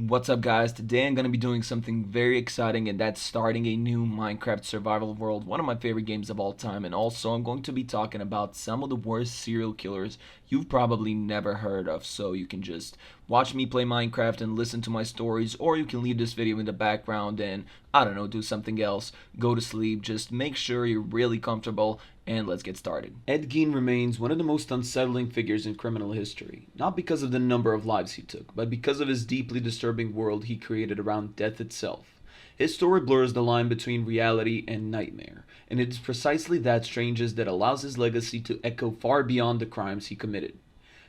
What's up, guys? Today I'm going to be doing something very exciting, and that's starting a new Minecraft survival world, one of my favorite games of all time. And also I'm going to be talking about some of the worst serial killers you've probably never heard of. So you can just watch me play Minecraft and listen to my stories, or you can leave this video in the background and, I don't know, do something else, go to sleep. Just make sure you're really comfortable, and let's get started. Ed Gein remains one of the most unsettling figures in criminal history, not because of the number of lives he took, but because of his deeply disturbing world he created around death itself. His story blurs the line between reality and nightmare, and it is precisely that strangeness that allows his legacy to echo far beyond the crimes he committed.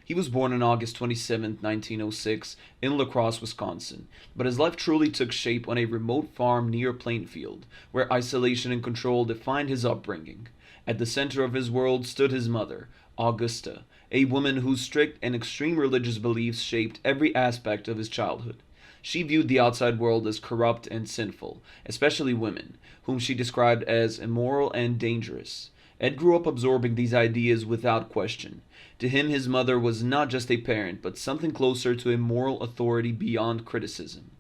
He was born on August 27, 1906, in La Crosse, Wisconsin, but his life truly took shape on a remote farm near Plainfield, where isolation and control defined his upbringing. At the center of his world stood his mother, Augusta, a woman whose strict and extreme religious beliefs shaped every aspect of his childhood. She viewed the outside world as corrupt and sinful, especially women, whom she described as immoral and dangerous. Ed grew up absorbing these ideas without question. To him, his mother was not just a parent, but something closer to a moral authority beyond criticism.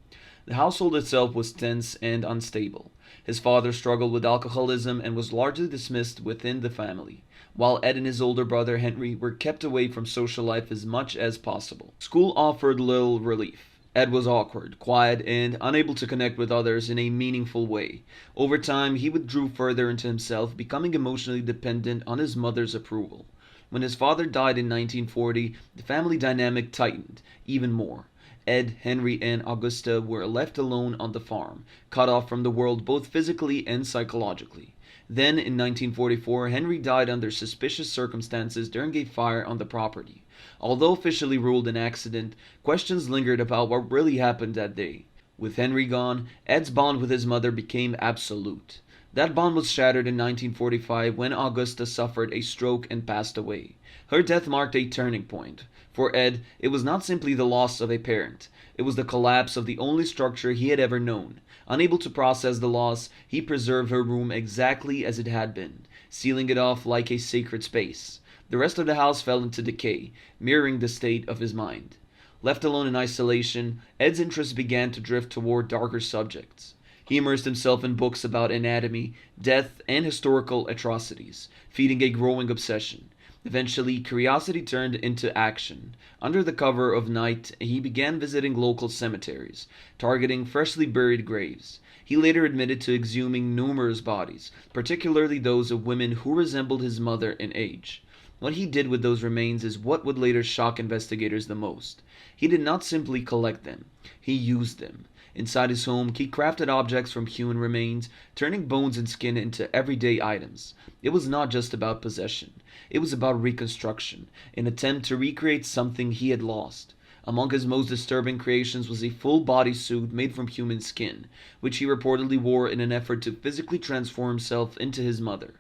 The household itself was tense and unstable. His father struggled with alcoholism and was largely dismissed within the family, while Ed and his older brother Henry were kept away from social life as much as possible. School offered little relief. Ed was awkward, quiet, and unable to connect with others in a meaningful way. Over time, he withdrew further into himself, becoming emotionally dependent on his mother's approval. When his father died in 1940, the family dynamic tightened even more. Ed, Henry, and Augusta were left alone on the farm, cut off from the world both physically and psychologically. Then, in 1944, Henry died under suspicious circumstances during a fire on the property. Although officially ruled an accident, questions lingered about what really happened that day. With Henry gone, Ed's bond with his mother became absolute. That bond was shattered in 1945 when Augusta suffered a stroke and passed away. Her death marked a turning point. For Ed, it was not simply the loss of a parent. It was the collapse of the only structure he had ever known. Unable to process the loss, he preserved her room exactly as it had been, sealing it off like a sacred space. The rest of the house fell into decay, mirroring the state of his mind. Left alone in isolation, Ed's interests began to drift toward darker subjects. He immersed himself in books about anatomy, death, and historical atrocities, feeding a growing obsession. Eventually, curiosity turned into action. Under the cover of night, he began visiting local cemeteries, targeting freshly buried graves. He later admitted to exhuming numerous bodies, particularly those of women who resembled his mother in age. What he did with those remains is what would later shock investigators the most. He did not simply collect them, he used them. Inside his home, he crafted objects from human remains, turning bones and skin into everyday items. It was not just about possession, it was about reconstruction, an attempt to recreate something he had lost. Among his most disturbing creations was a full body suit made from human skin, which he reportedly wore in an effort to physically transform himself into his mother.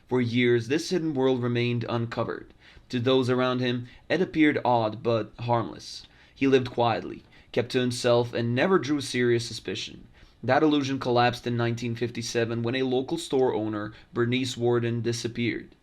For years, this hidden world remained uncovered. To those around him, Ed appeared odd but harmless. He lived quietly, kept to himself, and never drew serious suspicion. That illusion collapsed in 1957 when a local store owner, Bernice Warden, disappeared.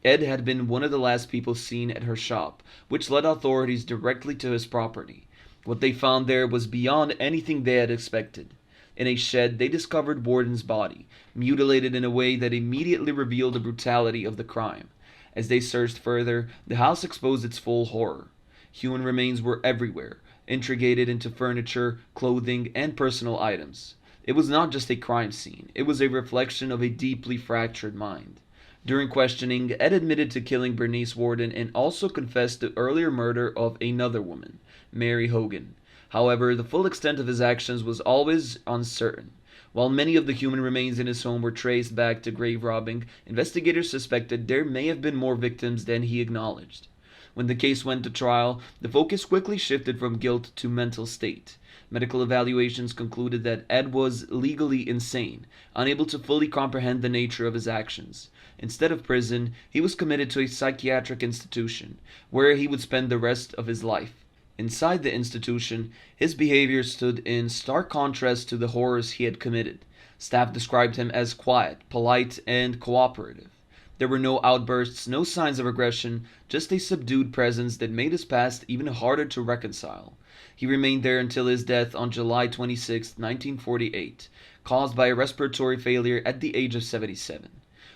Ed had been one of the last people seen at her shop, which led authorities directly to his property. What they found there was beyond anything they had expected. In a shed, they discovered Warden's body, mutilated in a way that immediately revealed the brutality of the crime. As they searched further, the house exposed its full horror. Human remains were everywhere, integrated into furniture, clothing, and personal items. It was not just a crime scene, it was a reflection of a deeply fractured mind. During questioning, Ed admitted to killing Bernice Warden and also confessed to earlier murder of another woman, Mary Hogan. However, the full extent of his actions was always uncertain. While many of the human remains in his home were traced back to grave robbing, investigators suspected there may have been more victims than he acknowledged. When the case went to trial, the focus quickly shifted from guilt to mental state. Medical evaluations concluded that Ed was legally insane, unable to fully comprehend the nature of his actions. Instead of prison, he was committed to a psychiatric institution, where he would spend the rest of his life. Inside the institution, his behavior stood in stark contrast to the horrors he had committed. Staff described him as quiet, polite, and cooperative. There were no outbursts, no signs of aggression, just a subdued presence that made his past even harder to reconcile. He remained there until his death on July 26, 1948, caused by a respiratory failure at the age of 77.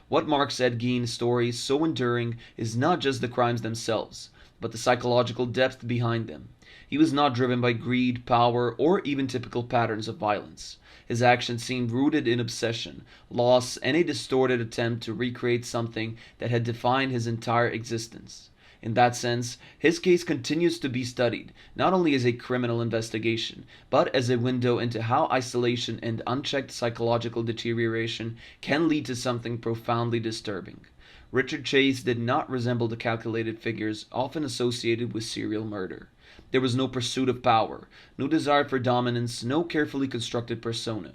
What marks Ed Gein's story so enduring is not just the crimes themselves, but the psychological depth behind them. He was not driven by greed, power, or even typical patterns of violence. His actions seemed rooted in obsession, loss, and a distorted attempt to recreate something that had defined his entire existence. In that sense, his case continues to be studied, not only as a criminal investigation, but as a window into how isolation and unchecked psychological deterioration can lead to something profoundly disturbing. Richard Chase did not resemble the calculated figures often associated with serial murder. There was no pursuit of power, no desire for dominance, no carefully constructed persona.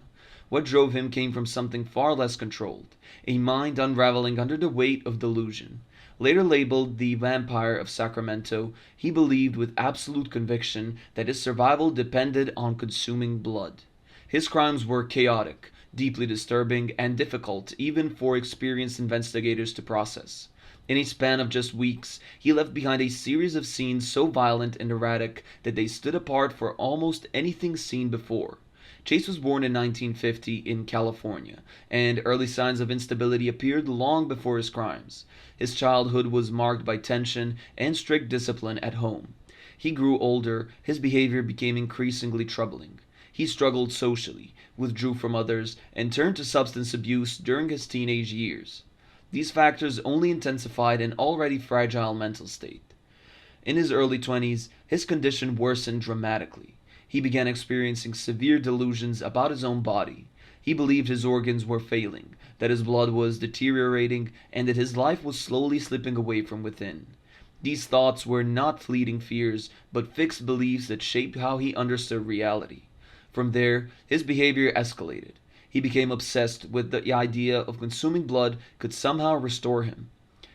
What drove him came from something far less controlled, a mind unraveling under the weight of delusion. Later labeled the Vampire of Sacramento, he believed with absolute conviction that his survival depended on consuming blood. His crimes were chaotic, deeply disturbing, and difficult even for experienced investigators to process. In a span of just weeks, he left behind a series of scenes so violent and erratic that they stood apart for almost anything seen before. Chase was born in 1950 in California, and early signs of instability appeared long before his crimes. His childhood was marked by tension and strict discipline at home. He grew older, his behavior became increasingly troubling. He struggled socially, withdrew from others, and turned to substance abuse during his teenage years. These factors only intensified an already fragile mental state. In his early 20s, his condition worsened dramatically. He began experiencing severe delusions about his own body. He believed his organs were failing, that his blood was deteriorating, and that his life was slowly slipping away from within. These thoughts were not fleeting fears, but fixed beliefs that shaped how he understood reality. From there, his behavior escalated. He became obsessed with the idea of consuming blood could somehow restore him.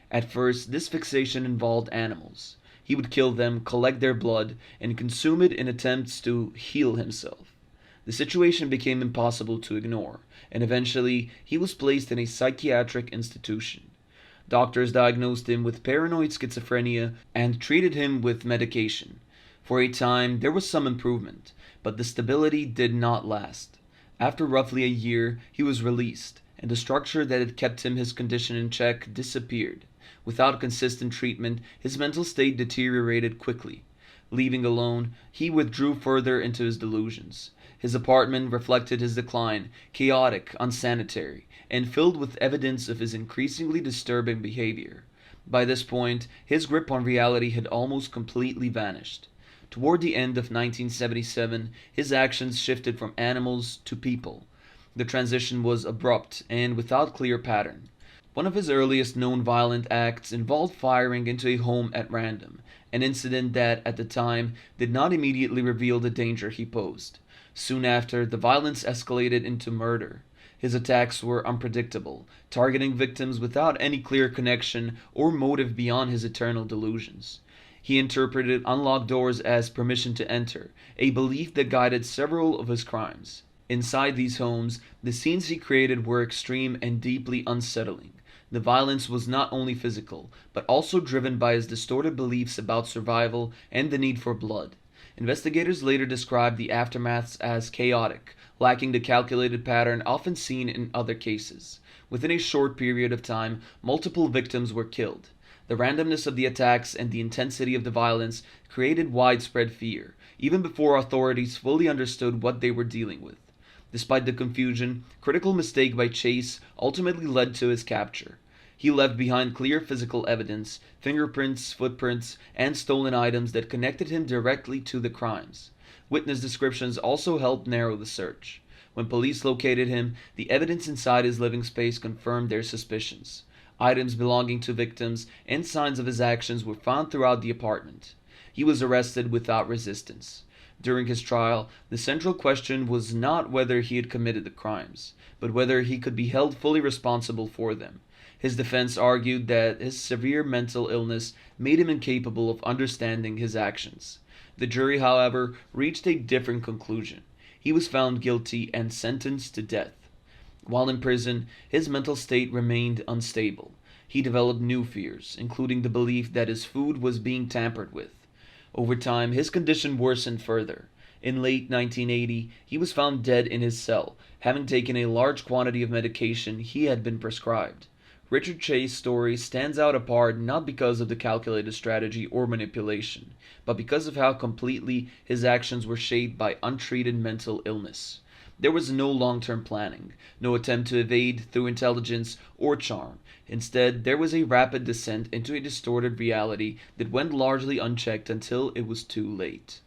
At first, this fixation involved animals. He would kill them, collect their blood, and consume it in attempts to heal himself. The situation became impossible to ignore, and eventually he was placed in a psychiatric institution. Doctors diagnosed him with paranoid schizophrenia and treated him with medication. For a time, there was some improvement, but the stability did not last. After roughly a year, he was released, and the structure that had kept his condition in check disappeared. Without consistent treatment, his mental state deteriorated quickly. Leaving alone, he withdrew further into his delusions. His apartment reflected his decline, chaotic, unsanitary, and filled with evidence of his increasingly disturbing behavior. By this point, his grip on reality had almost completely vanished. Toward the end of 1977, his actions shifted from animals to people. The transition was abrupt and without clear pattern. One of his earliest known violent acts involved firing into a home at random, an incident that, at the time, did not immediately reveal the danger he posed. Soon after, the violence escalated into murder. His attacks were unpredictable, targeting victims without any clear connection or motive beyond his eternal delusions. He interpreted unlocked doors as permission to enter, a belief that guided several of his crimes. Inside these homes, the scenes he created were extreme and deeply unsettling. The violence was not only physical, but also driven by his distorted beliefs about survival and the need for blood. Investigators later described the aftermaths as chaotic, lacking the calculated pattern often seen in other cases. Within a short period of time, multiple victims were killed. The randomness of the attacks and the intensity of the violence created widespread fear, even before authorities fully understood what they were dealing with. Despite the confusion, critical mistake by Chase ultimately led to his capture. He left behind clear physical evidence, fingerprints, footprints, and stolen items that connected him directly to the crimes. Witness descriptions also helped narrow the search. When police located him, the evidence inside his living space confirmed their suspicions. Items belonging to victims and signs of his actions were found throughout the apartment. He was arrested without resistance. During his trial, the central question was not whether he had committed the crimes, but whether he could be held fully responsible for them. His defense argued that his severe mental illness made him incapable of understanding his actions. The jury, however, reached a different conclusion. He was found guilty and sentenced to death. While in prison, his mental state remained unstable. he developed new fears, including the belief that his food was being tampered with. Over time, his condition worsened further. In late 1980, he was found dead in his cell, having taken a large quantity of medication he had been prescribed. Richard Chase's story stands out apart not because of the calculated strategy or manipulation, but because of how completely his actions were shaped by untreated mental illness. There was no long term planning, no attempt to evade through intelligence or charm. Instead, there was a rapid descent into a distorted reality that went largely unchecked until it was too late.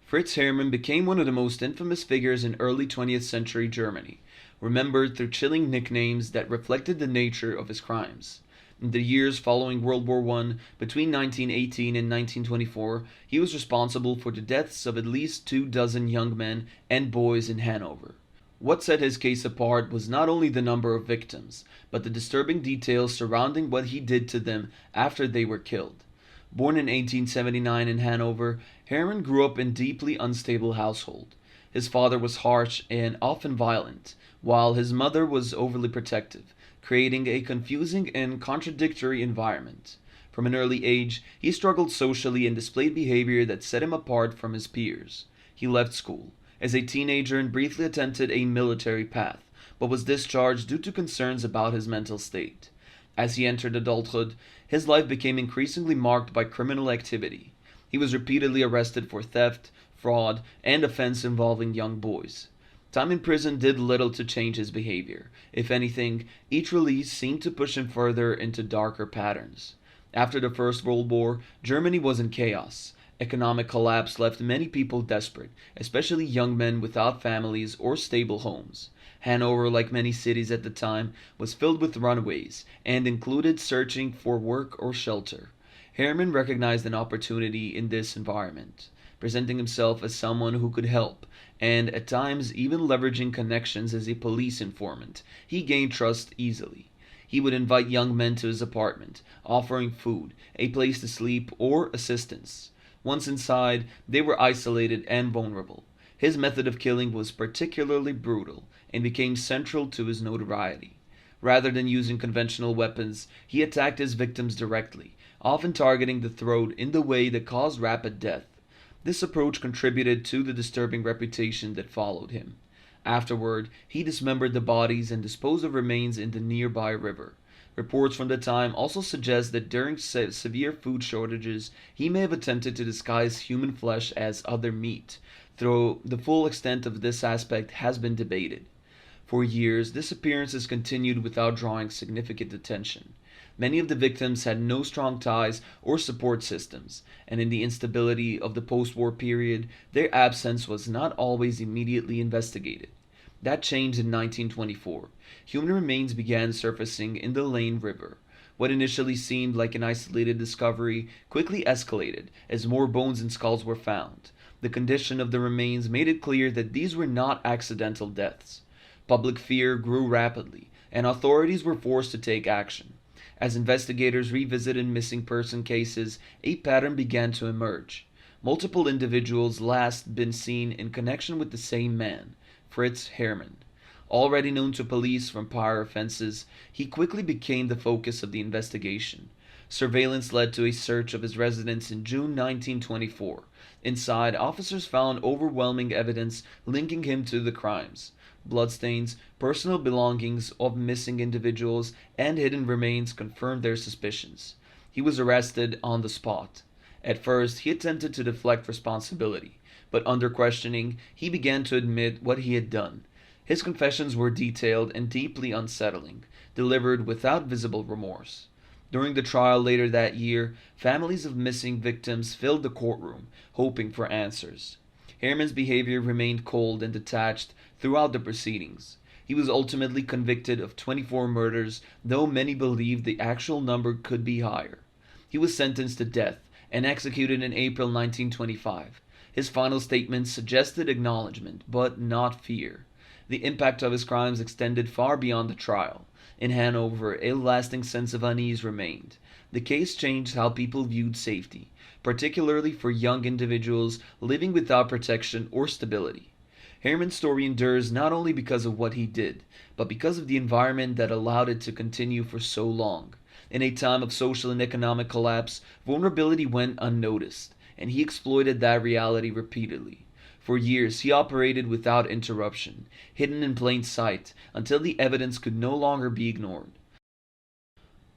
Fritz Hermann became one of the most infamous figures in early 20th century Germany, remembered through chilling nicknames that reflected the nature of his crimes. In the years following World War I, between 1918 and 1924, he was responsible for the deaths of at least 2 dozen young men and boys in Hanover. What set his case apart was not only the number of victims, but the disturbing details surrounding what he did to them after they were killed. Born in 1879 in Hanover, Hermann grew up in a deeply unstable household. His father was harsh and often violent, while his mother was overly protective, creating a confusing and contradictory environment. From an early age, he struggled socially and displayed behavior that set him apart from his peers. He left school as a teenager and briefly attempted a military path, but was discharged due to concerns about his mental state. As he entered adulthood, his life became increasingly marked by criminal activity. He was repeatedly arrested for theft, fraud, and offense involving young boys. Time in prison did little to change his behavior. If anything, each release seemed to push him further into darker patterns. After the First World War, Germany was in chaos. Economic collapse left many people desperate, especially young men without families or stable homes. Hanover, like many cities at the time, was filled with runaways and included searching for work or shelter. Hermann recognized an opportunity in this environment, presenting himself as someone who could help, and at times even leveraging connections as a police informant. He gained trust easily. He would invite young men to his apartment, offering food, a place to sleep, or assistance. Once inside, they were isolated and vulnerable. His method of killing was particularly brutal and became central to his notoriety. Rather than using conventional weapons, he attacked his victims directly, often targeting the throat in the way that caused rapid death. This approach contributed to the disturbing reputation that followed him. Afterward, he dismembered the bodies and disposed of remains in the nearby river. Reports from the time also suggest that during severe food shortages, he may have attempted to disguise human flesh as other meat, though the full extent of this aspect has been debated. For years, disappearances continued without drawing significant attention. Many of the victims had no strong ties or support systems, and in the instability of the post-war period, their absence was not always immediately investigated. That changed in 1924. Human remains began surfacing in the Lane River. What initially seemed like an isolated discovery quickly escalated as more bones and skulls were found. The condition of the remains made it clear that these were not accidental deaths. Public fear grew rapidly, and authorities were forced to take action. As investigators revisited missing person cases, a pattern began to emerge. Multiple individuals last been seen in connection with the same man, Fritz Hermann. Already known to police from prior offenses, he quickly became the focus of the investigation. Surveillance led to a search of his residence in June 1924. Inside, officers found overwhelming evidence linking him to the crimes. Bloodstains, personal belongings of missing individuals, and hidden remains confirmed their suspicions. He was arrested on the spot. At first, he attempted to deflect responsibility, but under questioning, he began to admit what he had done. His confessions were detailed and deeply unsettling, delivered without visible remorse. During the trial later that year, families of missing victims filled the courtroom, hoping for answers. Hermann's behavior remained cold and detached throughout the proceedings. He was ultimately convicted of 24 murders, though many believed the actual number could be higher. He was sentenced to death and executed in April 1925. His final statements suggested acknowledgement, but not fear. The impact of his crimes extended far beyond the trial. In Hanover, a lasting sense of unease remained. The case changed how people viewed safety, particularly for young individuals living without protection or stability. Herman's story endures not only because of what he did, but because of the environment that allowed it to continue for so long. In a time of social and economic collapse, vulnerability went unnoticed, and he exploited that reality repeatedly. For years, he operated without interruption, hidden in plain sight, until the evidence could no longer be ignored.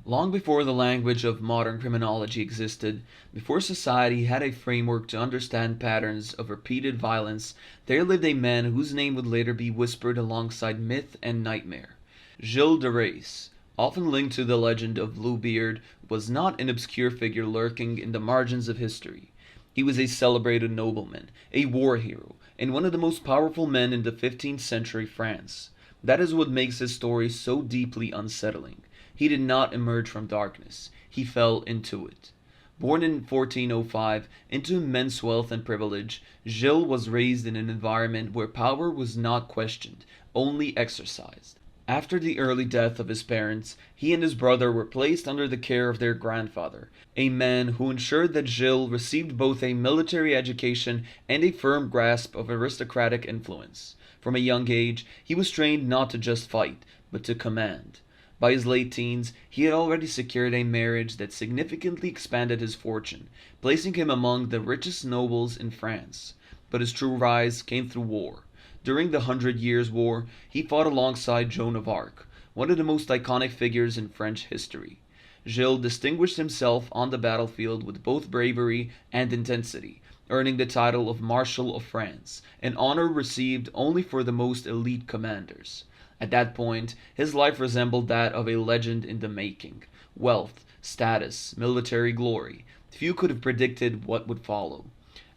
Long before the language of modern criminology existed, before society had a framework to understand patterns of repeated violence, there lived a man whose name would later be whispered alongside myth and nightmare. Gilles de Rais, often linked to the legend of Bluebeard, was not an obscure figure lurking in the margins of history. He was a celebrated nobleman, a war hero, and one of the most powerful men in the 15th century France. That is what makes his story so deeply unsettling. He did not emerge from darkness, he fell into it. Born in 1405 into immense wealth and privilege, Gilles was raised in an environment where power was not questioned, only exercised. After the early death of his parents, he and his brother were placed under the care of their grandfather, a man who ensured that Gilles received both a military education and a firm grasp of aristocratic influence. From a young age, he was trained not to just fight, but to command. By his late teens, he had already secured a marriage that significantly expanded his fortune, placing him among the richest nobles in France. But his true rise came through war. During the Hundred Years' War, he fought alongside Joan of Arc, one of the most iconic figures in French history. Gilles distinguished himself on the battlefield with both bravery and intensity, earning the title of Marshal of France, an honor received only for the most elite commanders. At that point, his life resembled that of a legend in the making. Wealth, status, military glory. Few could have predicted what would follow.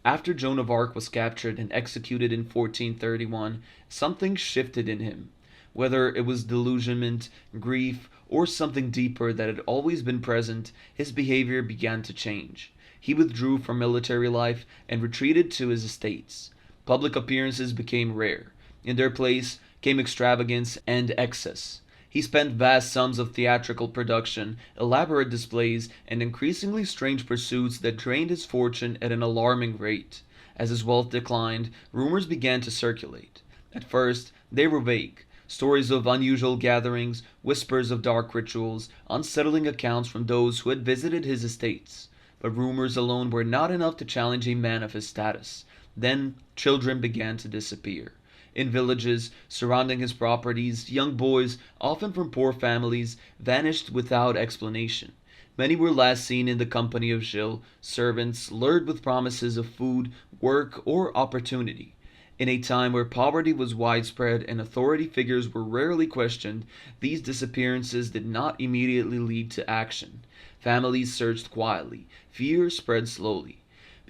After Joan of Arc was captured and executed in 1431, something shifted in him. Whether it was delusionment, grief, or something deeper that had always been present, his behavior began to change. He withdrew from military life and retreated to his estates. Public appearances became rare. In their place came extravagance and excess. He spent vast sums of theatrical production, elaborate displays, and increasingly strange pursuits that drained his fortune at an alarming rate. As his wealth declined, rumors began to circulate. At first, they were vague. Stories of unusual gatherings, whispers of dark rituals, unsettling accounts from those who had visited his estates. But rumors alone were not enough to challenge a man of his status. Then, children began to disappear. In villages surrounding his properties, young boys, often from poor families, vanished without explanation. Many were last seen in the company of Gilles, servants lured with promises of food, work, or opportunity. In a time where poverty was widespread and authority figures were rarely questioned, these disappearances did not immediately lead to action. Families searched quietly. Fear spread slowly.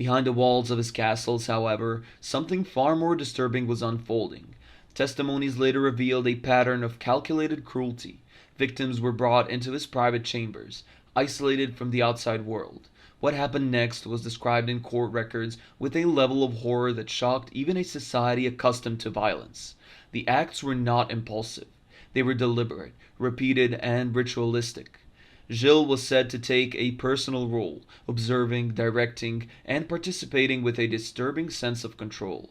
Behind the walls of his castles, however, something far more disturbing was unfolding. Testimonies later revealed a pattern of calculated cruelty. Victims were brought into his private chambers, isolated from the outside world. What happened next was described in court records with a level of horror that shocked even a society accustomed to violence. The acts were not impulsive. They were deliberate, repeated, and ritualistic. Gilles was said to take a personal role, observing, directing, and participating with a disturbing sense of control.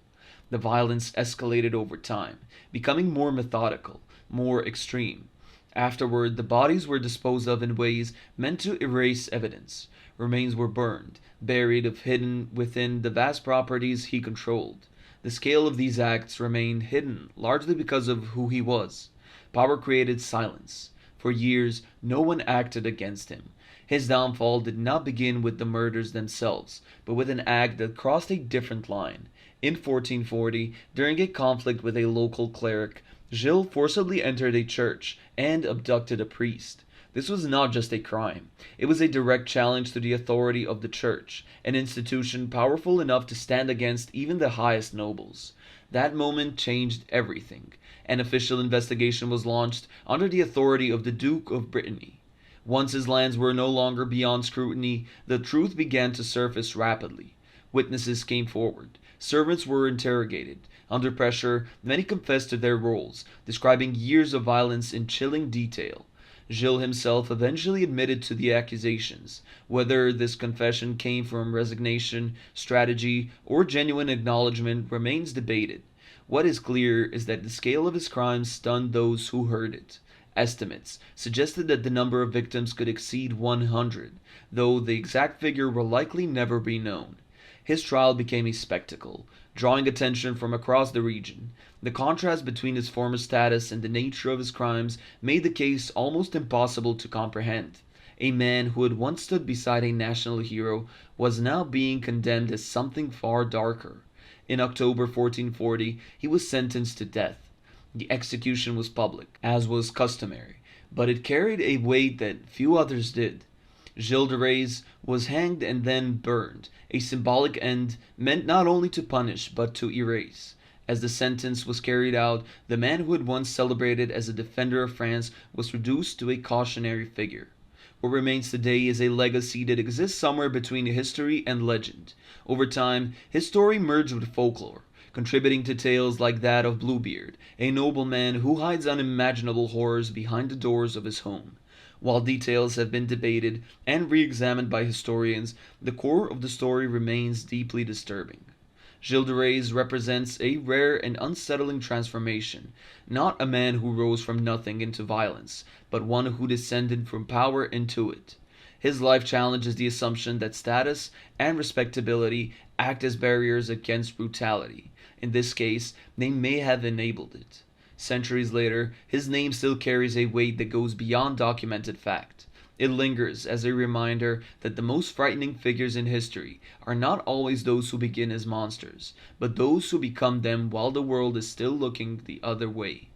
The violence escalated over time, becoming more methodical, more extreme. Afterward, the bodies were disposed of in ways meant to erase evidence. Remains were burned, buried, or hidden within the vast properties he controlled. The scale of these acts remained hidden largely because of who he was. Power created silence. For years, no one acted against him. His downfall did not begin with the murders themselves, but with an act that crossed a different line. In 1440, during a conflict with a local cleric, Gilles forcibly entered a church and abducted a priest. This was not just a crime. It was a direct challenge to the authority of the church, an institution powerful enough to stand against even the highest nobles. That moment changed everything. An official investigation was launched under the authority of the Duke of Brittany. Once his lands were no longer beyond scrutiny, the truth began to surface rapidly. Witnesses came forward. Servants were interrogated. Under pressure, many confessed to their roles, describing years of violence in chilling detail. Gilles himself eventually admitted to the accusations. Whether this confession came from resignation, strategy, or genuine acknowledgement remains debated. What is clear is that the scale of his crimes stunned those who heard it. Estimates suggested that the number of victims could exceed 100, though the exact figure will likely never be known. His trial became a spectacle, drawing attention from across the region. The contrast between his former status and the nature of his crimes made the case almost impossible to comprehend. A man who had once stood beside a national hero was now being condemned as something far darker. In October 1440, he was sentenced to death. The execution was public, as was customary, but it carried a weight that few others did. Gilles de Rais was hanged and then burned, a symbolic end meant not only to punish but to erase. As the sentence was carried out, the man who had once celebrated as a defender of France was reduced to a cautionary figure. What remains today is a legacy that exists somewhere between history and legend. Over time, his story merged with folklore, contributing to tales like that of Bluebeard, a nobleman who hides unimaginable horrors behind the doors of his home. While details have been debated and re-examined by historians, the core of the story remains deeply disturbing. Gilles de Rais represents a rare and unsettling transformation, not a man who rose from nothing into violence, but one who descended from power into it. His life challenges the assumption that status and respectability act as barriers against brutality. In this case, they may have enabled it. Centuries later, his name still carries a weight that goes beyond documented fact. It lingers as a reminder that the most frightening figures in history are not always those who begin as monsters, but those who become them while the world is still looking the other way.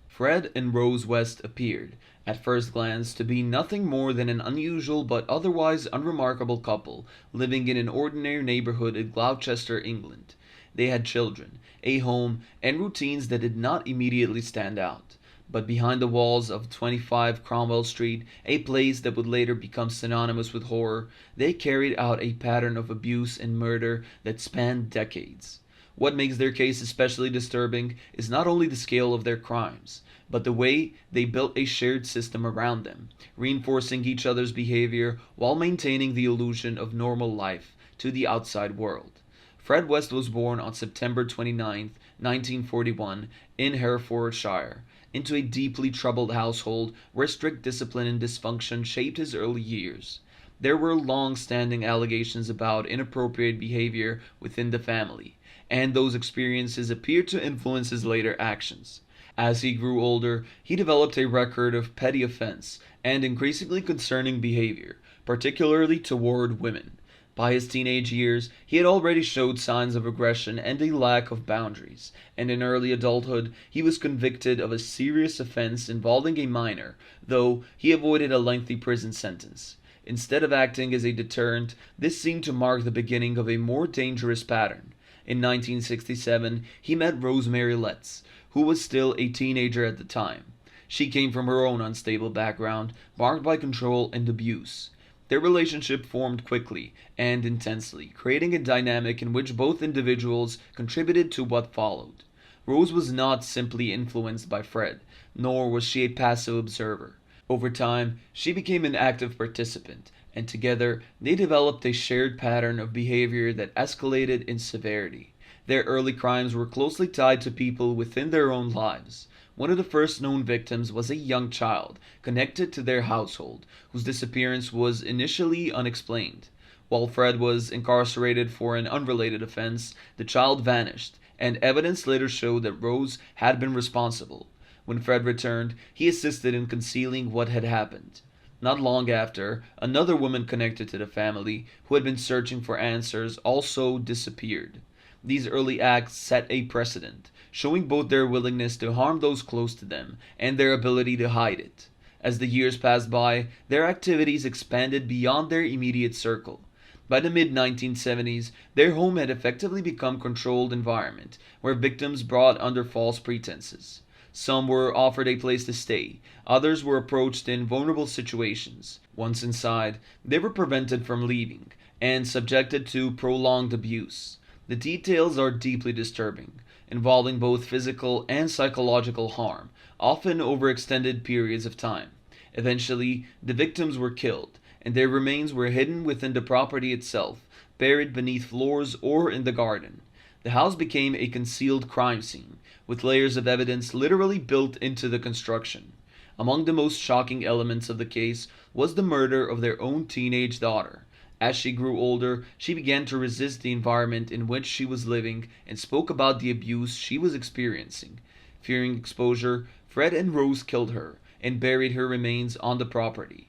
Fred and Rose West appeared, at first glance, to be nothing more than an unusual but otherwise unremarkable couple living in an ordinary neighborhood in Gloucester, England. They had children, a home, and routines that did not immediately stand out. But behind the walls of 25 Cromwell Street, a place that would later become synonymous with horror, they carried out a pattern of abuse and murder that spanned decades. What makes their case especially disturbing is not only the scale of their crimes, but the way they built a shared system around them, reinforcing each other's behavior while maintaining the illusion of normal life to the outside world. Fred West was born on September 29, 1941, in Herefordshire, into a deeply troubled household where strict discipline and dysfunction shaped his early years. There were long-standing allegations about inappropriate behavior within the family, and those experiences appeared to influence his later actions. As he grew older, he developed a record of petty offense and increasingly concerning behavior, particularly toward women. By his teenage years, he had already showed signs of aggression and a lack of boundaries, and in early adulthood he was convicted of a serious offense involving a minor, though he avoided a lengthy prison sentence. Instead of acting as a deterrent, this seemed to mark the beginning of a more dangerous pattern. In 1967, he met Rosemary Letts, who was still a teenager at the time. She came from her own unstable background, marked by control and abuse. Their relationship formed quickly and intensely, creating a dynamic in which both individuals contributed to what followed. Rose was not simply influenced by Fred, nor was she a passive observer. Over time, she became an active participant, and together they developed a shared pattern of behavior that escalated in severity. Their early crimes were closely tied to people within their own lives. One of the first known victims was a young child connected to their household, whose disappearance was initially unexplained. While Fred was incarcerated for an unrelated offense, the child vanished, and evidence later showed that Rose had been responsible. When Fred returned, he assisted in concealing what had happened. Not long after, another woman connected to the family, who had been searching for answers, also disappeared. These early acts set a precedent, showing both their willingness to harm those close to them and their ability to hide it. As the years passed by, their activities expanded beyond their immediate circle. By the mid-1970s, their home had effectively become a controlled environment, where victims brought under false pretenses. Some were offered a place to stay, others were approached in vulnerable situations. Once inside, they were prevented from leaving, and subjected to prolonged abuse. The details are deeply disturbing, involving both physical and psychological harm, often over extended periods of time. Eventually, the victims were killed, and their remains were hidden within the property itself, buried beneath floors or in the garden. The house became a concealed crime scene, with layers of evidence literally built into the construction. Among the most shocking elements of the case was the murder of their own teenage daughter. As she grew older, she began to resist the environment in which she was living and spoke about the abuse she was experiencing. Fearing exposure, Fred and Rose killed her and buried her remains on the property.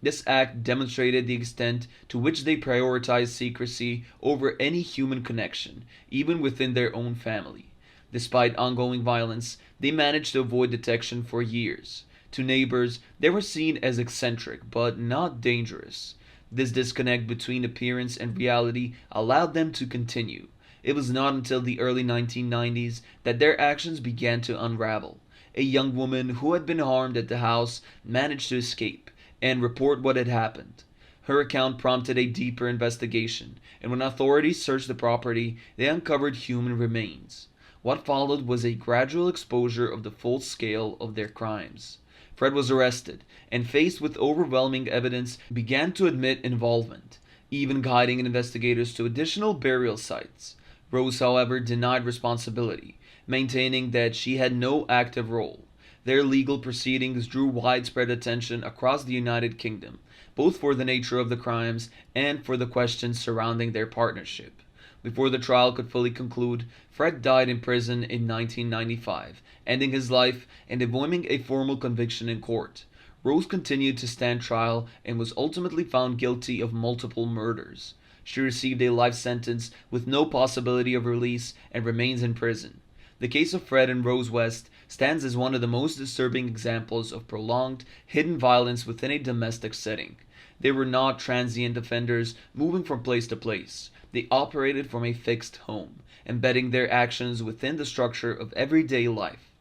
This act demonstrated the extent to which they prioritized secrecy over any human connection, even within their own family. Despite ongoing violence, they managed to avoid detection for years. To neighbors, they were seen as eccentric but not dangerous. This disconnect between appearance and reality allowed them to continue. It was not until the early 1990s that their actions began to unravel. A young woman who had been harmed at the house managed to escape and report what had happened. Her account prompted a deeper investigation, and when authorities searched the property, they uncovered human remains. What followed was a gradual exposure of the full scale of their crimes. Fred was arrested, and faced with overwhelming evidence, began to admit involvement, even guiding investigators to additional burial sites. Rose, however, denied responsibility, maintaining that she had no active role. Their legal proceedings drew widespread attention across the United Kingdom, both for the nature of the crimes and for the questions surrounding their partnership. Before the trial could fully conclude, Fred died in prison in 1995, ending his life and avoiding a formal conviction in court. Rose continued to stand trial and was ultimately found guilty of multiple murders. She received a life sentence with no possibility of release and remains in prison. The case of Fred and Rose West stands as one of the most disturbing examples of prolonged, hidden violence within a domestic setting. They were not transient offenders moving from place to place. They operated from a fixed home, embedding their actions within the structure of everyday life.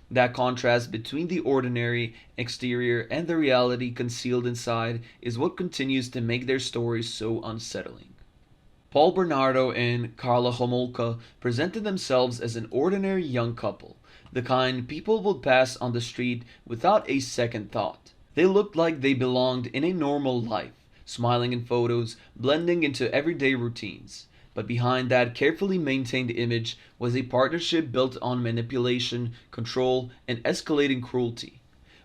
That contrast between the ordinary exterior and the reality concealed inside is what continues to make their stories so unsettling. Paul Bernardo and Carla Homolka presented themselves as an ordinary young couple, the kind people would pass on the street without a second thought. They looked like they belonged in a normal life, smiling in photos, blending into everyday routines. But behind that carefully maintained image was a partnership built on manipulation, control, and escalating cruelty.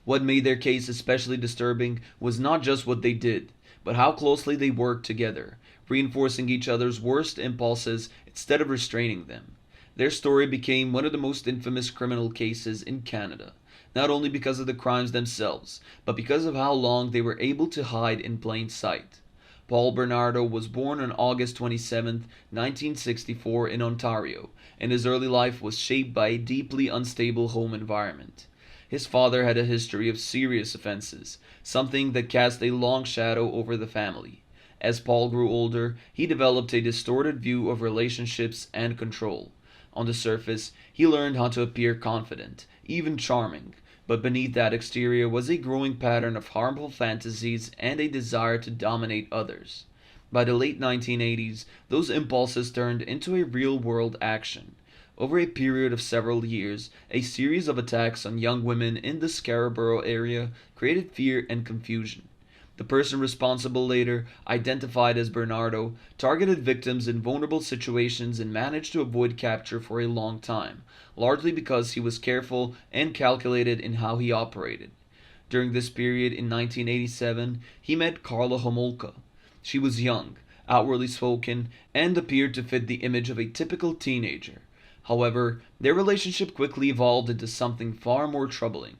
What made their case especially disturbing was not just what they did, but how closely they worked together, reinforcing each other's worst impulses instead of restraining them. Their story became one of the most infamous criminal cases in Canada, not only because of the crimes themselves, but because of how long they were able to hide in plain sight. Paul Bernardo was born on August 27, 1964 in Ontario, and his early life was shaped by a deeply unstable home environment. His father had a history of serious offenses, something that cast a long shadow over the family. As Paul grew older, he developed a distorted view of relationships and control. On the surface, he learned how to appear confident, even charming, but beneath that exterior was a growing pattern of harmful fantasies and a desire to dominate others. By the late 1980s, those impulses turned into a real-world action. Over a period of several years, a series of attacks on young women in the Scarborough area created fear and confusion. The person responsible, later identified as Bernardo, targeted victims in vulnerable situations and managed to avoid capture for a long time, largely because he was careful and calculated in how he operated. During this period in 1987, he met Carla Homolka. She was young, outwardly spoken, and appeared to fit the image of a typical teenager. However, their relationship quickly evolved into something far more troubling.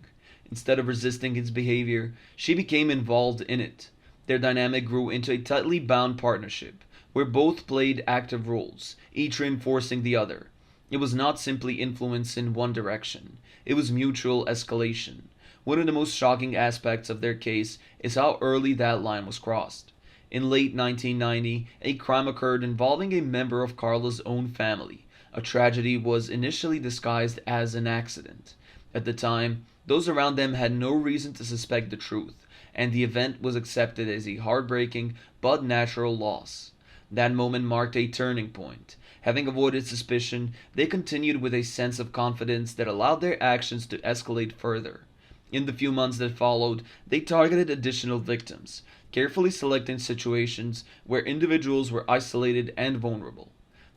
Instead of resisting his behavior, she became involved in it. Their dynamic grew into a tightly bound partnership, where both played active roles, each reinforcing the other. It was not simply influence in one direction, it was mutual escalation. One of the most shocking aspects of their case is how early that line was crossed. In late 1990, a crime occurred involving a member of Carla's own family. A tragedy was initially disguised as an accident. At the time, those around them had no reason to suspect the truth, and the event was accepted as a heartbreaking but natural loss. That moment marked a turning point. Having avoided suspicion, they continued with a sense of confidence that allowed their actions to escalate further. In the few months that followed, they targeted additional victims, carefully selecting situations where individuals were isolated and vulnerable.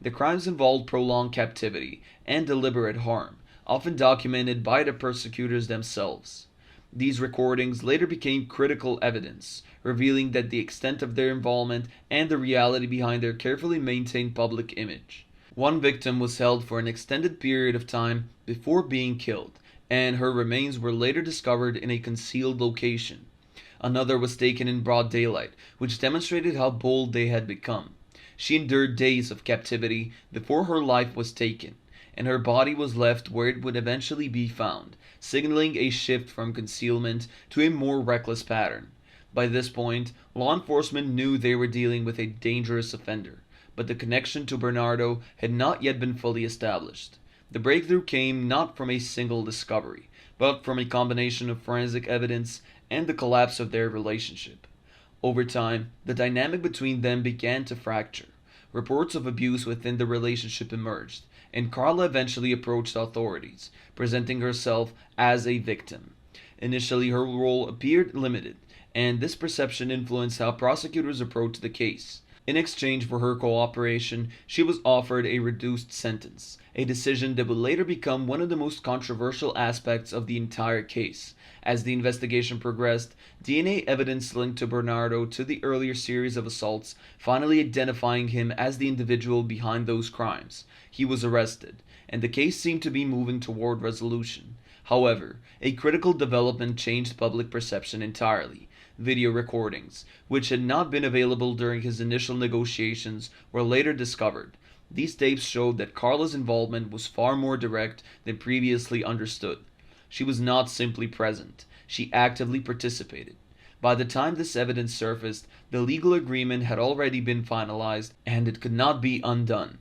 The crimes involved prolonged captivity and deliberate harm, often documented by the persecutors themselves. These recordings later became critical evidence, revealing that the extent of their involvement and the reality behind their carefully maintained public image. One victim was held for an extended period of time before being killed, and her remains were later discovered in a concealed location. Another was taken in broad daylight, which demonstrated how bold they had become. She endured days of captivity before her life was taken, and her body was left where it would eventually be found, signaling a shift from concealment to a more reckless pattern. By this point, law enforcement knew they were dealing with a dangerous offender, but the connection to Bernardo had not yet been fully established. The breakthrough came not from a single discovery, but from a combination of forensic evidence and the collapse of their relationship. Over time, the dynamic between them began to fracture. Reports of abuse within the relationship emerged, and Carla eventually approached authorities, presenting herself as a victim. Initially, her role appeared limited, and this perception influenced how prosecutors approached the case. In exchange for her cooperation, she was offered a reduced sentence, a decision that would later become one of the most controversial aspects of the entire case. As the investigation progressed, DNA evidence linked to Bernardo to the earlier series of assaults, finally identifying him as the individual behind those crimes. He was arrested, and the case seemed to be moving toward resolution. However, a critical development changed public perception entirely. Video recordings, which had not been available during his initial negotiations, were later discovered. These tapes showed that Carla's involvement was far more direct than previously understood. She was not simply present, she actively participated. By the time this evidence surfaced, the legal agreement had already been finalized, and it could not be undone.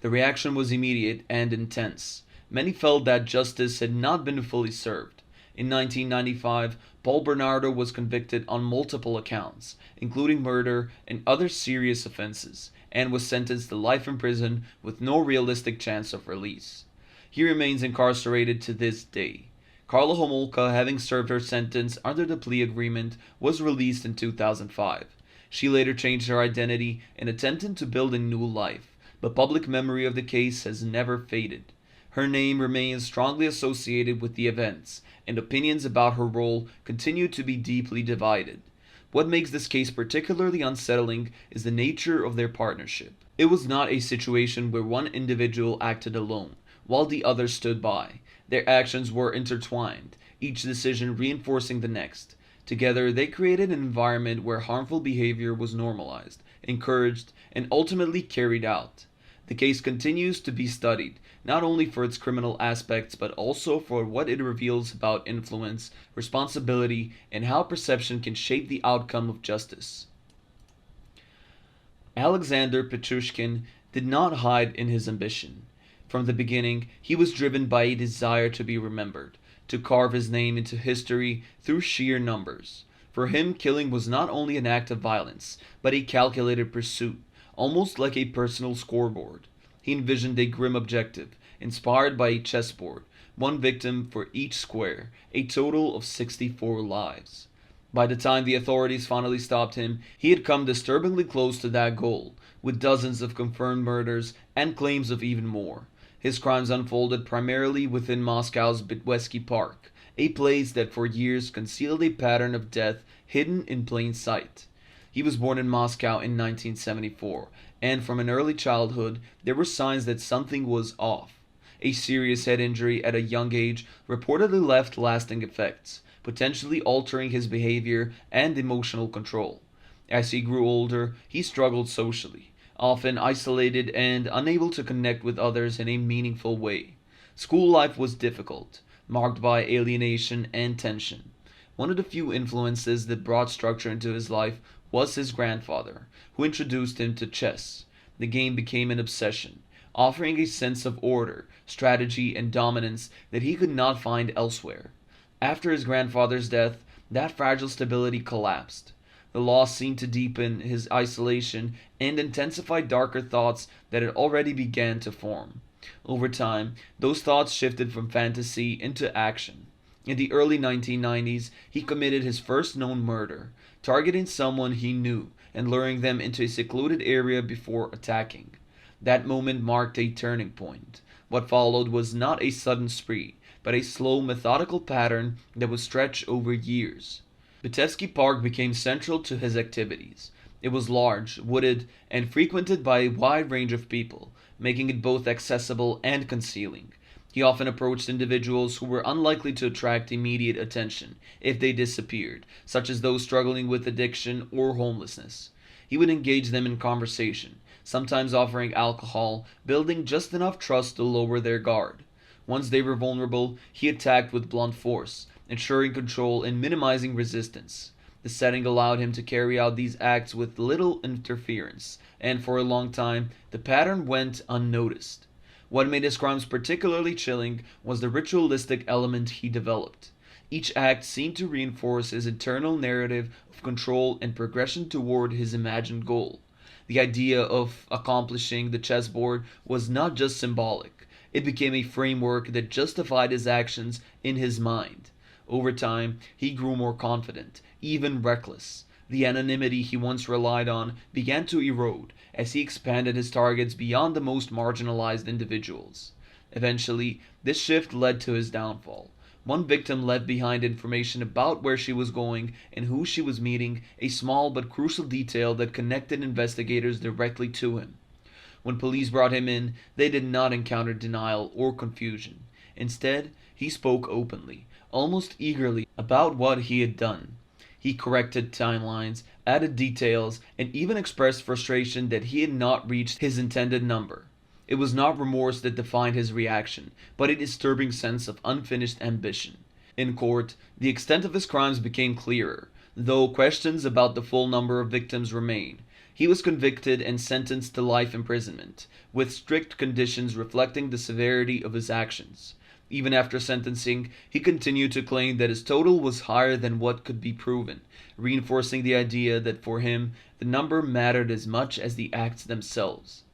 The reaction was immediate and intense. Many felt that justice had not been fully served. In 1995, Paul Bernardo was convicted on multiple accounts, including murder and other serious offenses, and was sentenced to life in prison with no realistic chance of release. He remains incarcerated to this day. Carla Homolka, having served her sentence under the plea agreement, was released in 2005. She later changed her identity and attempted to build a new life, but public memory of the case has never faded. Her name remains strongly associated with the events, and opinions about her role continue to be deeply divided. What makes this case particularly unsettling is the nature of their partnership. It was not a situation where one individual acted alone, while the other stood by. Their actions were intertwined, each decision reinforcing the next. Together, they created an environment where harmful behavior was normalized, encouraged, and ultimately carried out. The case continues to be studied, not only for its criminal aspects but also for what it reveals about influence, responsibility, and how perception can shape the outcome of justice. Alexander Petrushkin did not hide in his ambition. From the beginning, he was driven by a desire to be remembered, to carve his name into history through sheer numbers. For him, killing was not only an act of violence, but a calculated pursuit, almost like a personal scoreboard. He envisioned a grim objective, inspired by a chessboard, one victim for each square, a total of 64 lives. By the time the authorities finally stopped him, he had come disturbingly close to that goal, with dozens of confirmed murders and claims of even more. His crimes unfolded primarily within Moscow's Bitwesky Park, a place that for years concealed a pattern of death hidden in plain sight. He was born in Moscow in 1974, and from an early childhood there were signs that something was off. A serious head injury at a young age reportedly left lasting effects, potentially altering his behavior and emotional control. As he grew older, he struggled socially, often isolated and unable to connect with others in a meaningful way. School life was difficult, marked by alienation and tension. One of the few influences that brought structure into his life was his grandfather, who introduced him to chess. The game became an obsession, offering a sense of order, strategy, and dominance that he could not find elsewhere. After his grandfather's death, that fragile stability collapsed. The loss seemed to deepen his isolation and intensify darker thoughts that had already began to form. Over time, those thoughts shifted from fantasy into action. In the early 1990s, he committed his first known murder, targeting someone he knew and luring them into a secluded area before attacking. That moment marked a turning point. What followed was not a sudden spree, but a slow, methodical pattern that would stretch over years. Bitevsky Park became central to his activities. It was large, wooded, and frequented by a wide range of people, making it both accessible and concealing. He often approached individuals who were unlikely to attract immediate attention if they disappeared, such as those struggling with addiction or homelessness. He would engage them in conversation, sometimes offering alcohol, building just enough trust to lower their guard. Once they were vulnerable, he attacked with blunt force, ensuring control and minimizing resistance. The setting allowed him to carry out these acts with little interference, and for a long time the pattern went unnoticed. What made his crimes particularly chilling was the ritualistic element he developed. Each act seemed to reinforce his internal narrative of control and progression toward his imagined goal. The idea of accomplishing the chessboard was not just symbolic, it became a framework that justified his actions in his mind. Over time, he grew more confident, even reckless. The anonymity he once relied on began to erode as he expanded his targets beyond the most marginalized individuals. Eventually, this shift led to his downfall. One victim left behind information about where she was going and who she was meeting, a small but crucial detail that connected investigators directly to him. When police brought him in, they did not encounter denial or confusion. Instead, he spoke openly, almost eagerly, about what he had done. He corrected timelines, added details, and even expressed frustration that he had not reached his intended number. It was not remorse that defined his reaction, but a disturbing sense of unfinished ambition. In court, the extent of his crimes became clearer, though questions about the full number of victims remain. He was convicted and sentenced to life imprisonment, with strict conditions reflecting the severity of his actions. Even after sentencing, he continued to claim that his total was higher than what could be proven, reinforcing the idea that for him the number mattered as much as the acts themselves.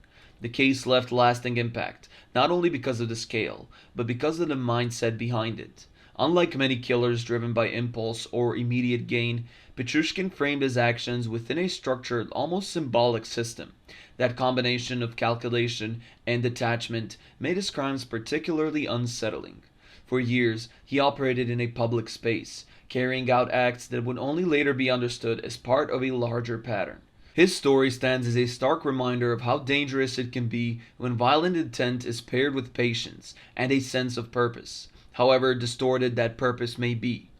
The case left lasting impact, not only because of the scale, but because of the mindset behind it. Unlike many killers driven by impulse or immediate gain, Petrushkin framed his actions within a structured, almost symbolic system. That combination of calculation and detachment made his crimes particularly unsettling. For years, he operated in a public space, carrying out acts that would only later be understood as part of a larger pattern. His story stands as a stark reminder of how dangerous it can be when violent intent is paired with patience and a sense of purpose, however distorted that purpose may be.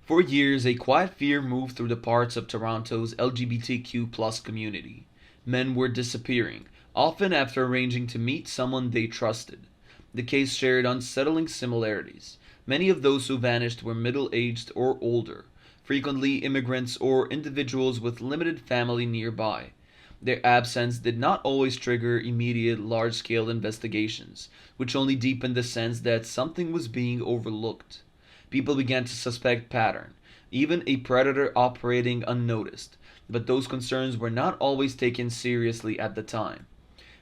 For years, a quiet fear moved through the parts of Toronto's LGBTQ+ community. Men were disappearing, often after arranging to meet someone they trusted. The case shared unsettling similarities. Many of those who vanished were middle-aged or older, frequently immigrants or individuals with limited family nearby. Their absence did not always trigger immediate large-scale investigations, which only deepened the sense that something was being overlooked. People began to suspect pattern, even a predator operating unnoticed, but those concerns were not always taken seriously at the time.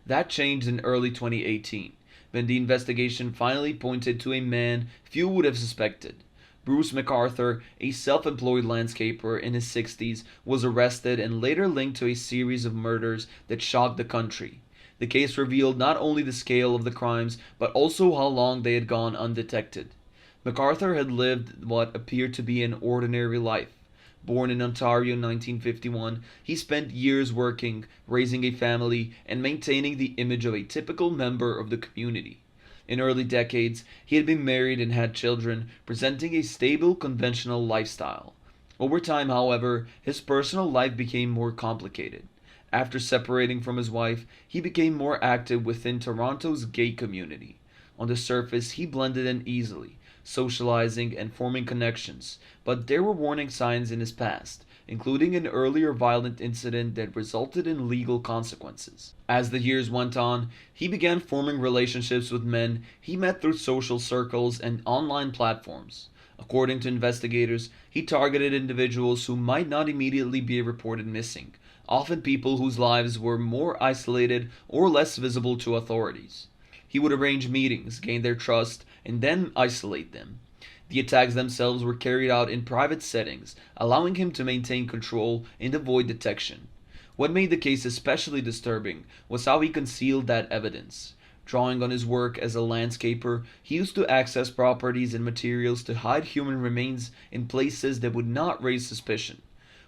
That changed in early 2018, when the investigation finally pointed to a man few would have suspected. Bruce McArthur, a self-employed landscaper in his 60s, was arrested and later linked to a series of murders that shocked the country. The case revealed not only the scale of the crimes, but also how long they had gone undetected. MacArthur had lived what appeared to be an ordinary life. Born in Ontario in 1951, he spent years working, raising a family, and maintaining the image of a typical member of the community. In early decades, he had been married and had children, presenting a stable, conventional lifestyle. Over time, however, his personal life became more complicated. After separating from his wife, he became more active within Toronto's gay community. On the surface, he blended in easily, socializing and forming connections, but there were warning signs in his past, including an earlier violent incident that resulted in legal consequences. As the years went on, he began forming relationships with men he met through social circles and online platforms. According to investigators, he targeted individuals who might not immediately be reported missing, often people whose lives were more isolated or less visible to authorities. He would arrange meetings, gain their trust, and then isolate them. The attacks themselves were carried out in private settings, allowing him to maintain control and avoid detection. What made the case especially disturbing was how he concealed that evidence. Drawing on his work as a landscaper, he used to access properties and materials to hide human remains in places that would not raise suspicion.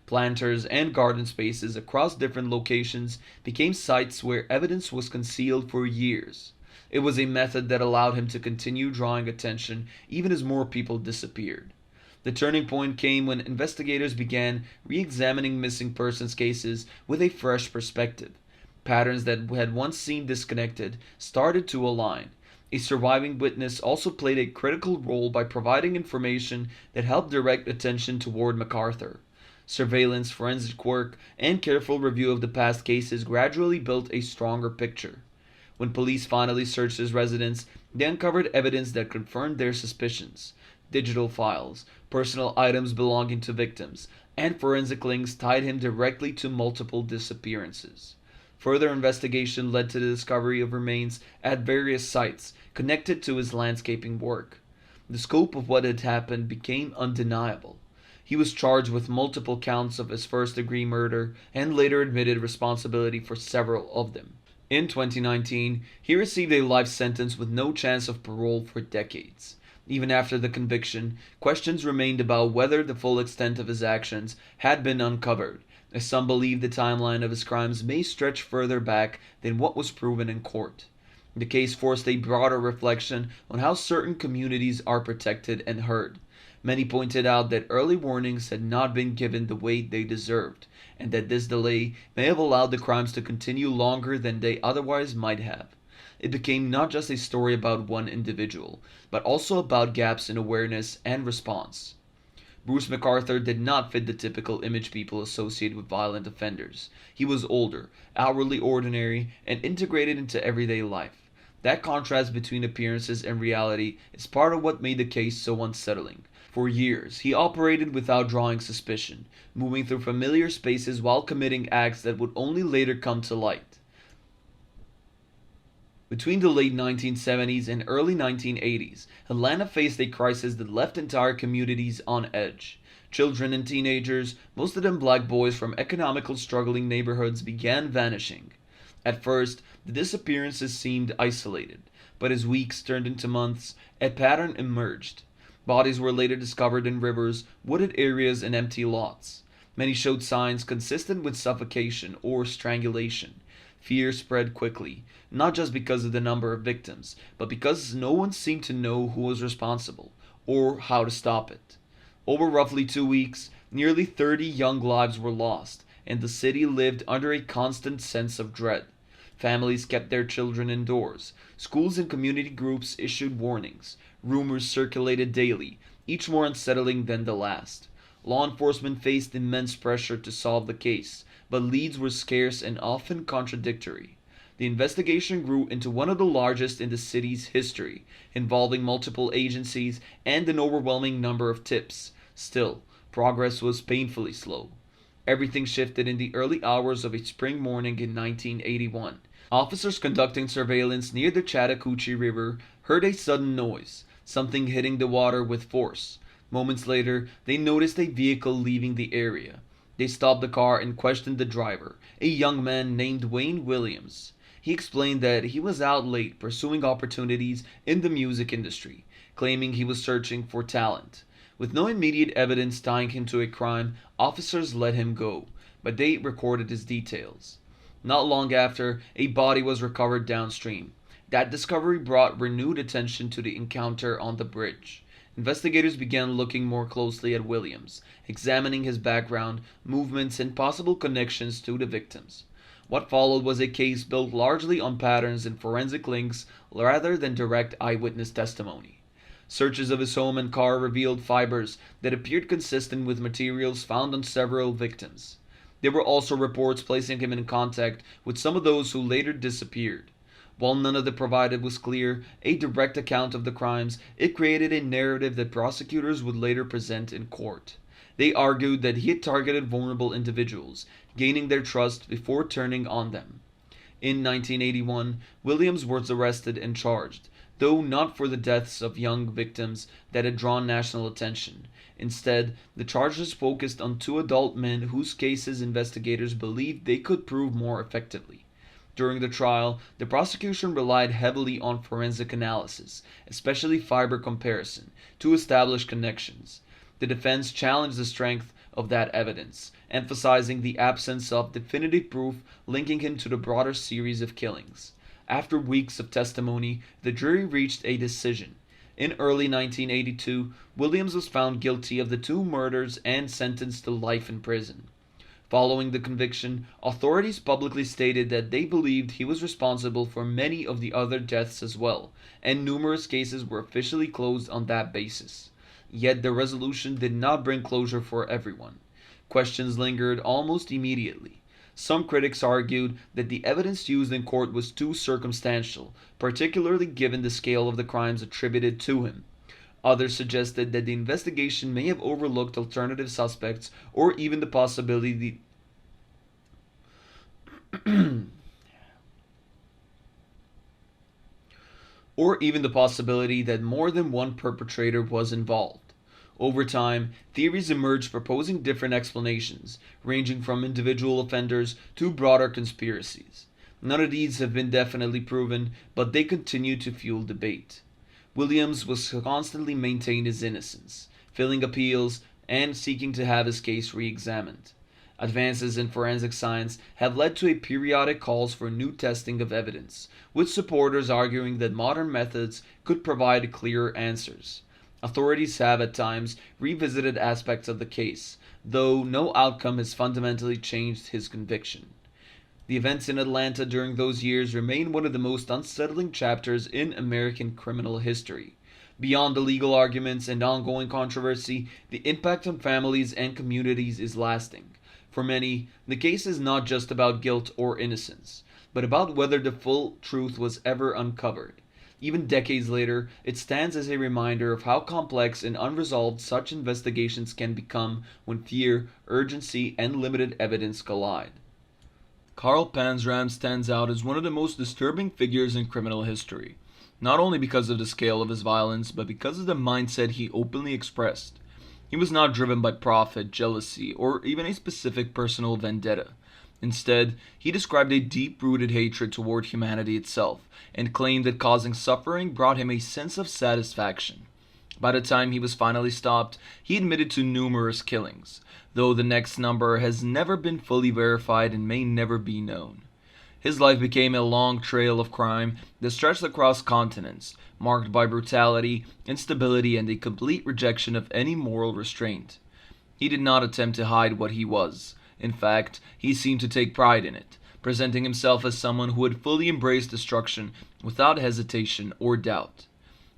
Planters and garden spaces across different locations became sites where evidence was concealed for years. It was a method that allowed him to continue drawing attention even as more people disappeared. The turning point came when investigators began re examining missing persons cases with a fresh perspective. Patterns that had once seemed disconnected started to align. A surviving witness also played a critical role by providing information that helped direct attention toward MacArthur. Surveillance, forensic work, and careful review of the past cases gradually built a stronger picture. When police finally searched his residence, they uncovered evidence that confirmed their suspicions. Digital files, personal items belonging to victims, and forensic links tied him directly to multiple disappearances. Further investigation led to the discovery of remains at various sites connected to his landscaping work. The scope of what had happened became undeniable. He was charged with multiple counts of his first-degree murder and later admitted responsibility for several of them. In 2019, he received a life sentence with no chance of parole for decades. Even after the conviction, questions remained about whether the full extent of his actions had been uncovered, as some believe the timeline of his crimes may stretch further back than what was proven in court. The case forced a broader reflection on how certain communities are protected and heard. Many pointed out that early warnings had not been given the weight they deserved, and that this delay may have allowed the crimes to continue longer than they otherwise might have. It became not just a story about one individual, but also about gaps in awareness and response. Bruce MacArthur did not fit the typical image people associate with violent offenders. He was older, outwardly ordinary, and integrated into everyday life. That contrast between appearances and reality is part of what made the case so unsettling. For years, he operated without drawing suspicion, moving through familiar spaces while committing acts that would only later come to light. Between the late 1970s and early 1980s, Atlanta faced a crisis that left entire communities on edge. Children and teenagers, most of them black boys from economically struggling neighborhoods, began vanishing. At first, the disappearances seemed isolated, but as weeks turned into months, a pattern emerged. Bodies were later discovered in rivers, wooded areas, and empty lots. Many showed signs consistent with suffocation or strangulation. Fear spread quickly, not just because of the number of victims, but because no one seemed to know who was responsible or how to stop it. Over roughly 2 weeks, nearly 30 young lives were lost, and the city lived under a constant sense of dread. Families kept their children indoors. Schools and community groups issued warnings. Rumors circulated daily, each more unsettling than the last. Law enforcement faced immense pressure to solve the case, but leads were scarce and often contradictory. The investigation grew into one of the largest in the city's history, involving multiple agencies and an overwhelming number of tips. Still, progress was painfully slow. Everything shifted in the early hours of a spring morning in 1981. Officers conducting surveillance near the Chattahoochee River heard a sudden noise, something hitting the water with force. Moments later, they noticed a vehicle leaving the area. They stopped the car and questioned the driver, a young man named Wayne Williams. He explained that he was out late pursuing opportunities in the music industry, claiming he was searching for talent. With no immediate evidence tying him to a crime, officers let him go, but they recorded his details. Not long after, a body was recovered downstream. That discovery brought renewed attention to the encounter on the bridge. Investigators began looking more closely at Williams, examining his background, movements, and possible connections to the victims. What followed was a case built largely on patterns and forensic links rather than direct eyewitness testimony. Searches of his home and car revealed fibers that appeared consistent with materials found on several victims. There were also reports placing him in contact with some of those who later disappeared. While none of the provided was clear, a direct account of the crimes, it created a narrative that prosecutors would later present in court. They argued that he had targeted vulnerable individuals, gaining their trust before turning on them. In 1981, Williams was arrested and charged. though not for the deaths of young victims that had drawn national attention. Instead, the charges focused on two adult men whose cases investigators believed they could prove more effectively. During the trial, the prosecution relied heavily on forensic analysis, especially fiber comparison, to establish connections. The defense challenged the strength of that evidence, emphasizing the absence of definitive proof linking him to the broader series of killings. After weeks of testimony, the jury reached a decision. In early 1982, Williams was found guilty of the two murders and sentenced to life in prison. Following the conviction, authorities publicly stated that they believed he was responsible for many of the other deaths as well, and numerous cases were officially closed on that basis. Yet the resolution did not bring closure for everyone. Questions lingered almost immediately. Some critics argued that the evidence used in court was too circumstantial, particularly given the scale of the crimes attributed to him. Others suggested that the investigation may have overlooked alternative suspects or even the possibility that more than one perpetrator was involved. Over time, theories emerged proposing different explanations, ranging from individual offenders to broader conspiracies. None of these have been definitely proven, but they continue to fuel debate. Williams was constantly maintained his innocence, filing appeals and seeking to have his case re-examined. Advances in forensic science have led to a periodic calls for new testing of evidence, with supporters arguing that modern methods could provide clearer answers. Authorities have at times revisited aspects of the case, though no outcome has fundamentally changed his conviction. The events in Atlanta during those years remain one of the most unsettling chapters in American criminal history. Beyond the legal arguments and ongoing controversy, the impact on families and communities is lasting. For many, the case is not just about guilt or innocence, but about whether the full truth was ever uncovered. Even decades later, it stands as a reminder of how complex and unresolved such investigations can become when fear, urgency, and limited evidence collide. Carl Panzram stands out as one of the most disturbing figures in criminal history, not only because of the scale of his violence, but because of the mindset he openly expressed. He was not driven by profit, jealousy, or even a specific personal vendetta. Instead, he described a deep-rooted hatred toward humanity itself, and claimed that causing suffering brought him a sense of satisfaction. By the time he was finally stopped, he admitted to numerous killings, though the next number has never been fully verified and may never be known. His life became a long trail of crime that stretched across continents, marked by brutality, instability, and a complete rejection of any moral restraint. He did not attempt to hide what he was. In fact, he seemed to take pride in it, presenting himself as someone who would fully embrace destruction without hesitation or doubt.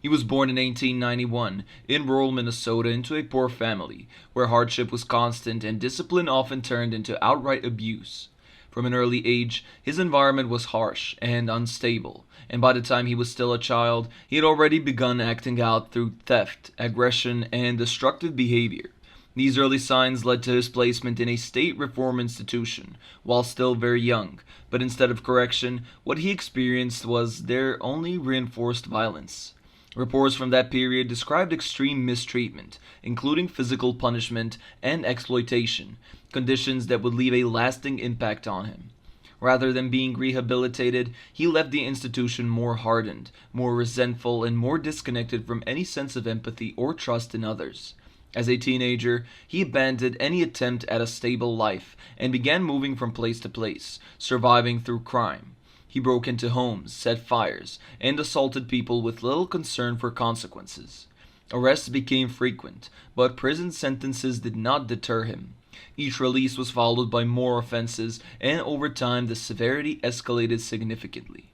He was born in 1891 in rural Minnesota into a poor family, where hardship was constant and discipline often turned into outright abuse. From an early age, his environment was harsh and unstable, and by the time he was still a child, he had already begun acting out through theft, aggression, and destructive behavior. These early signs led to his placement in a state reform institution while still very young, but instead of correction, what he experienced was their only reinforced violence. Reports from that period described extreme mistreatment, including physical punishment and exploitation, conditions that would leave a lasting impact on him. Rather than being rehabilitated, he left the institution more hardened, more resentful, and more disconnected from any sense of empathy or trust in others. As a teenager, he abandoned any attempt at a stable life and began moving from place to place, surviving through crime. He broke into homes, set fires, and assaulted people with little concern for consequences. Arrests became frequent, but prison sentences did not deter him. Each release was followed by more offenses, and over time the severity escalated significantly.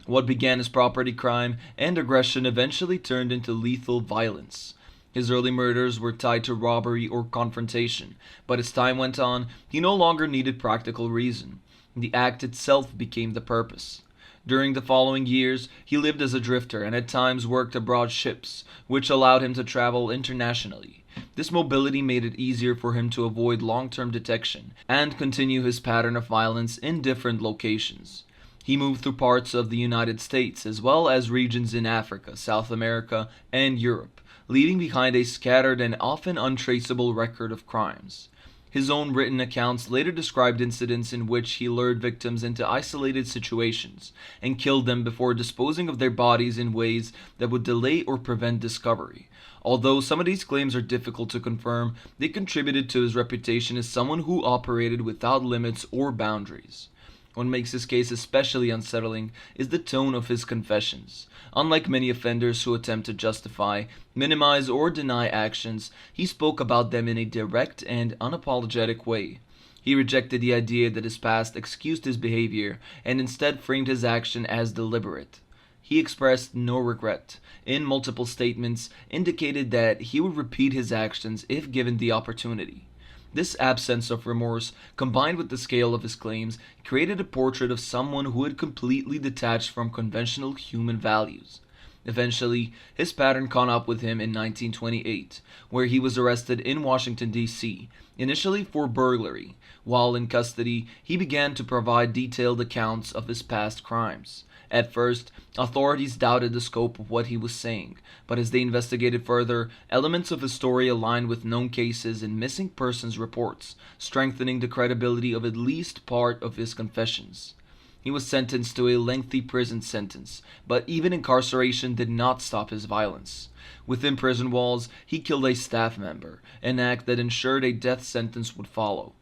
What began as property crime and aggression eventually turned into lethal violence. His early murders were tied to robbery or confrontation, but as time went on, he no longer needed practical reason. The act itself became the purpose. During the following years, he lived as a drifter and at times worked aboard ships, which allowed him to travel internationally. This mobility made it easier for him to avoid long-term detection and continue his pattern of violence in different locations. He moved through parts of the United States as well as regions in Africa, South America, and Europe, leaving behind a scattered and often untraceable record of crimes. His own written accounts later described incidents in which he lured victims into isolated situations and killed them before disposing of their bodies in ways that would delay or prevent discovery. Although some of these claims are difficult to confirm, they contributed to his reputation as someone who operated without limits or boundaries. What makes his case especially unsettling is the tone of his confessions. Unlike many offenders who attempt to justify, minimize, or deny actions, he spoke about them in a direct and unapologetic way. He rejected the idea that his past excused his behavior and instead framed his action as deliberate. He expressed no regret. In multiple statements, indicated that he would repeat his actions if given the opportunity. This absence of remorse, combined with the scale of his claims, created a portrait of someone who had completely detached from conventional human values. Eventually, his pattern caught up with him in 1928, where he was arrested in Washington, D.C., initially for burglary. While in custody, he began to provide detailed accounts of his past crimes. At first, authorities doubted the scope of what he was saying, but as they investigated further, elements of his story aligned with known cases and missing persons reports, strengthening the credibility of at least part of his confessions. He was sentenced to a lengthy prison sentence, but even incarceration did not stop his violence. Within prison walls, he killed a staff member, an act that ensured a death sentence would follow.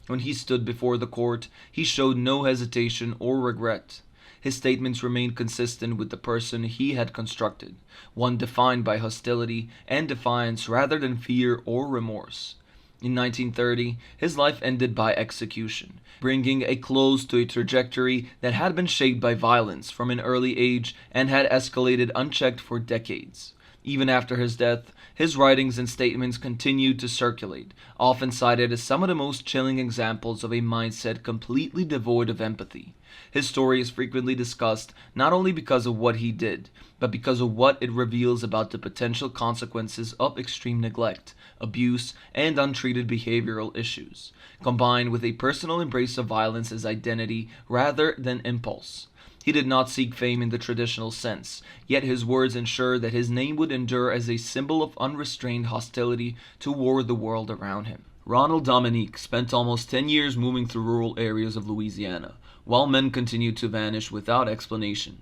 When he stood before the court, he showed no hesitation or regret. His statements remained consistent with the person he had constructed, one defined by hostility and defiance rather than fear or remorse. In 1930, his life ended by execution, bringing a close to a trajectory that had been shaped by violence from an early age and had escalated unchecked for decades. Even after his death, his writings and statements continued to circulate, often cited as some of the most chilling examples of a mindset completely devoid of empathy. His story is frequently discussed not only because of what he did, but because of what it reveals about the potential consequences of extreme neglect, abuse, and untreated behavioral issues, combined with a personal embrace of violence as identity rather than impulse. He did not seek fame in the traditional sense, yet his words ensure that his name would endure as a symbol of unrestrained hostility toward the world around him. Ronald Dominique spent almost 10 years moving through rural areas of Louisiana, while men continued to vanish without explanation.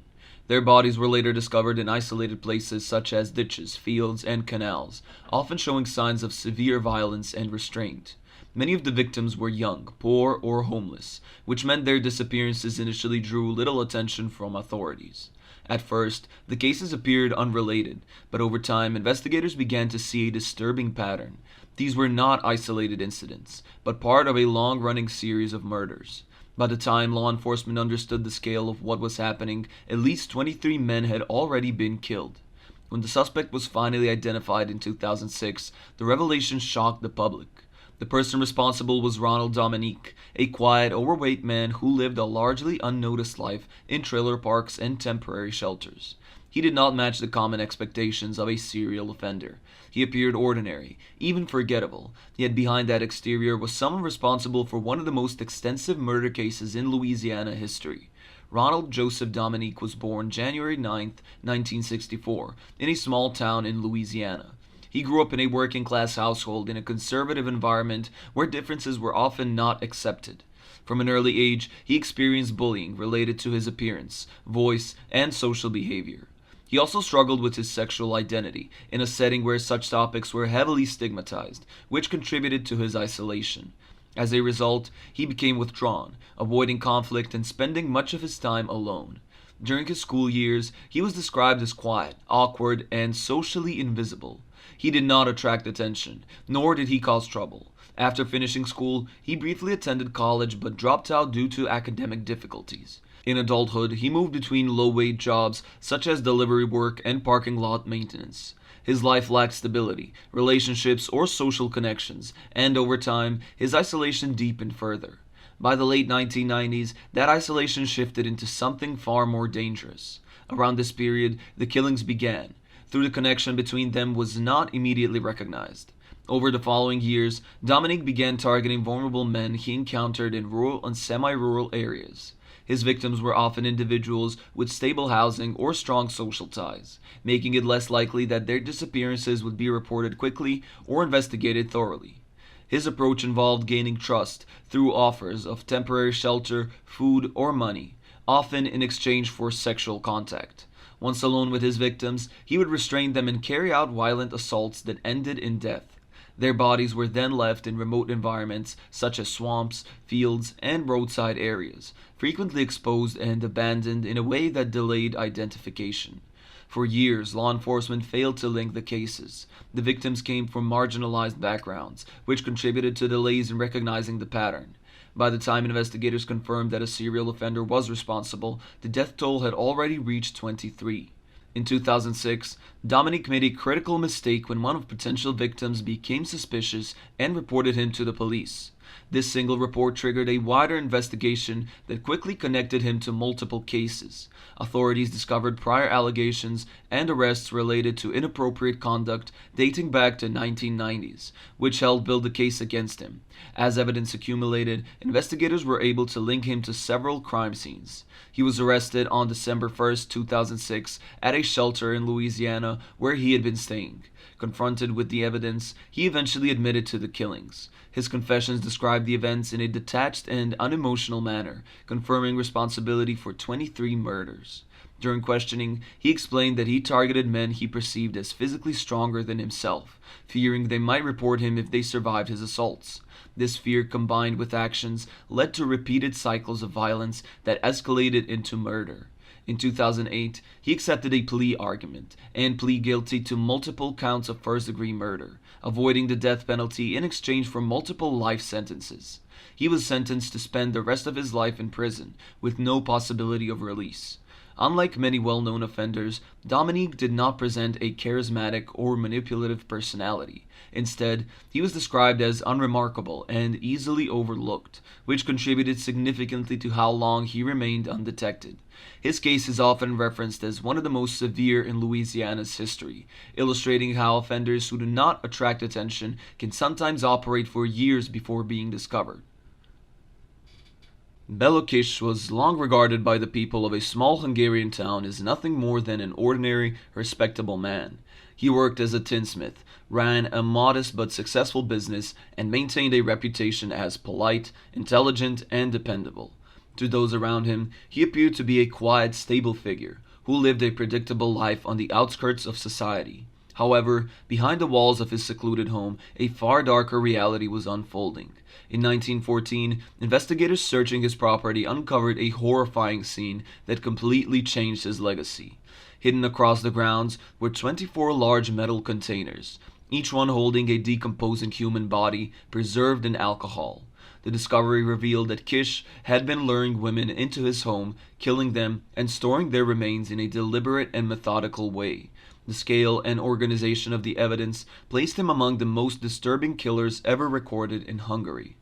Their bodies were later discovered in isolated places such as ditches, fields, and canals, often showing signs of severe violence and restraint. Many of the victims were young, poor, or homeless, which meant their disappearances initially drew little attention from authorities. At first, the cases appeared unrelated, but over time, investigators began to see a disturbing pattern. These were not isolated incidents, but part of a long-running series of murders. By the time law enforcement understood the scale of what was happening, at least 23 men had already been killed. When the suspect was finally identified in 2006, the revelation shocked the public. The person responsible was Ronald Dominique, a quiet, overweight man who lived a largely unnoticed life in trailer parks and temporary shelters. He did not match the common expectations of a serial offender. He appeared ordinary, even forgettable, yet behind that exterior was someone responsible for one of the most extensive murder cases in Louisiana history. Ronald Joseph Dominique was born January 9, 1964, in a small town in Louisiana. He grew up in a working-class household in a conservative environment where differences were often not accepted. From an early age, he experienced bullying related to his appearance, voice, and social behavior. He also struggled with his sexual identity in a setting where such topics were heavily stigmatized, which contributed to his isolation. As a result, he became withdrawn, avoiding conflict and spending much of his time alone. During his school years, he was described as quiet, awkward, and socially invisible. He did not attract attention, nor did he cause trouble. After finishing school, he briefly attended college but dropped out due to academic difficulties. In adulthood, he moved between low-wage jobs such as delivery work and parking lot maintenance. His life lacked stability, relationships, or social connections, and over time, his isolation deepened further. By the late 1990s, that isolation shifted into something far more dangerous. Around this period, the killings began, though the connection between them was not immediately recognized. Over the following years, Dominique began targeting vulnerable men he encountered in rural and semi-rural areas. His victims were often individuals with stable housing or strong social ties, making it less likely that their disappearances would be reported quickly or investigated thoroughly. His approach involved gaining trust through offers of temporary shelter, food, or money, often in exchange for sexual contact. Once alone with his victims, he would restrain them and carry out violent assaults that ended in death. Their bodies were then left in remote environments such as swamps, fields, and roadside areas, frequently exposed and abandoned in a way that delayed identification. For years, law enforcement failed to link the cases. The victims came from marginalized backgrounds, which contributed to delays in recognizing the pattern. By the time investigators confirmed that a serial offender was responsible, the death toll had already reached 23. In 2006, Dominique made a critical mistake when one of potential victims became suspicious and reported him to the police. This single report triggered a wider investigation that quickly connected him to multiple cases. Authorities discovered prior allegations and arrests related to inappropriate conduct dating back to 1990s, which helped build the case against him. As evidence accumulated, investigators were able to link him to several crime scenes. He was arrested on December 1, 2006, at a shelter in Louisiana where he had been staying. Confronted with the evidence, he eventually admitted to the killings. His confessions described the events in a detached and unemotional manner, confirming responsibility for 23 murders. During questioning, he explained that he targeted men he perceived as physically stronger than himself, fearing they might report him if they survived his assaults. This fear, combined with actions, led to repeated cycles of violence that escalated into murder. In 2008, he accepted a plea argument and pleaded guilty to multiple counts of first-degree murder, avoiding the death penalty in exchange for multiple life sentences. He was sentenced to spend the rest of his life in prison, with no possibility of release. Unlike many well-known offenders, Dominique did not present a charismatic or manipulative personality. Instead, he was described as unremarkable and easily overlooked, which contributed significantly to how long he remained undetected. His case is often referenced as one of the most severe in Louisiana's history, illustrating how offenders who do not attract attention can sometimes operate for years before being discovered. Belo Kish was long regarded by the people of a small Hungarian town as nothing more than an ordinary, respectable man. He worked as a tinsmith, ran a modest but successful business, and maintained a reputation as polite, intelligent, and dependable. To those around him, he appeared to be a quiet, stable figure, who lived a predictable life on the outskirts of society. However, behind the walls of his secluded home, a far darker reality was unfolding. In 1914, investigators searching his property uncovered a horrifying scene that completely changed his legacy. Hidden across the grounds were 24 large metal containers, each one holding a decomposing human body preserved in alcohol. The discovery revealed that Kish had been luring women into his home, killing them, and storing their remains in a deliberate and methodical way. The scale and organization of the evidence placed him among the most disturbing killers ever recorded in Hungary.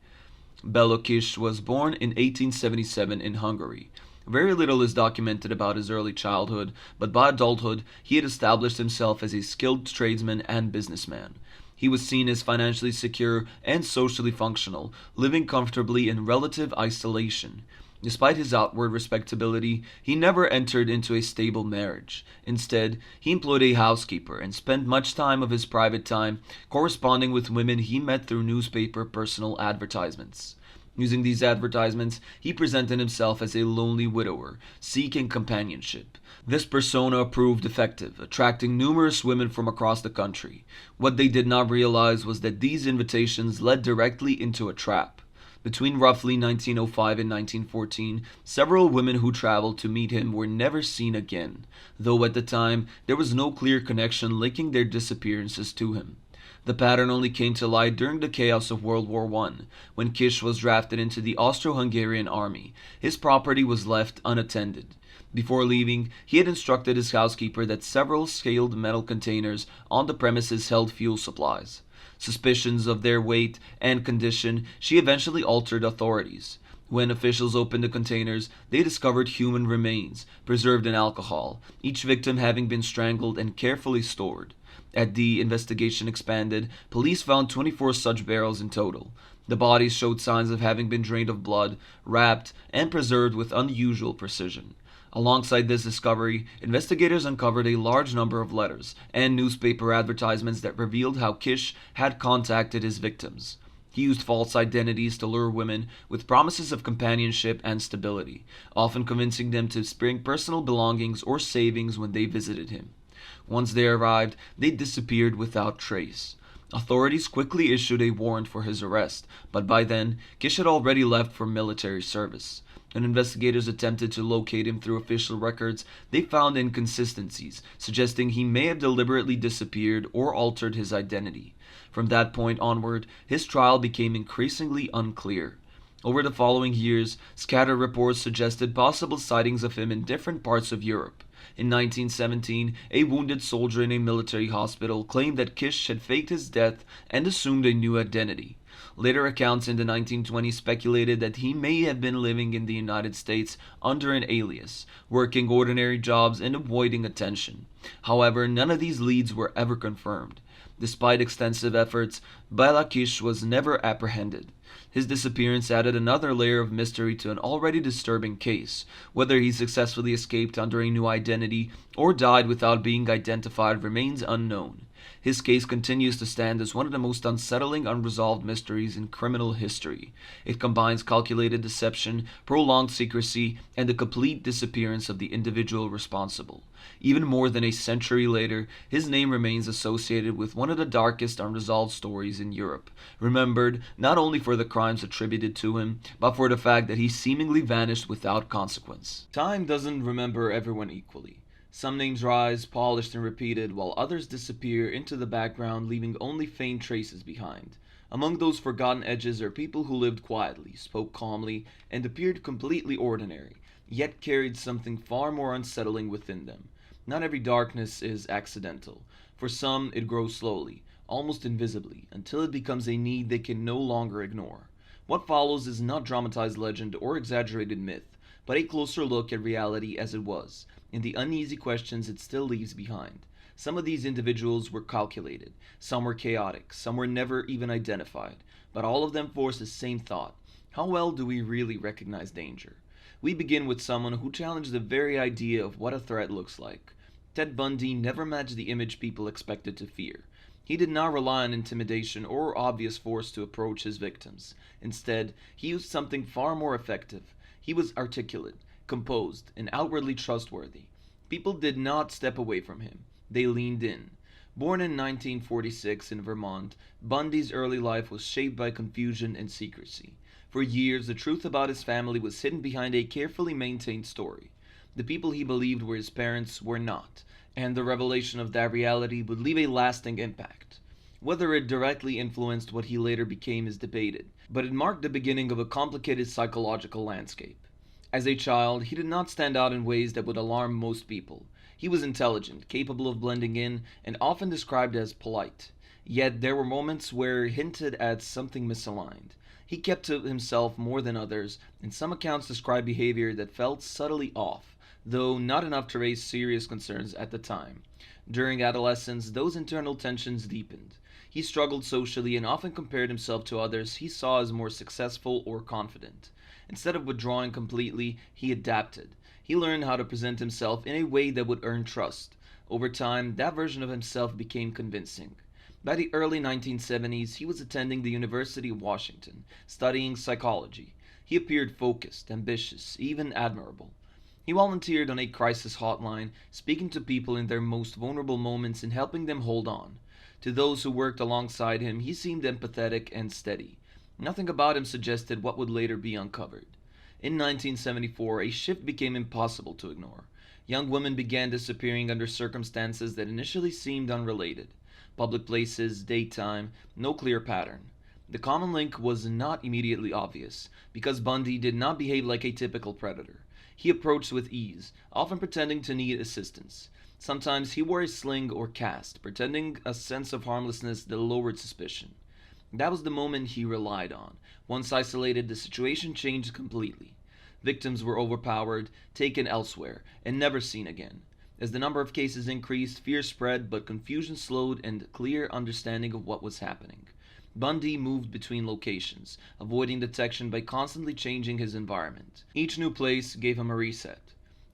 Belo Kish was born in 1877 in Hungary. Very little is documented about his early childhood, but by adulthood he had established himself as a skilled tradesman and businessman. He was seen as financially secure and socially functional, living comfortably in relative isolation. Despite his outward respectability, he never entered into a stable marriage. Instead, he employed a housekeeper and spent much time of his private time corresponding with women he met through newspaper personal advertisements. Using these advertisements, he presented himself as a lonely widower, seeking companionship. This persona proved effective, attracting numerous women from across the country. What they did not realize was that these invitations led directly into a trap. Between roughly 1905 and 1914, several women who traveled to meet him were never seen again, though at the time there was no clear connection linking their disappearances to him. The pattern only came to light during the chaos of World War I, when Kish was drafted into the Austro-Hungarian army. His property was left unattended. Before leaving, he had instructed his housekeeper that several scaled metal containers on the premises held fuel supplies. Suspicions of their weight and condition, she eventually altered authorities. When officials opened the containers, they discovered human remains, preserved in alcohol, each victim having been strangled and carefully stored. As the investigation expanded, police found 24 such barrels in total. The bodies showed signs of having been drained of blood, wrapped, and preserved with unusual precision. Alongside this discovery, investigators uncovered a large number of letters and newspaper advertisements that revealed how Kish had contacted his victims. He used false identities to lure women with promises of companionship and stability, often convincing them to bring personal belongings or savings when they visited him. Once they arrived, they disappeared without trace. Authorities quickly issued a warrant for his arrest, but by then, Kish had already left for military service. When investigators attempted to locate him through official records, they found inconsistencies, suggesting he may have deliberately disappeared or altered his identity. From that point onward, his trial became increasingly unclear. Over the following years, scattered reports suggested possible sightings of him in different parts of Europe. In 1917, a wounded soldier in a military hospital claimed that Kish had faked his death and assumed a new identity. Later accounts in the 1920s speculated that he may have been living in the United States under an alias, working ordinary jobs and avoiding attention. However, none of these leads were ever confirmed. Despite extensive efforts, Bela Kish was never apprehended. His disappearance added another layer of mystery to an already disturbing case. Whether he successfully escaped under a new identity or died without being identified remains unknown. His case continues to stand as one of the most unsettling unresolved mysteries in criminal history. It combines calculated deception, prolonged secrecy, and the complete disappearance of the individual responsible. Even more than a century later, his name remains associated with one of the darkest unresolved stories in Europe, remembered not only for the crimes attributed to him, but for the fact that he seemingly vanished without consequence. Time doesn't remember everyone equally. Some names rise, polished and repeated, while others disappear into the background, leaving only faint traces behind. Among those forgotten edges are people who lived quietly, spoke calmly, and appeared completely ordinary, yet carried something far more unsettling within them. Not every darkness is accidental. For some, it grows slowly, almost invisibly, until it becomes a need they can no longer ignore. What follows is not dramatized legend or exaggerated myth, but a closer look at reality as it was, and the uneasy questions it still leaves behind. Some of these individuals were calculated, some were chaotic, some were never even identified, but all of them forced the same thought: how well do we really recognize danger? We begin with someone who challenged the very idea of what a threat looks like. Ted Bundy never matched the image people expected to fear. He did not rely on intimidation or obvious force to approach his victims. Instead, he used something far more effective. He was articulate, composed, and outwardly trustworthy. People did not step away from him. They leaned in. Born in 1946 in Vermont, Bundy's early life was shaped by confusion and secrecy. For years, the truth about his family was hidden behind a carefully maintained story. The people he believed were his parents were not, and the revelation of that reality would leave a lasting impact. Whether it directly influenced what he later became is debated, but it marked the beginning of a complicated psychological landscape. As a child, he did not stand out in ways that would alarm most people. He was intelligent, capable of blending in, and often described as polite. Yet there were moments where hinted at something misaligned. He kept to himself more than others, and some accounts describe behavior that felt subtly off, though not enough to raise serious concerns at the time. During adolescence, those internal tensions deepened. He struggled socially and often compared himself to others he saw as more successful or confident. Instead of withdrawing completely, he adapted. He learned how to present himself in a way that would earn trust. Over time, that version of himself became convincing. By the early 1970s, he was attending the University of Washington, studying psychology. He appeared focused, ambitious, even admirable. He volunteered on a crisis hotline, speaking to people in their most vulnerable moments and helping them hold on. To those who worked alongside him, he seemed empathetic and steady. Nothing about him suggested what would later be uncovered. In 1974, a shift became impossible to ignore. Young women began disappearing under circumstances that initially seemed unrelated. Public places, daytime, no clear pattern. The common link was not immediately obvious, because Bundy did not behave like a typical predator. He approached with ease, often pretending to need assistance. Sometimes he wore a sling or cast, pretending a sense of harmlessness that lowered suspicion. That was the moment he relied on. Once isolated, the situation changed completely. Victims were overpowered, taken elsewhere, and never seen again. As the number of cases increased, fear spread, but confusion slowed and clear understanding of what was happening. Bundy moved between locations, avoiding detection by constantly changing his environment. Each new place gave him a reset.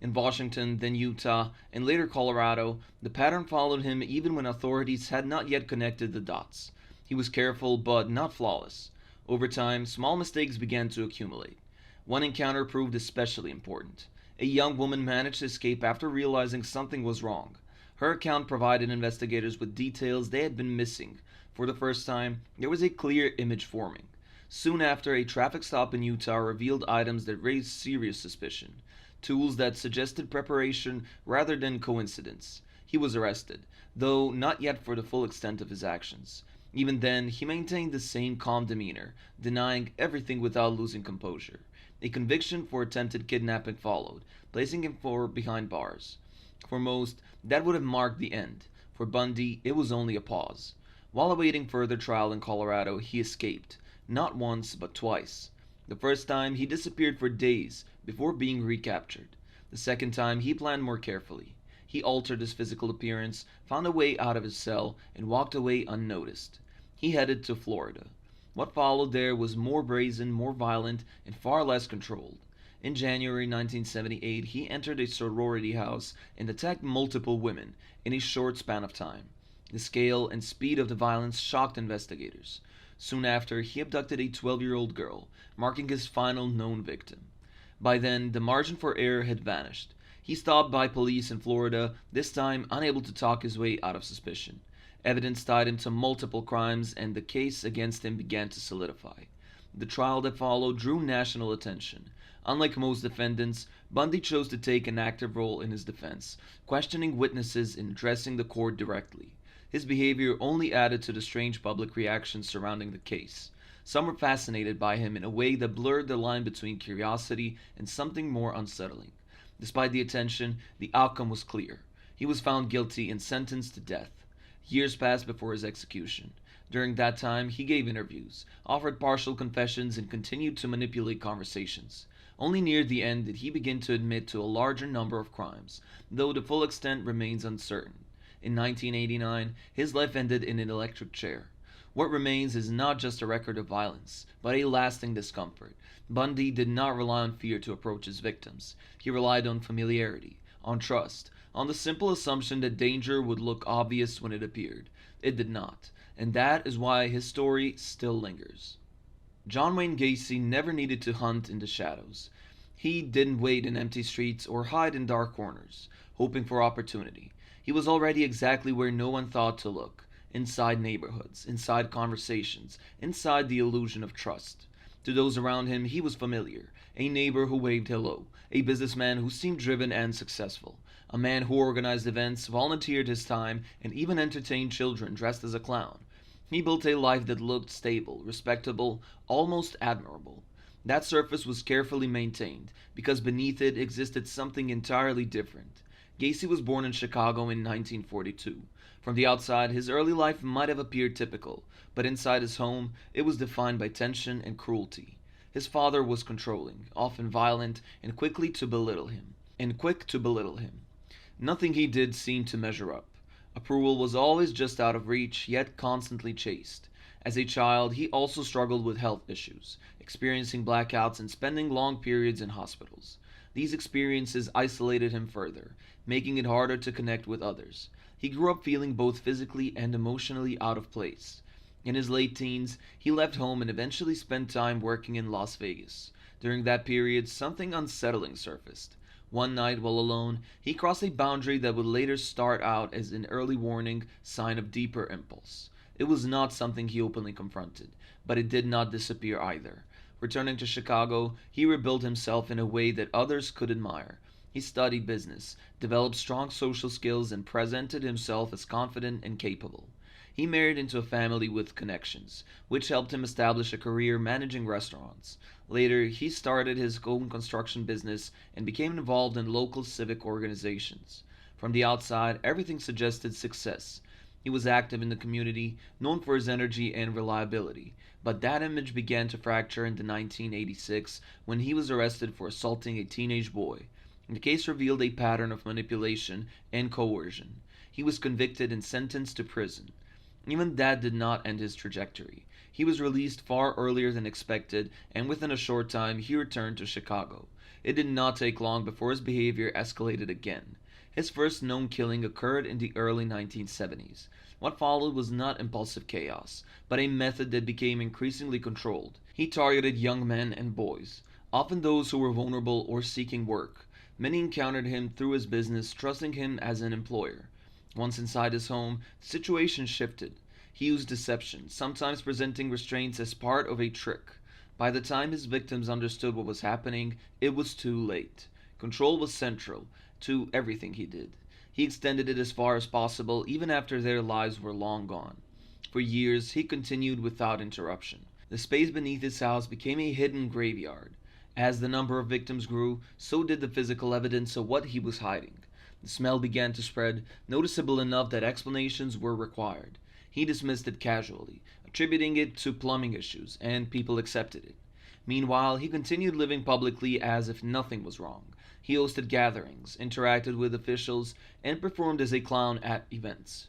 In Washington, then Utah, and later Colorado, the pattern followed him even when authorities had not yet connected the dots. He was careful, but not flawless. Over time, small mistakes began to accumulate. One encounter proved especially important. A young woman managed to escape after realizing something was wrong. Her account provided investigators with details they had been missing. For the first time, there was a clear image forming. Soon after, a traffic stop in Utah revealed items that raised serious suspicion, tools that suggested preparation rather than coincidence. He was arrested, though not yet for the full extent of his actions. Even then, he maintained the same calm demeanor, denying everything without losing composure. A conviction for attempted kidnapping followed, placing him behind bars. For most, that would have marked the end. For Bundy, it was only a pause. While awaiting further trial in Colorado, he escaped, not once, but twice. The first time, he disappeared for days before being recaptured. The second time, he planned more carefully. He altered his physical appearance, found a way out of his cell, and walked away unnoticed. He headed to Florida. What followed there was more brazen, more violent, and far less controlled. In January 1978, he entered a sorority house and attacked multiple women in a short span of time. The scale and speed of the violence shocked investigators. Soon after, he abducted a 12-year-old girl, marking his final known victim. By then, the margin for error had vanished. He stopped by police in Florida, this time unable to talk his way out of suspicion. Evidence tied him to multiple crimes, and the case against him began to solidify. The trial that followed drew national attention. Unlike most defendants, Bundy chose to take an active role in his defense, questioning witnesses and addressing the court directly. His behavior only added to the strange public reaction surrounding the case. Some were fascinated by him in a way that blurred the line between curiosity and something more unsettling. Despite the attention, the outcome was clear. He was found guilty and sentenced to death. Years passed before his execution. During that time, he gave interviews, offered partial confessions, and continued to manipulate conversations. Only near the end did he begin to admit to a larger number of crimes, though the full extent remains uncertain. In 1989, his life ended in an electric chair. What remains is not just a record of violence, but a lasting discomfort. Bundy did not rely on fear to approach his victims. He relied on familiarity, on trust, on the simple assumption that danger would look obvious when it appeared. It did not, and that is why his story still lingers. John Wayne Gacy never needed to hunt in the shadows. He didn't wait in empty streets or hide in dark corners, hoping for opportunity. He was already exactly where no one thought to look, inside neighborhoods, inside conversations, inside the illusion of trust. To those around him, he was familiar, a neighbor who waved hello, a businessman who seemed driven and successful, a man who organized events, volunteered his time, and even entertained children dressed as a clown. He built a life that looked stable, respectable, almost admirable. That surface was carefully maintained, because beneath it existed something entirely different. Gacy was born in Chicago in 1942. From the outside, his early life might have appeared typical, but inside his home, it was defined by tension and cruelty. His father was controlling, often violent, and quick to belittle him. Nothing he did seemed to measure up. Approval was always just out of reach, yet constantly chased. As a child, he also struggled with health issues, experiencing blackouts and spending long periods in hospitals. These experiences isolated him further, making it harder to connect with others. He grew up feeling both physically and emotionally out of place. In his late teens, he left home and eventually spent time working in Las Vegas. During that period, something unsettling surfaced. One night, while alone, he crossed a boundary that would later start out as an early warning sign of deeper impulse. It was not something he openly confronted, but it did not disappear either. Returning to Chicago, he rebuilt himself in a way that others could admire. He studied business, developed strong social skills, and presented himself as confident and capable. He married into a family with connections, which helped him establish a career managing restaurants. Later, he started his own construction business and became involved in local civic organizations. From the outside, everything suggested success. He was active in the community, known for his energy and reliability. But that image began to fracture in 1986 when he was arrested for assaulting a teenage boy. The case revealed a pattern of manipulation and coercion. He was convicted and sentenced to prison. Even that did not end his trajectory. He was released far earlier than expected, and within a short time he returned to Chicago. It did not take long before his behavior escalated again. His first known killing occurred in the early 1970s. What followed was not impulsive chaos, but a method that became increasingly controlled. He targeted young men and boys, often those who were vulnerable or seeking work. Many encountered him through his business, trusting him as an employer. Once inside his home, the situation shifted. He used deception, sometimes presenting restraints as part of a trick. By the time his victims understood what was happening, it was too late. Control was central to everything he did. He extended it as far as possible, even after their lives were long gone. For years, he continued without interruption. The space beneath his house became a hidden graveyard. As the number of victims grew, so did the physical evidence of what he was hiding. The smell began to spread, noticeable enough that explanations were required. He dismissed it casually, attributing it to plumbing issues, and people accepted it. Meanwhile, he continued living publicly as if nothing was wrong. He hosted gatherings, interacted with officials, and performed as a clown at events.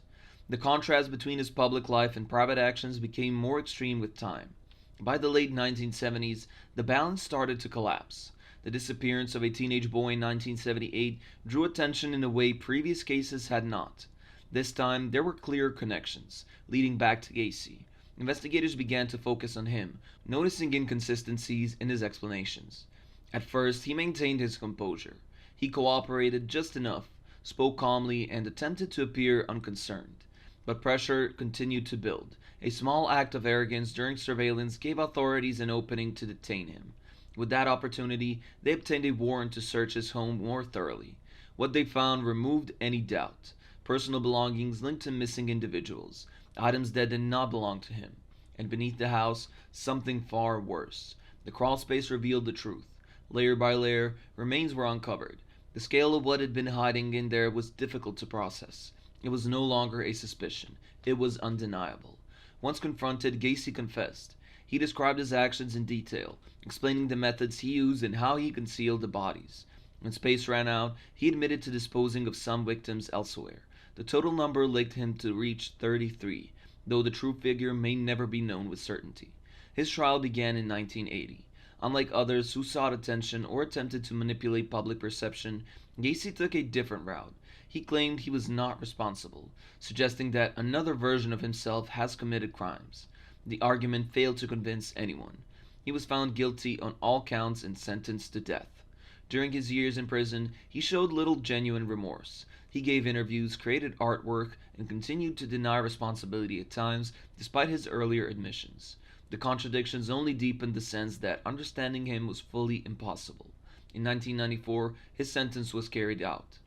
The contrast between his public life and private actions became more extreme with time. By the late 1970s, the balance started to collapse. The disappearance of a teenage boy in 1978 drew attention in a way previous cases had not. This time, there were clear connections, leading back to Gacy. Investigators began to focus on him, noticing inconsistencies in his explanations. At first, he maintained his composure. He cooperated just enough, spoke calmly, and attempted to appear unconcerned. But pressure continued to build. A small act of arrogance during surveillance gave authorities an opening to detain him. With that opportunity, they obtained a warrant to search his home more thoroughly. What they found removed any doubt. Personal belongings linked to missing individuals, items that did not belong to him. And beneath the house, something far worse. The crawl space revealed the truth. Layer by layer, remains were uncovered. The scale of what had been hiding in there was difficult to process. It was no longer a suspicion. It was undeniable. Once confronted, Gacy confessed. He described his actions in detail, explaining the methods he used and how he concealed the bodies. When space ran out, he admitted to disposing of some victims elsewhere. The total number linked him to reach 33, though the true figure may never be known with certainty. His trial began in 1980. Unlike others who sought attention or attempted to manipulate public perception, Gacy took a different route. He claimed he was not responsible, suggesting that another version of himself has committed crimes. The argument failed to convince anyone. He was found guilty on all counts and sentenced to death. During his years in prison, he showed little genuine remorse. He gave interviews, created artwork, and continued to deny responsibility at times, despite his earlier admissions. The contradictions only deepened the sense that understanding him was fully impossible. In 1994, his sentence was carried out.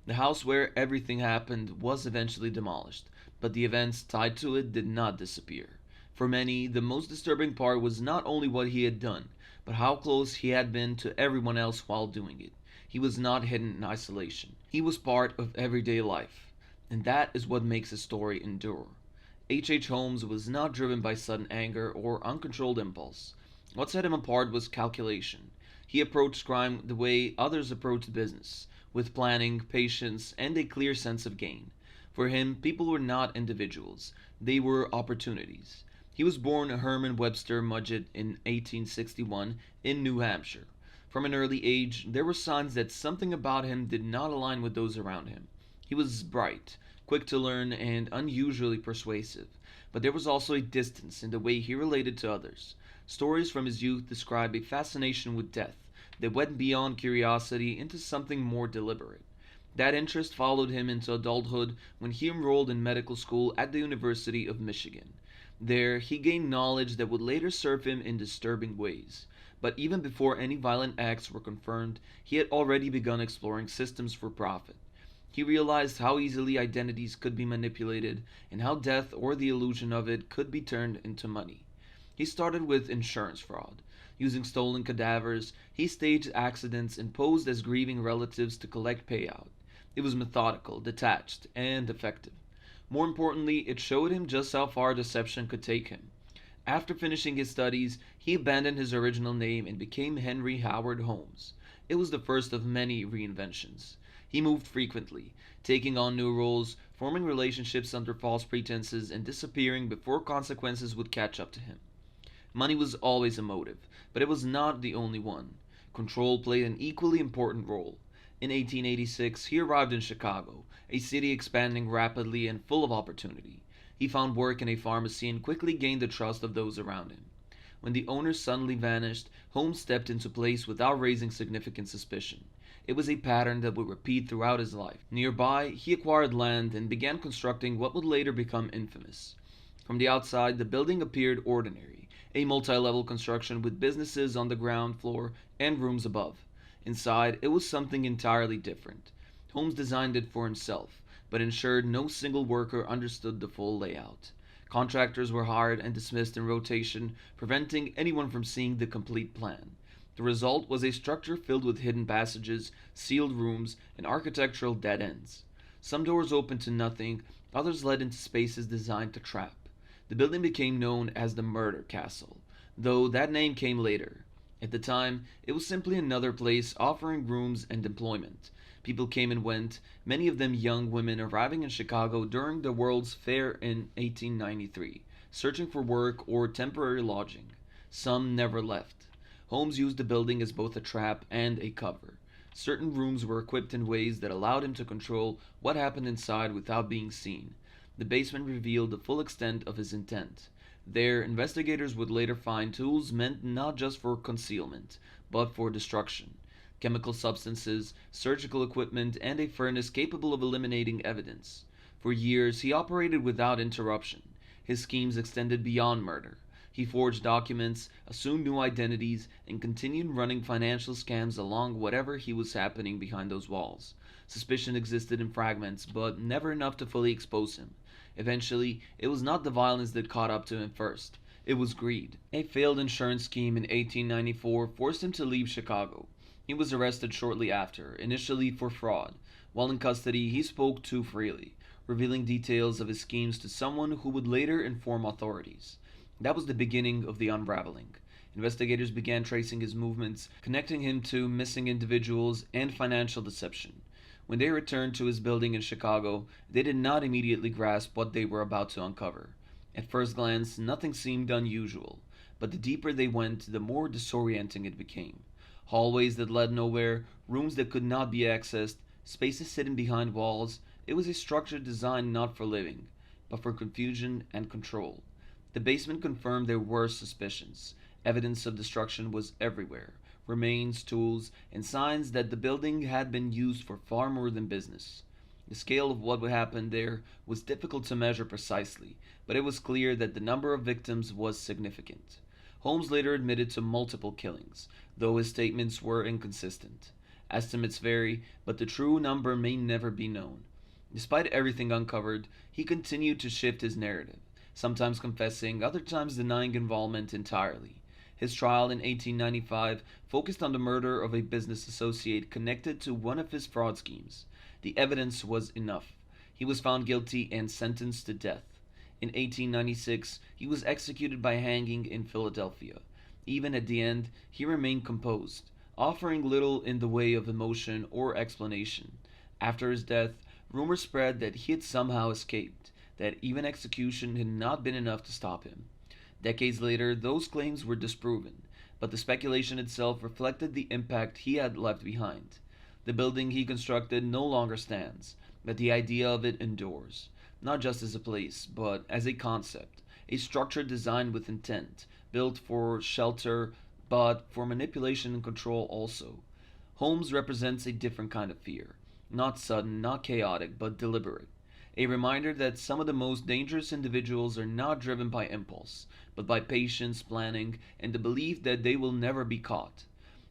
The house where everything happened was eventually demolished, but the events tied to it did not disappear. For many, the most disturbing part was not only what he had done, but how close he had been to everyone else while doing it. He was not hidden in isolation. He was part of everyday life. And that is what makes his story endure. H. Holmes was not driven by sudden anger or uncontrolled impulse. What set him apart was calculation. He approached crime the way others approached business, with planning, patience, and a clear sense of gain. For him, people were not individuals, they were opportunities. He was born Herman Webster Mudgett in 1861 in New Hampshire. From an early age, there were signs that something about him did not align with those around him. He was bright, quick to learn, and unusually persuasive, but there was also a distance in the way he related to others. Stories from his youth describe a fascination with death that went beyond curiosity into something more deliberate. That interest followed him into adulthood when he enrolled in medical school at the University of Michigan. There, he gained knowledge that would later serve him in disturbing ways. But even before any violent acts were confirmed, he had already begun exploring systems for profit. He realized how easily identities could be manipulated and how death or the illusion of it could be turned into money. He started with insurance fraud. Using stolen cadavers, he staged accidents and posed as grieving relatives to collect payout. It was methodical, detached, and effective. More importantly, it showed him just how far deception could take him. After finishing his studies, he abandoned his original name and became Henry Howard Holmes. It was the first of many reinventions. He moved frequently, taking on new roles, forming relationships under false pretenses, and disappearing before consequences would catch up to him. Money was always a motive, but it was not the only one. Control played an equally important role. In 1886, he arrived in Chicago, a city expanding rapidly and full of opportunity. He found work in a pharmacy and quickly gained the trust of those around him. When the owner suddenly vanished, Holmes stepped into place without raising significant suspicion. It was a pattern that would repeat throughout his life. Nearby, he acquired land and began constructing what would later become infamous. From the outside, the building appeared ordinary, a multi-level construction with businesses on the ground floor and rooms above. Inside, it was something entirely different. Holmes designed it for himself, but ensured no single worker understood the full layout. Contractors were hired and dismissed in rotation, preventing anyone from seeing the complete plan. The result was a structure filled with hidden passages, sealed rooms, and architectural dead ends. Some doors opened to nothing, others led into spaces designed to trap. The building became known as the Murder Castle, though that name came later. At the time, it was simply another place offering rooms and employment. People came and went, many of them young women arriving in Chicago during the World's Fair in 1893, searching for work or temporary lodging. Some never left. Holmes used the building as both a trap and a cover. Certain rooms were equipped in ways that allowed him to control what happened inside without being seen. The basement revealed the full extent of his intent. There, investigators would later find tools meant not just for concealment, but for destruction. Chemical substances, surgical equipment, and a furnace capable of eliminating evidence. For years, he operated without interruption. His schemes extended beyond murder. He forged documents, assumed new identities, and continued running financial scams along whatever he was happening behind those walls. Suspicion existed in fragments, but never enough to fully expose him. Eventually, it was not the violence that caught up to him first. It was greed. A failed insurance scheme in 1894 forced him to leave Chicago. He was arrested shortly after, initially for fraud. While in custody, he spoke too freely, revealing details of his schemes to someone who would later inform authorities. That was the beginning of the unraveling. Investigators began tracing his movements, connecting him to missing individuals and financial deception. When they returned to his building in Chicago, they did not immediately grasp what they were about to uncover. At first glance, nothing seemed unusual, but the deeper they went, the more disorienting it became. Hallways that led nowhere, rooms that could not be accessed, spaces hidden behind walls. It was a structure designed not for living, but for confusion and control. The basement confirmed their worst suspicions. Evidence of destruction was everywhere. Remains, tools, and signs that the building had been used for far more than business. The scale of what would happen there was difficult to measure precisely, but it was clear that the number of victims was significant. Holmes later admitted to multiple killings, though his statements were inconsistent. Estimates vary, but the true number may never be known. Despite everything uncovered, he continued to shift his narrative, sometimes confessing, other times denying involvement entirely. His trial in 1895 focused on the murder of a business associate connected to one of his fraud schemes. The evidence was enough. He was found guilty and sentenced to death. In 1896, he was executed by hanging in Philadelphia. Even at the end, he remained composed, offering little in the way of emotion or explanation. After his death, rumors spread that he had somehow escaped, that even execution had not been enough to stop him. Decades later, those claims were disproven, but the speculation itself reflected the impact he had left behind. The building he constructed no longer stands, but the idea of it endures, not just as a place, but as a concept, a structure designed with intent, built for shelter, but for manipulation and control also. Holmes represents a different kind of fear, not sudden, not chaotic, but deliberate. A reminder that some of the most dangerous individuals are not driven by impulse, but by patience, planning, and the belief that they will never be caught.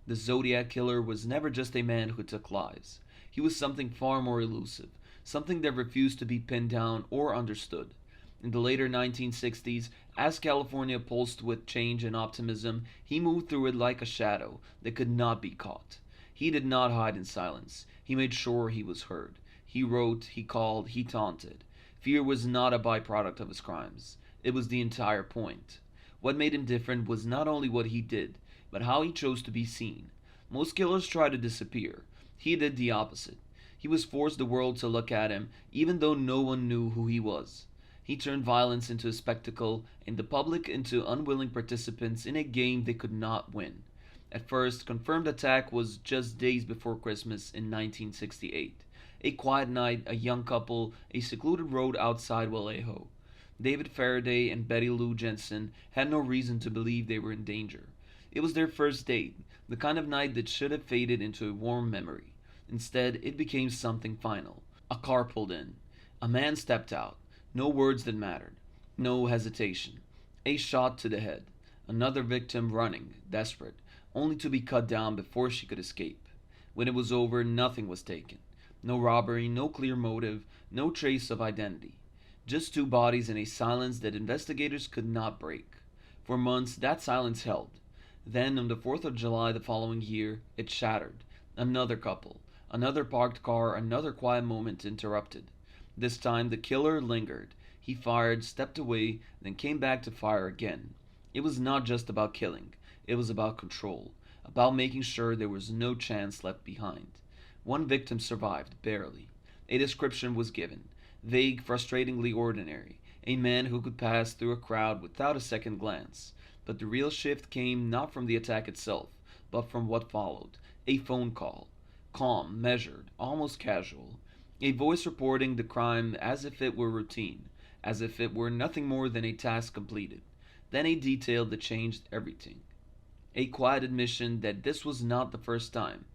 The Zodiac Killer was never just a man who took lives. He was something far more elusive, something that refused to be pinned down or understood. In the later 1960s, as California pulsed with change and optimism, he moved through it like a shadow that could not be caught. He did not hide in silence. He made sure he was heard. He wrote, he called, he taunted. Fear was not a byproduct of his crimes. It was the entire point. What made him different was not only what he did, but how he chose to be seen. Most killers try to disappear. He did the opposite. He was forced the world to look at him, even though no one knew who he was. He turned violence into a spectacle and the public into unwilling participants in a game they could not win. At first, confirmed attack was just days before Christmas in 1968. A quiet night, a young couple, a secluded road outside Vallejo. David Faraday and Betty Lou Jensen had no reason to believe they were in danger. It was their first date, the kind of night that should have faded into a warm memory. Instead, it became something final. A car pulled in. A man stepped out. No words that mattered. No hesitation. A shot to the head. Another victim running, desperate, only to be cut down before she could escape. When it was over, nothing was taken. No robbery, no clear motive, no trace of identity. Just two bodies in a silence that investigators could not break. For months, that silence held. Then, on the 4th of July the following year, it shattered. Another couple, another parked car, another quiet moment interrupted. This time, the killer lingered. He fired, stepped away, then came back to fire again. It was not just about killing. It was about control, about making sure there was no chance left behind. One victim survived, barely. A description was given. Vague, frustratingly ordinary. A man who could pass through a crowd without a second glance. But the real shift came not from the attack itself, but from what followed. A phone call. Calm, measured, almost casual. A voice reporting the crime as if it were routine, as if it were nothing more than a task completed. Then a detail that changed everything. A quiet admission that this was not the first time.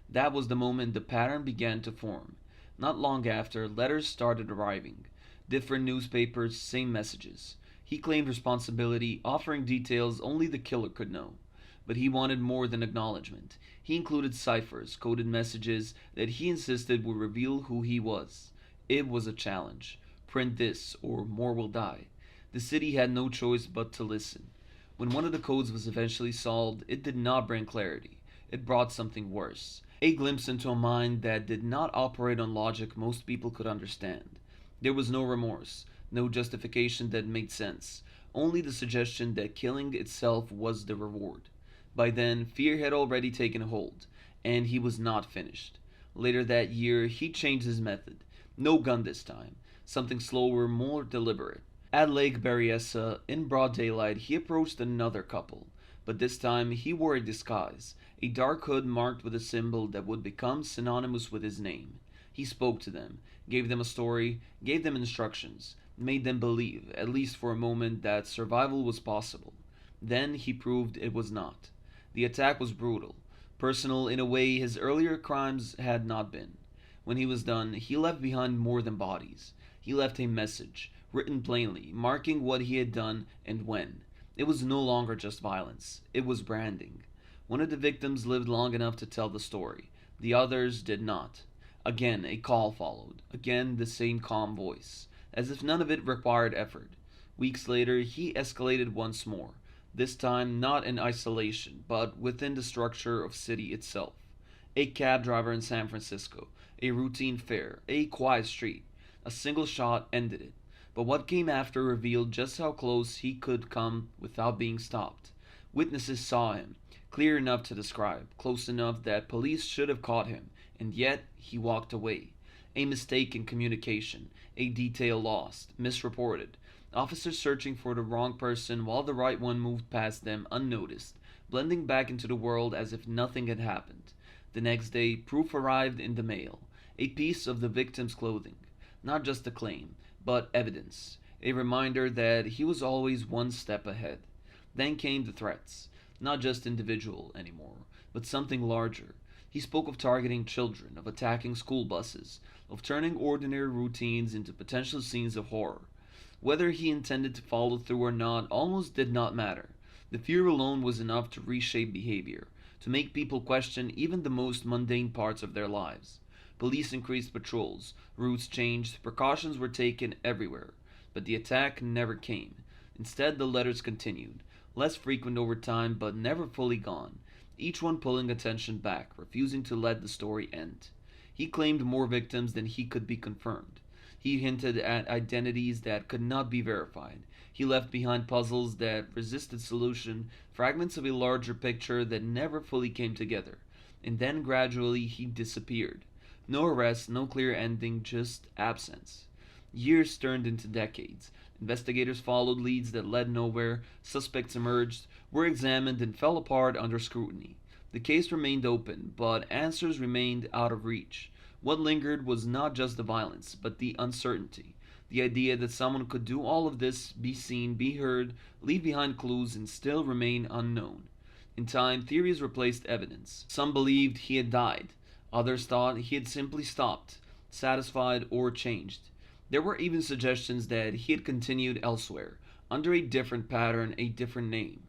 That was the moment the pattern began to form. Not long after, letters started arriving. Different newspapers, same messages. He claimed responsibility, offering details only the killer could know. But he wanted more than acknowledgement. He included ciphers, coded messages that he insisted would reveal who he was. It was a challenge. Print this, or more will die. The city had no choice but to listen. When one of the codes was eventually solved, it did not bring clarity. It brought something worse. A glimpse into a mind that did not operate on logic most people could understand. There was no remorse, no justification that made sense, only the suggestion that killing itself was the reward. By then, fear had already taken hold, and he was not finished. Later that year, he changed his method. No gun this time, something slower, more deliberate. At Lake Berryessa, in broad daylight, he approached another couple. But this time he wore a disguise, a dark hood marked with a symbol that would become synonymous with his name. He spoke to them, gave them a story, gave them instructions, made them believe, at least for a moment, that survival was possible. Then he proved it was not. The attack was brutal, personal in a way his earlier crimes had not been. When he was done, he left behind more than bodies. He left a message, written plainly, marking what he had done and when. It was no longer just violence. It was branding. One of the victims lived long enough to tell the story. The others did not. Again, a call followed. Again, the same calm voice. As if none of it required effort. Weeks later, he escalated once more. This time, not in isolation, but within the structure of city itself. A cab driver in San Francisco. A routine fare. A quiet street. A single shot ended it. But what came after revealed just how close he could come without being stopped. Witnesses saw him, clear enough to describe, close enough that police should have caught him, and yet he walked away. A mistake in communication, a detail lost, misreported. Officers searching for the wrong person while the right one moved past them unnoticed, blending back into the world as if nothing had happened. The next day, proof arrived in the mail. A piece of the victim's clothing. Not just a claim, but evidence. A reminder that he was always one step ahead. Then came the threats. Not just individual anymore, but something larger. He spoke of targeting children, of attacking school buses, of turning ordinary routines into potential scenes of horror. Whether he intended to follow through or not almost did not matter. The fear alone was enough to reshape behavior, to make people question even the most mundane parts of their lives. Police increased patrols, routes changed, precautions were taken everywhere. But the attack never came. Instead, the letters continued, less frequent over time but never fully gone, each one pulling attention back, refusing to let the story end. He claimed more victims than he could be confirmed. He hinted at identities that could not be verified. He left behind puzzles that resisted solution, fragments of a larger picture that never fully came together. And then gradually he disappeared. No arrest, no clear ending, just absence. Years turned into decades. Investigators followed leads that led nowhere, suspects emerged, were examined, and fell apart under scrutiny. The case remained open, but answers remained out of reach. What lingered was not just the violence, but the uncertainty. The idea that someone could do all of this, be seen, be heard, leave behind clues, and still remain unknown. In time, theories replaced evidence. Some believed he had died. Others thought he had simply stopped, satisfied, or changed. There were even suggestions that he had continued elsewhere, under a different pattern, a different name.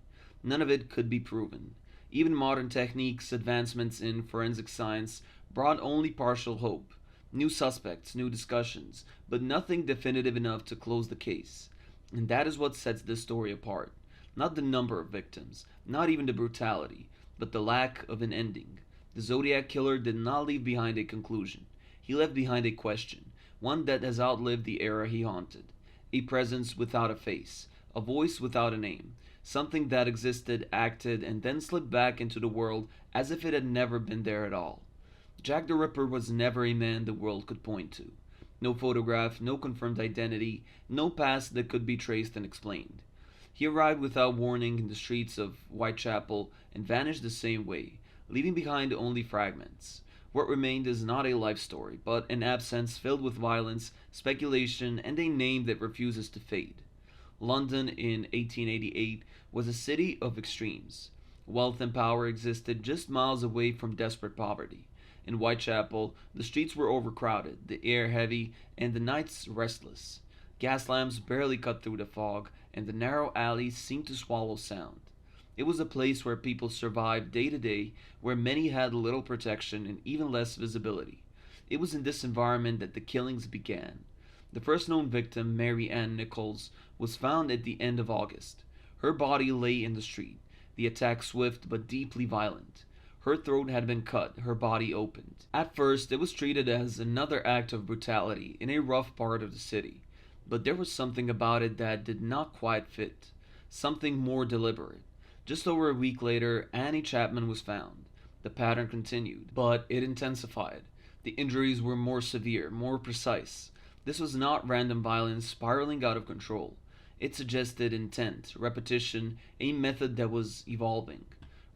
None of it could be proven. Even modern techniques, advancements in forensic science, brought only partial hope. New suspects, new discussions, but nothing definitive enough to close the case. And that is what sets this story apart. Not the number of victims, not even the brutality, but the lack of an ending. The Zodiac Killer did not leave behind a conclusion. He left behind a question, one that has outlived the era he haunted. A presence without a face, a voice without a name, something that existed, acted, and then slipped back into the world as if it had never been there at all. Jack the Ripper was never a man the world could point to. No photograph, no confirmed identity, no past that could be traced and explained. He arrived without warning in the streets of Whitechapel and vanished the same way, leaving behind only fragments. What remained is not a life story, but an absence filled with violence, speculation, and a name that refuses to fade. London in 1888 was a city of extremes. Wealth and power existed just miles away from desperate poverty. In Whitechapel, the streets were overcrowded, the air heavy, and the nights restless. Gas lamps barely cut through the fog, and the narrow alleys seemed to swallow sound. It was a place where people survived day to day, where many had little protection and even less visibility. It was in this environment that the killings began. The first known victim, Mary Ann Nichols, was found at the end of August. Her body lay in the street, the attack swift but deeply violent. Her throat had been cut, her body opened. At first, it was treated as another act of brutality in a rough part of the city. But there was something about it that did not quite fit. Something more deliberate. Just over a week later, Annie Chapman was found. The pattern continued, but it intensified. The injuries were more severe, more precise. This was not random violence spiraling out of control. It suggested intent, repetition, a method that was evolving.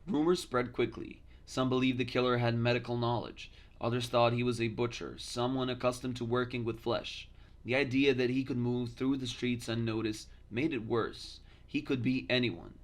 Rumors spread quickly. Some believed the killer had medical knowledge. Others thought he was a butcher, someone accustomed to working with flesh. The idea that he could move through the streets unnoticed made it worse. He could be anyone.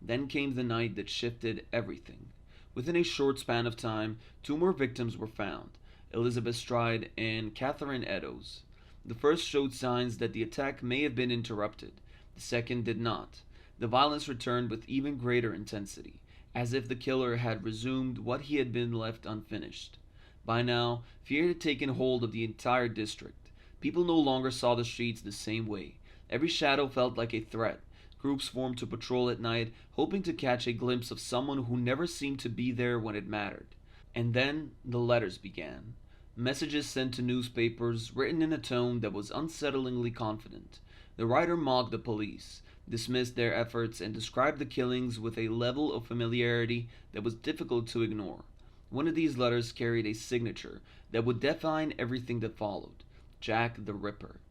Then came the night that shifted everything. Within a short span of time, two more victims were found, Elizabeth Stride and Catherine Eddowes. The first showed signs that the attack may have been interrupted. The second did not. The violence returned with even greater intensity, as if the killer had resumed what he had been left unfinished. By now, fear had taken hold of the entire district. People no longer saw the streets the same way. Every shadow felt like a threat. Groups formed to patrol at night, hoping to catch a glimpse of someone who never seemed to be there when it mattered. And then the letters began. Messages sent to newspapers, written in a tone that was unsettlingly confident. The writer mocked the police, dismissed their efforts, and described the killings with a level of familiarity that was difficult to ignore. One of these letters carried a signature that would define everything that followed: Jack the Ripper.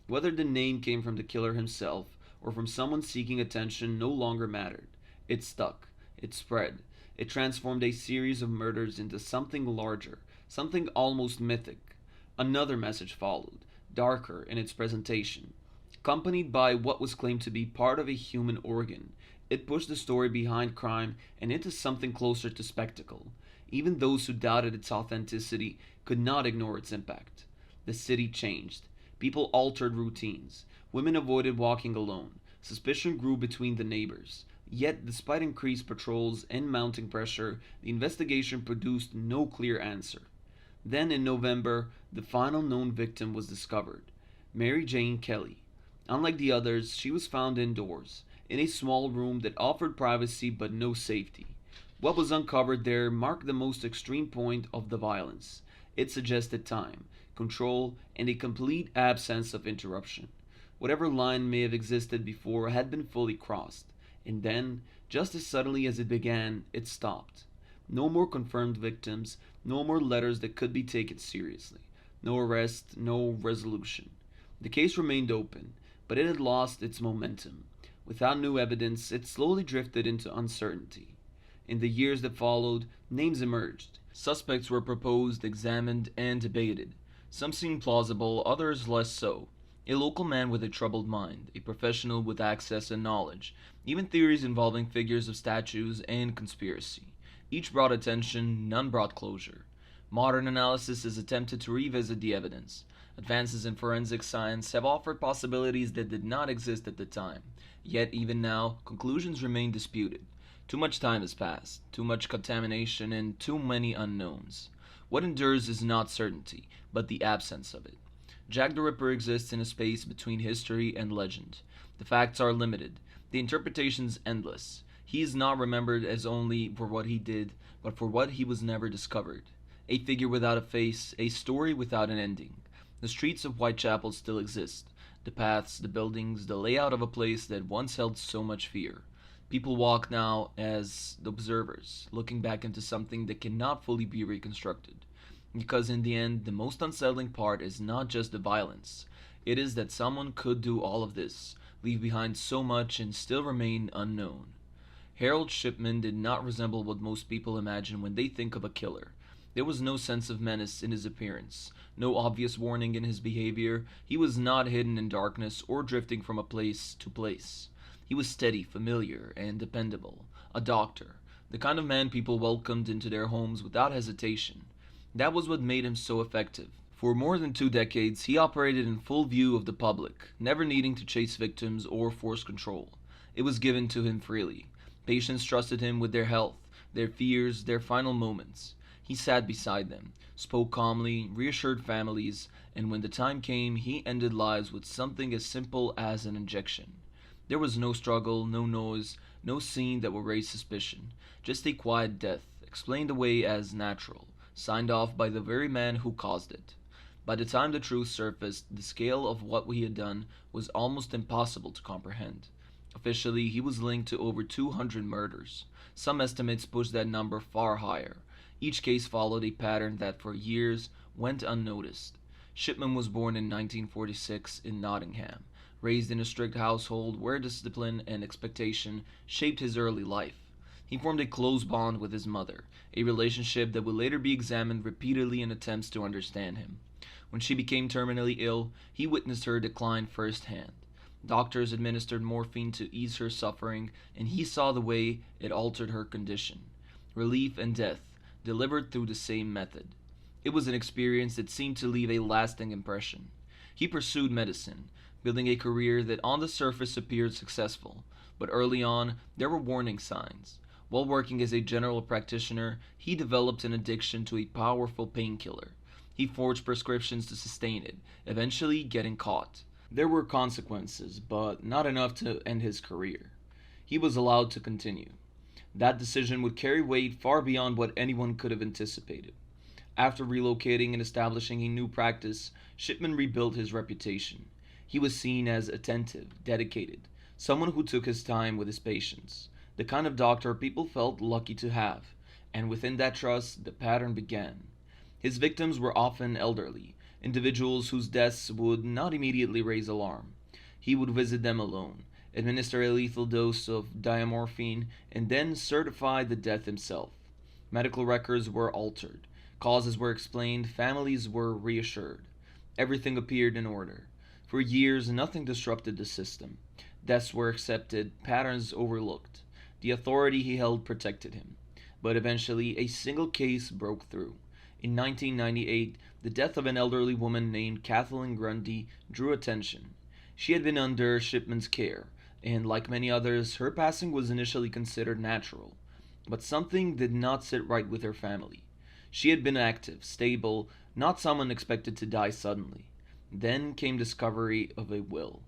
Whether the name came from the killer himself or from someone seeking attention no longer mattered. It stuck. It spread. It transformed a series of murders into something larger, something almost mythic. Another message followed, darker in its presentation. Accompanied by what was claimed to be part of a human organ, it pushed the story behind crime and into something closer to spectacle. Even those who doubted its authenticity could not ignore its impact. The city changed. People altered routines. Women avoided walking alone. Suspicion grew between the neighbors. Yet, despite increased patrols and mounting pressure, the investigation produced no clear answer. Then, in November, the final known victim was discovered: Mary Jane Kelly. Unlike the others, she was found indoors, in a small room that offered privacy but no safety. What was uncovered there marked the most extreme point of the violence. It suggested time, control, and a complete absence of interruption. Whatever line may have existed before had been fully crossed. And then, just as suddenly as it began, it stopped. No more confirmed victims, No more letters that could be taken seriously. No arrest, no resolution. The case remained open, but it had lost its momentum. Without new evidence, it slowly drifted into uncertainty. In the years that followed, names emerged. Suspects were proposed, examined, and debated. Some seemed plausible, others less so. A local man with a troubled mind, a professional with access and knowledge, even theories involving figures of statues and conspiracy. Each brought attention, none brought closure. Modern analysis has attempted to revisit the evidence. Advances in forensic science have offered possibilities that did not exist at the time. Yet, even now, conclusions remain disputed. Too much time has passed, too much contamination, and too many unknowns. What endures is not certainty, but the absence of it. Jack the Ripper exists in a space between history and legend. The facts are limited, the interpretations endless. He is not remembered as only for what he did, but for what he was never discovered. A figure without a face, a story without an ending. The streets of Whitechapel still exist. The paths, the buildings, the layout of a place that once held so much fear. People walk now as observers, looking back into something that cannot fully be reconstructed. Because in the end, the most unsettling part is not just the violence. It is that someone could do all of this, leave behind so much, and still remain unknown. Harold Shipman did not resemble what most people imagine when they think of a killer. There was no sense of menace in his appearance, no obvious warning in his behavior. He was not hidden in darkness or drifting from a place to place. He was steady, familiar, and dependable. A doctor, the kind of man people welcomed into their homes without hesitation. That was what made him so effective. For more than 2 decades, he operated in full view of the public, never needing to chase victims or force control. It was given to him freely. Patients trusted him with their health, their fears, their final moments. He sat beside them, spoke calmly, reassured families, and when the time came, he ended lives with something as simple as an injection. There was no struggle, no noise, no scene that would raise suspicion. Just a quiet death, explained away as natural, signed off by the very man who caused it. By the time the truth surfaced, the scale of what he had done was almost impossible to comprehend. Officially, he was linked to over 200 murders. Some estimates push that number far higher. Each case followed a pattern that for years went unnoticed. Shipman was born in 1946 in Nottingham, raised in a strict household where discipline and expectation shaped his early life. He formed a close bond with his mother, a relationship that would later be examined repeatedly in attempts to understand him. When she became terminally ill, he witnessed her decline firsthand. Doctors administered morphine to ease her suffering, and he saw the way it altered her condition. Relief and death, delivered through the same method. It was an experience that seemed to leave a lasting impression. He pursued medicine, building a career that on the surface appeared successful, but early on there were warning signs. While working as a general practitioner, he developed an addiction to a powerful painkiller. He forged prescriptions to sustain it, eventually getting caught. There were consequences, but not enough to end his career. He was allowed to continue. That decision would carry weight far beyond what anyone could have anticipated. After relocating and establishing a new practice, Shipman rebuilt his reputation. He was seen as attentive, dedicated, someone who took his time with his patients, the kind of doctor people felt lucky to have, and within that trust, the pattern began. His victims were often elderly, individuals whose deaths would not immediately raise alarm. He would visit them alone, administer a lethal dose of diamorphine, and then certify the death himself. Medical records were altered, causes were explained, families were reassured. Everything appeared in order. For years, nothing disrupted the system. Deaths were accepted, patterns overlooked. The authority he held protected him. But eventually, a single case broke through. In 1998, the death of an elderly woman named Kathleen Grundy drew attention. She had been under Shipman's care, and like many others, her passing was initially considered natural. But something did not sit right with her family. She had been active, stable, not someone expected to die suddenly. Then came discovery of a will.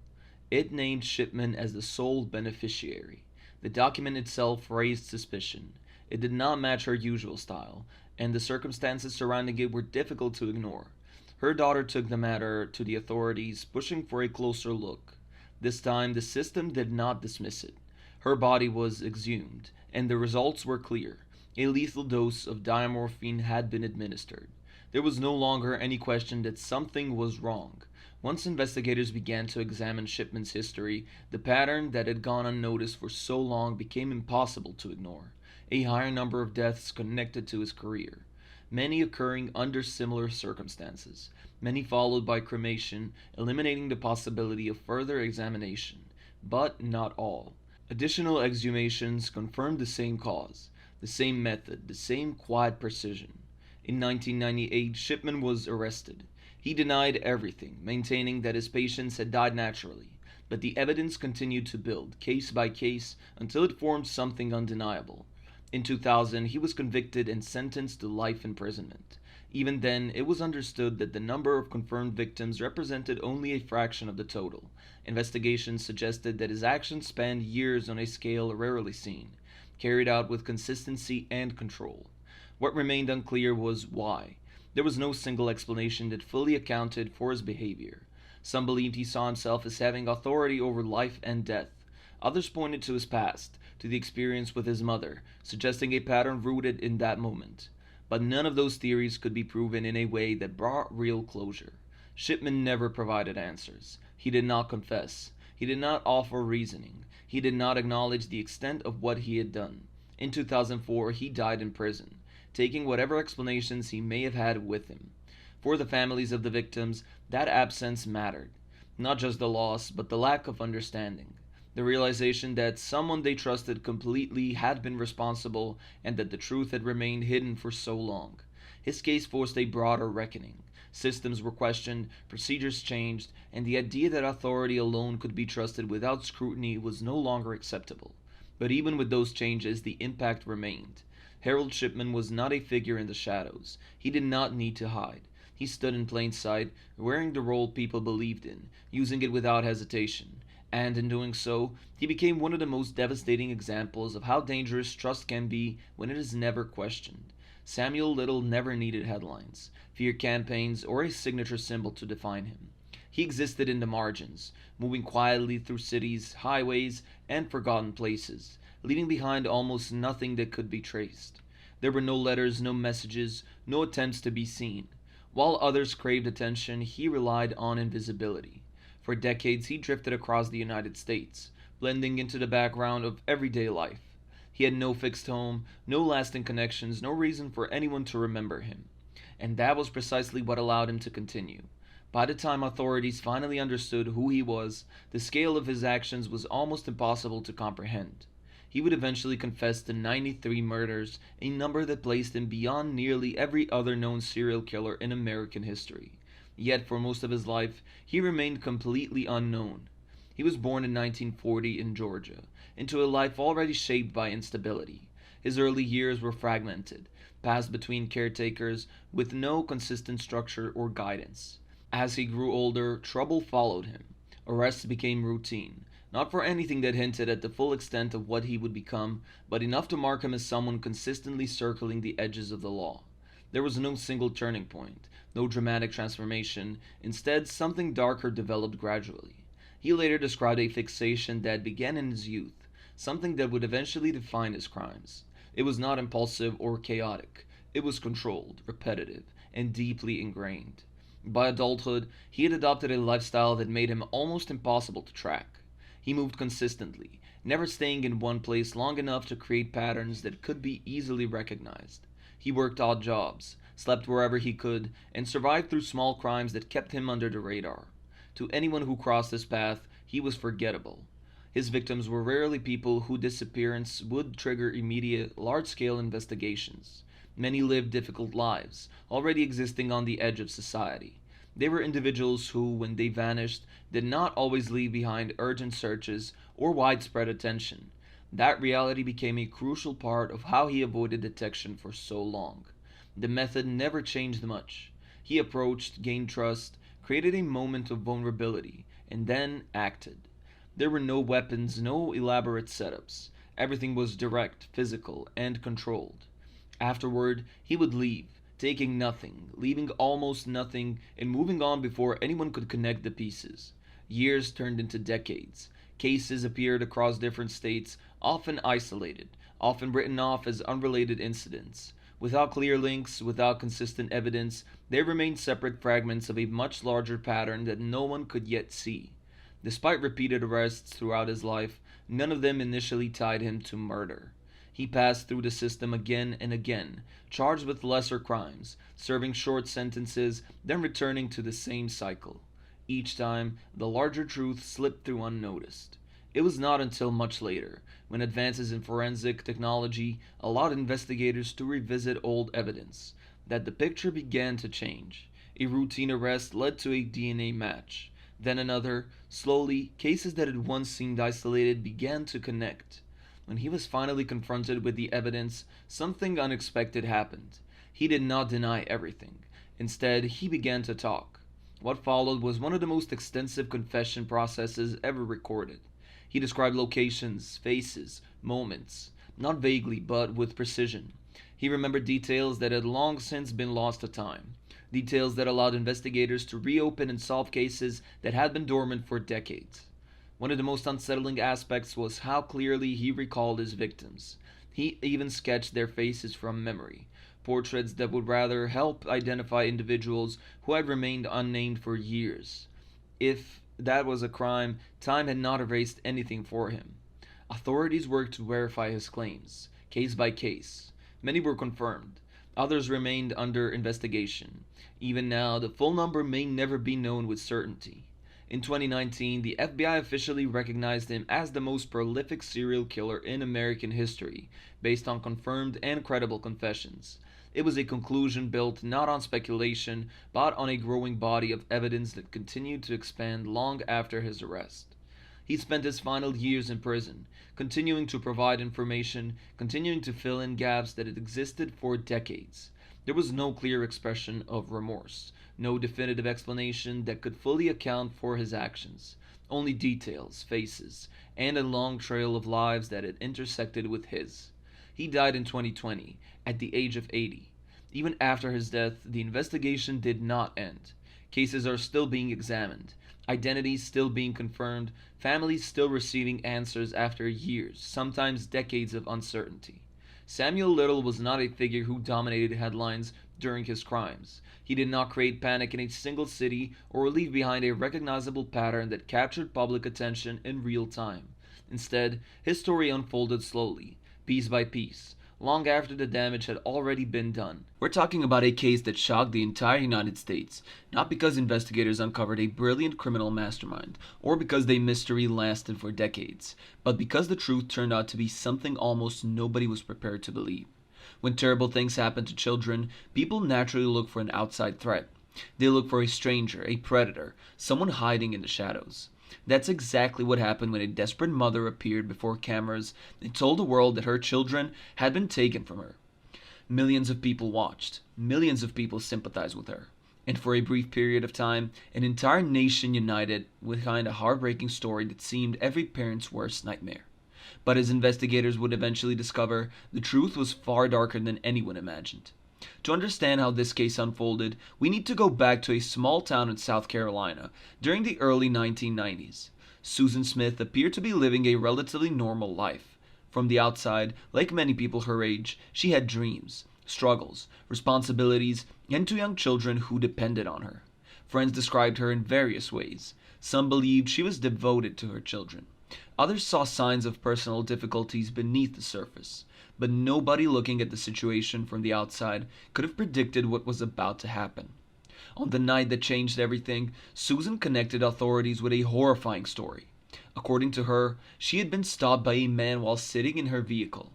It named Shipman as the sole beneficiary. The document itself raised suspicion. It did not match her usual style, and the circumstances surrounding it were difficult to ignore. Her daughter took the matter to the authorities, pushing for a closer look. This time, the system did not dismiss it. Her body was exhumed, and the results were clear. A lethal dose of diamorphine had been administered. There was no longer any question that something was wrong. Once investigators began to examine Shipman's history, the pattern that had gone unnoticed for so long became impossible to ignore. A higher number of deaths connected to his career, many occurring under similar circumstances, many followed by cremation, eliminating the possibility of further examination. But not all. Additional exhumations confirmed the same cause, the same method, the same quiet precision. In 1998, Shipman was arrested. He denied everything, maintaining that his patients had died naturally. But the evidence continued to build, case by case, until it formed something undeniable. In 2000, he was convicted and sentenced to life imprisonment. Even then, it was understood that the number of confirmed victims represented only a fraction of the total. Investigations suggested that his actions spanned years on a scale rarely seen, carried out with consistency and control. What remained unclear was why. There was no single explanation that fully accounted for his behavior. Some believed he saw himself as having authority over life and death. Others pointed to his past, to the experience with his mother, suggesting a pattern rooted in that moment. But none of those theories could be proven in a way that brought real closure. Shipman never provided answers. He did not confess. He did not offer reasoning. He did not acknowledge the extent of what he had done. In 2004, he died in prison, taking whatever explanations he may have had with him. For the families of the victims, that absence mattered. Not just the loss, but the lack of understanding. The realization that someone they trusted completely had been responsible and that the truth had remained hidden for so long. His case forced a broader reckoning. Systems were questioned, procedures changed, and the idea that authority alone could be trusted without scrutiny was no longer acceptable. But even with those changes, the impact remained. Harold Shipman was not a figure in the shadows. He did not need to hide. He stood in plain sight, wearing the role people believed in, using it without hesitation. And in doing so, he became one of the most devastating examples of how dangerous trust can be when it is never questioned. Samuel Little never needed headlines, fear campaigns, or a signature symbol to define him. He existed in the margins, moving quietly through cities, highways, and forgotten places, leaving behind almost nothing that could be traced. There were no letters, no messages, no attempts to be seen. While others craved attention, he relied on invisibility. For decades, he drifted across the United States, blending into the background of everyday life. He had no fixed home, no lasting connections, no reason for anyone to remember him. And that was precisely what allowed him to continue. By the time authorities finally understood who he was, the scale of his actions was almost impossible to comprehend. He would eventually confess to 93 murders, a number that placed him beyond nearly every other known serial killer in American history. Yet for most of his life, he remained completely unknown. He was born in 1940 in Georgia, into a life already shaped by instability. His early years were fragmented, passed between caretakers with no consistent structure or guidance. As he grew older, trouble followed him. Arrests became routine, not for anything that hinted at the full extent of what he would become, but enough to mark him as someone consistently circling the edges of the law. There was no single turning point, no dramatic transformation. Instead, something darker developed gradually. He later described a fixation that began in his youth, something that would eventually define his crimes. It was not impulsive or chaotic. It was controlled, repetitive, and deeply ingrained. By adulthood, he had adopted a lifestyle that made him almost impossible to track. He moved consistently, never staying in one place long enough to create patterns that could be easily recognized. He worked odd jobs, slept wherever he could, and survived through small crimes that kept him under the radar. To anyone who crossed his path, he was forgettable. His victims were rarely people whose disappearance would trigger immediate, large-scale investigations. Many lived difficult lives, already existing on the edge of society. They were individuals who, when they vanished, did not always leave behind urgent searches or widespread attention. That reality became a crucial part of how he avoided detection for so long. The method never changed much. He approached, gained trust, created a moment of vulnerability, and then acted. There were no weapons, no elaborate setups. Everything was direct, physical, and controlled. Afterward, he would leave, taking nothing, leaving almost nothing, and moving on before anyone could connect the pieces. Years turned into decades. Cases appeared across different states, often isolated, often written off as unrelated incidents. Without clear links, without consistent evidence, they remained separate fragments of a much larger pattern that no one could yet see. Despite repeated arrests throughout his life, none of them initially tied him to murder. He passed through the system again and again, charged with lesser crimes, serving short sentences, then returning to the same cycle. Each time, the larger truth slipped through unnoticed. It was not until much later, when advances in forensic technology allowed investigators to revisit old evidence, that the picture began to change. A routine arrest led to a DNA match. Then another. Slowly, cases that had once seemed isolated began to connect. When he was finally confronted with the evidence, something unexpected happened. He did not deny everything. Instead, he began to talk. What followed was one of the most extensive confession processes ever recorded. He described locations, faces, moments, not vaguely but with precision. He remembered details that had long since been lost to time, details that allowed investigators to reopen and solve cases that had been dormant for decades. One of the most unsettling aspects was how clearly he recalled his victims. He even sketched their faces from memory, portraits that would rather help identify individuals who had remained unnamed for years. If that was a crime, time had not erased anything for him. Authorities worked to verify his claims, case by case. Many were confirmed. Others remained under investigation. Even now, the full number may never be known with certainty. In 2019, the FBI officially recognized him as the most prolific serial killer in American history, based on confirmed and credible confessions. It was a conclusion built not on speculation, but on a growing body of evidence that continued to expand long after his arrest. He spent his final years in prison, continuing to provide information, continuing to fill in gaps that had existed for decades. There was no clear expression of remorse, no definitive explanation that could fully account for his actions, only details, faces, and a long trail of lives that had intersected with his. He died in 2020, at the age of 80. Even after his death, the investigation did not end. Cases are still being examined, identities still being confirmed, families still receiving answers after years, sometimes decades of uncertainty. Samuel Little was not a figure who dominated headlines during his crimes. He did not create panic in a single city or leave behind a recognizable pattern that captured public attention in real time. Instead, his story unfolded slowly, piece by piece, long after the damage had already been done. We're talking about a case that shocked the entire United States, not because investigators uncovered a brilliant criminal mastermind, or because the mystery lasted for decades, but because the truth turned out to be something almost nobody was prepared to believe. When terrible things happen to children, people naturally look for an outside threat. They look for a stranger, a predator, someone hiding in the shadows. That's exactly what happened when a desperate mother appeared before cameras and told the world that her children had been taken from her. Millions of people watched. Millions of people sympathized with her. And for a brief period of time, an entire nation united behind a heartbreaking story that seemed every parent's worst nightmare. But as investigators would eventually discover, the truth was far darker than anyone imagined. To understand how this case unfolded, we need to go back to a small town in South Carolina during the early 1990s. Susan Smith appeared to be living a relatively normal life. From the outside, like many people her age, she had dreams, struggles, responsibilities, and two young children who depended on her. Friends described her in various ways. Some believed she was devoted to her children. Others saw signs of personal difficulties beneath the surface. But nobody looking at the situation from the outside could have predicted what was about to happen. On the night that changed everything, Susan connected authorities with a horrifying story. According to her, she had been stopped by a man while sitting in her vehicle.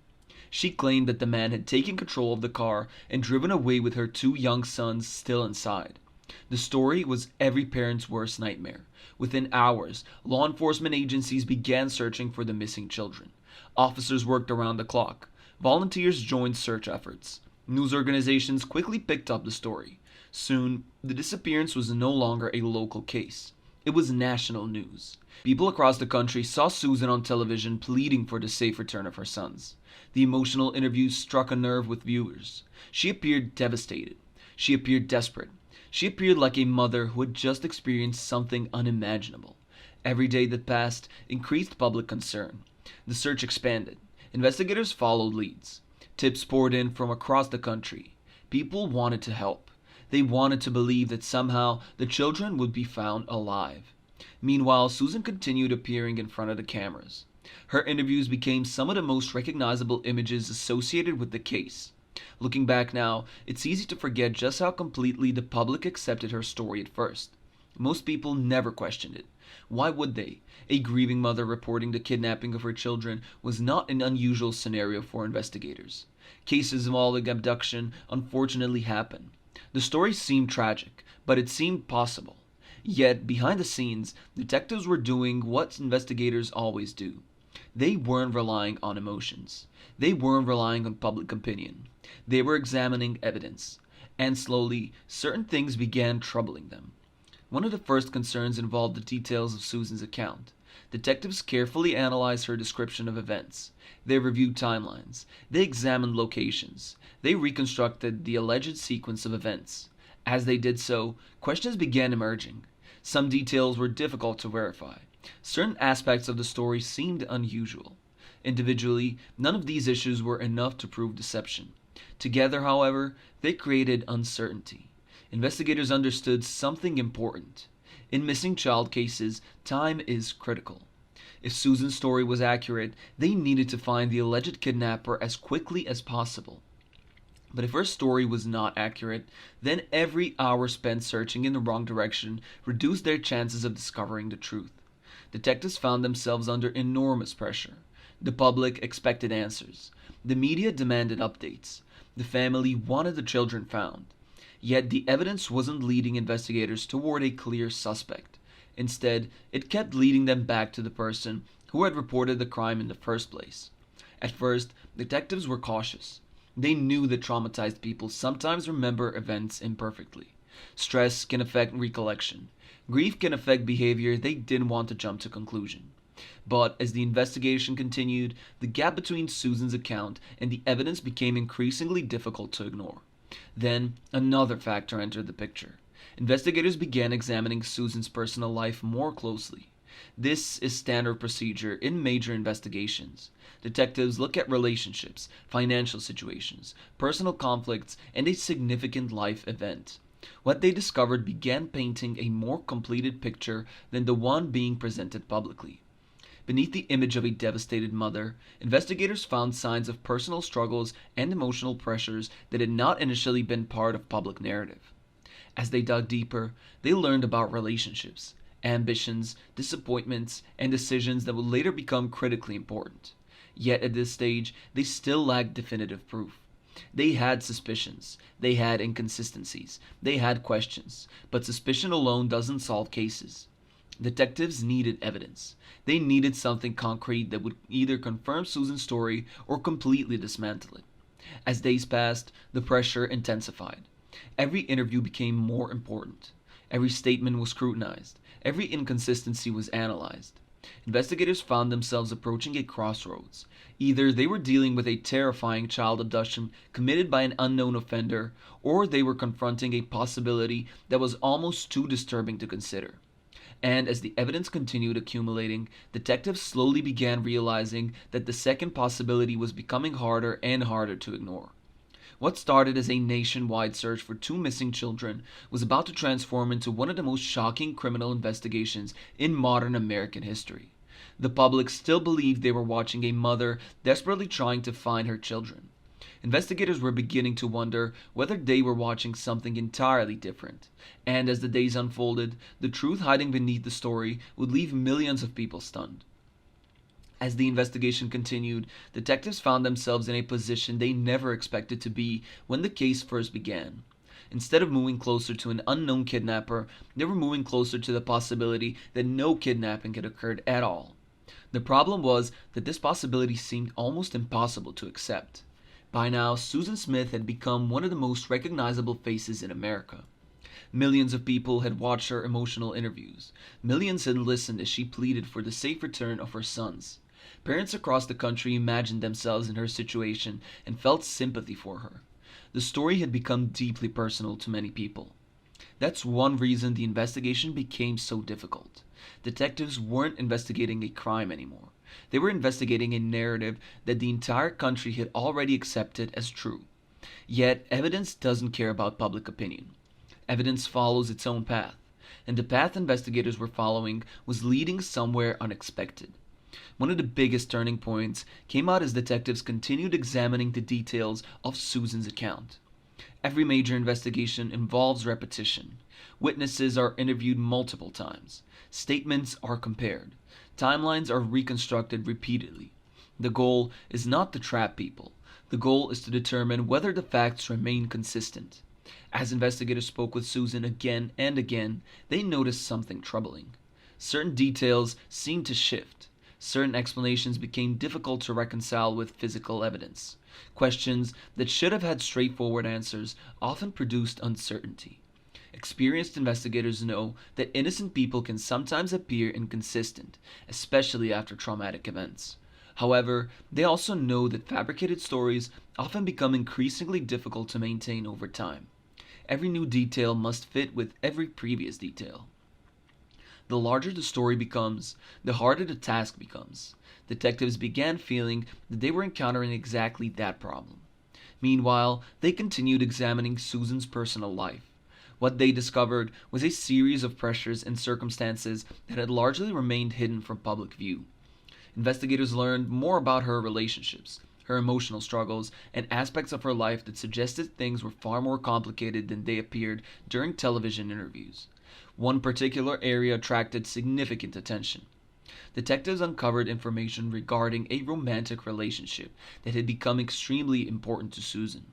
She claimed that the man had taken control of the car and driven away with her two young sons still inside. The story was every parent's worst nightmare. Within hours, law enforcement agencies began searching for the missing children. Officers worked around the clock. Volunteers joined search efforts. News organizations quickly picked up the story. Soon, the disappearance was no longer a local case. It was national news. People across the country saw Susan on television pleading for the safe return of her sons. The emotional interviews struck a nerve with viewers. She appeared devastated. She appeared desperate. She appeared like a mother who had just experienced something unimaginable. Every day that passed increased public concern. The search expanded. Investigators followed leads. Tips poured in from across the country. People wanted to help. They wanted to believe that somehow the children would be found alive. Meanwhile, Susan continued appearing in front of the cameras. Her interviews became some of the most recognizable images associated with the case. Looking back now, it's easy to forget just how completely the public accepted her story at first. Most people never questioned it. Why would they? A grieving mother reporting the kidnapping of her children was not an unusual scenario for investigators. Cases involving abduction unfortunately happen. The story seemed tragic, but it seemed possible. Yet, behind the scenes, detectives were doing what investigators always do. They weren't relying on emotions. They weren't relying on public opinion. They were examining evidence. And slowly, certain things began troubling them. One of the first concerns involved the details of Susan's account. Detectives carefully analyzed her description of events. They reviewed timelines. They examined locations. They reconstructed the alleged sequence of events. As they did so, questions began emerging. Some details were difficult to verify. Certain aspects of the story seemed unusual. Individually, none of these issues were enough to prove deception. Together, however, they created uncertainty. Investigators understood something important. In missing child cases, time is critical. If Susan's story was accurate, they needed to find the alleged kidnapper as quickly as possible. But if her story was not accurate, then every hour spent searching in the wrong direction reduced their chances of discovering the truth. Detectives found themselves under enormous pressure. The public expected answers. The media demanded updates. The family wanted the children found. Yet the evidence wasn't leading investigators toward a clear suspect. Instead, it kept leading them back to the person who had reported the crime in the first place. At first, detectives were cautious. They knew that traumatized people sometimes remember events imperfectly. Stress can affect recollection. Grief can affect behavior. They didn't want to jump to conclusion. But as the investigation continued, the gap between Susan's account and the evidence became increasingly difficult to ignore. Then, another factor entered the picture. Investigators began examining Susan's personal life more closely. This is standard procedure in major investigations. Detectives look at relationships, financial situations, personal conflicts, and a significant life event. What they discovered began painting a more completed picture than the one being presented publicly. Beneath the image of a devastated mother, investigators found signs of personal struggles and emotional pressures that had not initially been part of public narrative. As they dug deeper, they learned about relationships, ambitions, disappointments, and decisions that would later become critically important. Yet at this stage, they still lacked definitive proof. They had suspicions, they had inconsistencies, they had questions, but suspicion alone doesn't solve cases. Detectives needed evidence. They needed something concrete that would either confirm Susan's story or completely dismantle it. As days passed, the pressure intensified. Every interview became more important. Every statement was scrutinized. Every inconsistency was analyzed. Investigators found themselves approaching a crossroads. Either they were dealing with a terrifying child abduction committed by an unknown offender, or they were confronting a possibility that was almost too disturbing to consider. And as the evidence continued accumulating, detectives slowly began realizing that the second possibility was becoming harder and harder to ignore. What started as a nationwide search for two missing children was about to transform into one of the most shocking criminal investigations in modern American history. The public still believed they were watching a mother desperately trying to find her children. Investigators were beginning to wonder whether they were watching something entirely different. And as the days unfolded, the truth hiding beneath the story would leave millions of people stunned. As the investigation continued, detectives found themselves in a position they never expected to be when the case first began. Instead of moving closer to an unknown kidnapper, they were moving closer to the possibility that no kidnapping had occurred at all. The problem was that this possibility seemed almost impossible to accept. By now, Susan Smith had become one of the most recognizable faces in America. Millions of people had watched her emotional interviews. Millions had listened as she pleaded for the safe return of her sons. Parents across the country imagined themselves in her situation and felt sympathy for her. The story had become deeply personal to many people. That's one reason the investigation became so difficult. Detectives weren't investigating a crime anymore. They were investigating a narrative that the entire country had already accepted as true. Yet, evidence doesn't care about public opinion. Evidence follows its own path, and the path investigators were following was leading somewhere unexpected. One of the biggest turning points came out as detectives continued examining the details of Susan's account. Every major investigation involves repetition. Witnesses are interviewed multiple times. Statements are compared. Timelines are reconstructed repeatedly. The goal is not to trap people. The goal is to determine whether the facts remain consistent. As investigators spoke with Susan again and again, they noticed something troubling. Certain details seemed to shift. Certain explanations became difficult to reconcile with physical evidence. Questions that should have had straightforward answers often produced uncertainty. Experienced investigators know that innocent people can sometimes appear inconsistent, especially after traumatic events. However, they also know that fabricated stories often become increasingly difficult to maintain over time. Every new detail must fit with every previous detail. The larger the story becomes, the harder the task becomes. Detectives began feeling that they were encountering exactly that problem. Meanwhile, they continued examining Susan's personal life. What they discovered was a series of pressures and circumstances that had largely remained hidden from public view. Investigators learned more about her relationships, her emotional struggles, and aspects of her life that suggested things were far more complicated than they appeared during television interviews. One particular area attracted significant attention. Detectives uncovered information regarding a romantic relationship that had become extremely important to Susan.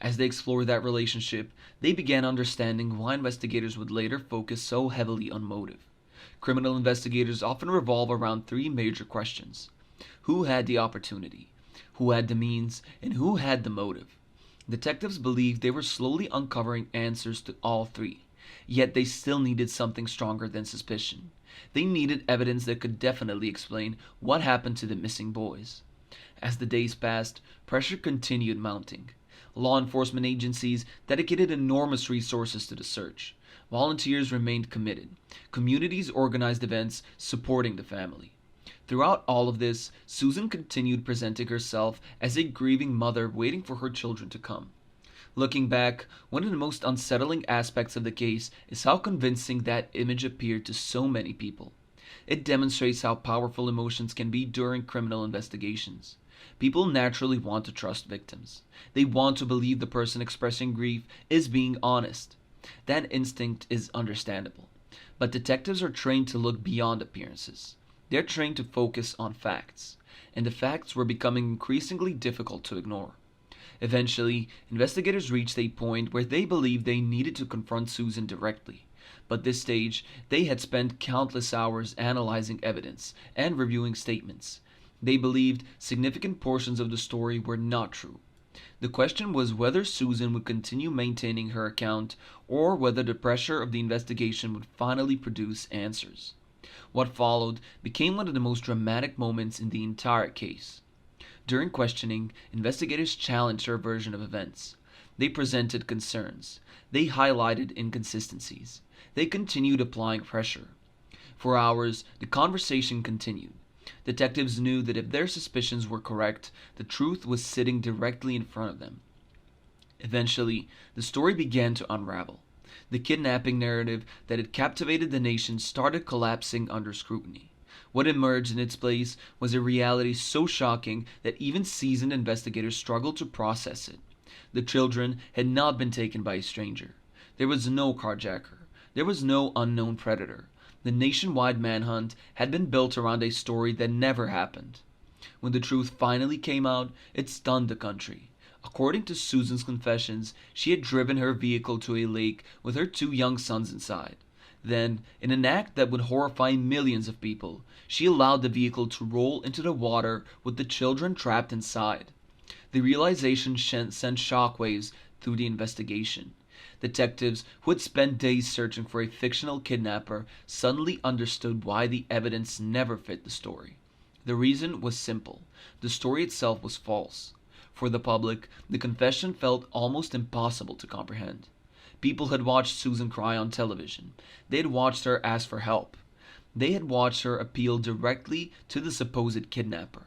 As they explored that relationship, they began understanding why investigators would later focus so heavily on motive. Criminal investigators often revolve around three major questions: who had the opportunity, who had the means, and who had the motive. Detectives believed they were slowly uncovering answers to all three, yet they still needed something stronger than suspicion. They needed evidence that could definitely explain what happened to the missing boys. As the days passed, pressure continued mounting. Law enforcement agencies dedicated enormous resources to the search. Volunteers remained committed. Communities organized events supporting the family. Throughout all of this, Susan continued presenting herself as a grieving mother waiting for her children to come. Looking back, one of the most unsettling aspects of the case is how convincing that image appeared to so many people. It demonstrates how powerful emotions can be during criminal investigations. People naturally want to trust victims. They want to believe the person expressing grief is being honest. That instinct is understandable. But detectives are trained to look beyond appearances. They're trained to focus on facts. And the facts were becoming increasingly difficult to ignore. Eventually, investigators reached a point where they believed they needed to confront Susan directly. But this stage, they had spent countless hours analyzing evidence and reviewing statements. They believed significant portions of the story were not true. The question was whether Susan would continue maintaining her account or whether the pressure of the investigation would finally produce answers. What followed became one of the most dramatic moments in the entire case. During questioning, investigators challenged her version of events. They presented concerns. They highlighted inconsistencies. They continued applying pressure. For hours, the conversation continued. Detectives knew that if their suspicions were correct, the truth was sitting directly in front of them. Eventually, the story began to unravel. The kidnapping narrative that had captivated the nation started collapsing under scrutiny. What emerged in its place was a reality so shocking that even seasoned investigators struggled to process it. The children had not been taken by a stranger. There was no carjacker. There was no unknown predator. The nationwide manhunt had been built around a story that never happened. When the truth finally came out, it stunned the country. According to Susan's confessions, she had driven her vehicle to a lake with her two young sons inside. Then, in an act that would horrify millions of people, she allowed the vehicle to roll into the water with the children trapped inside. The realization sent shockwaves through the investigation. Detectives who had spent days searching for a fictional kidnapper suddenly understood why the evidence never fit the story. The reason was simple. The story itself was false. For the public, the confession felt almost impossible to comprehend. People had watched Susan cry on television. They had watched her ask for help. They had watched her appeal directly to the supposed kidnapper.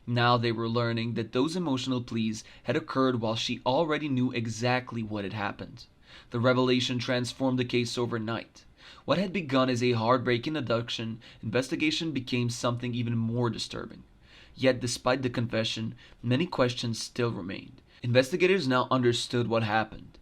Now they were learning that those emotional pleas had occurred while she already knew exactly what had happened. The revelation transformed the case overnight. What had begun as a heartbreaking abduction investigation became something even more disturbing. Yet, despite the confession, many questions still remained. Investigators now understood what happened.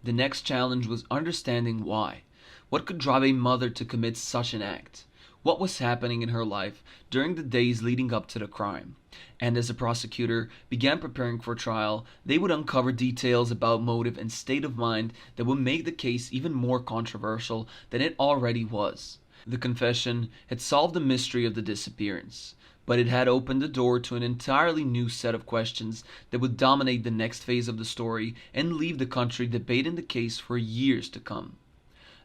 The next challenge was understanding why. What could drive a mother to commit such an act? What was happening in her life during the days leading up to the crime? And as the prosecutor began preparing for trial, they would uncover details about motive and state of mind that would make the case even more controversial than it already was. The confession had solved the mystery of the disappearance, but it had opened the door to an entirely new set of questions that would dominate the next phase of the story and leave the country debating the case for years to come.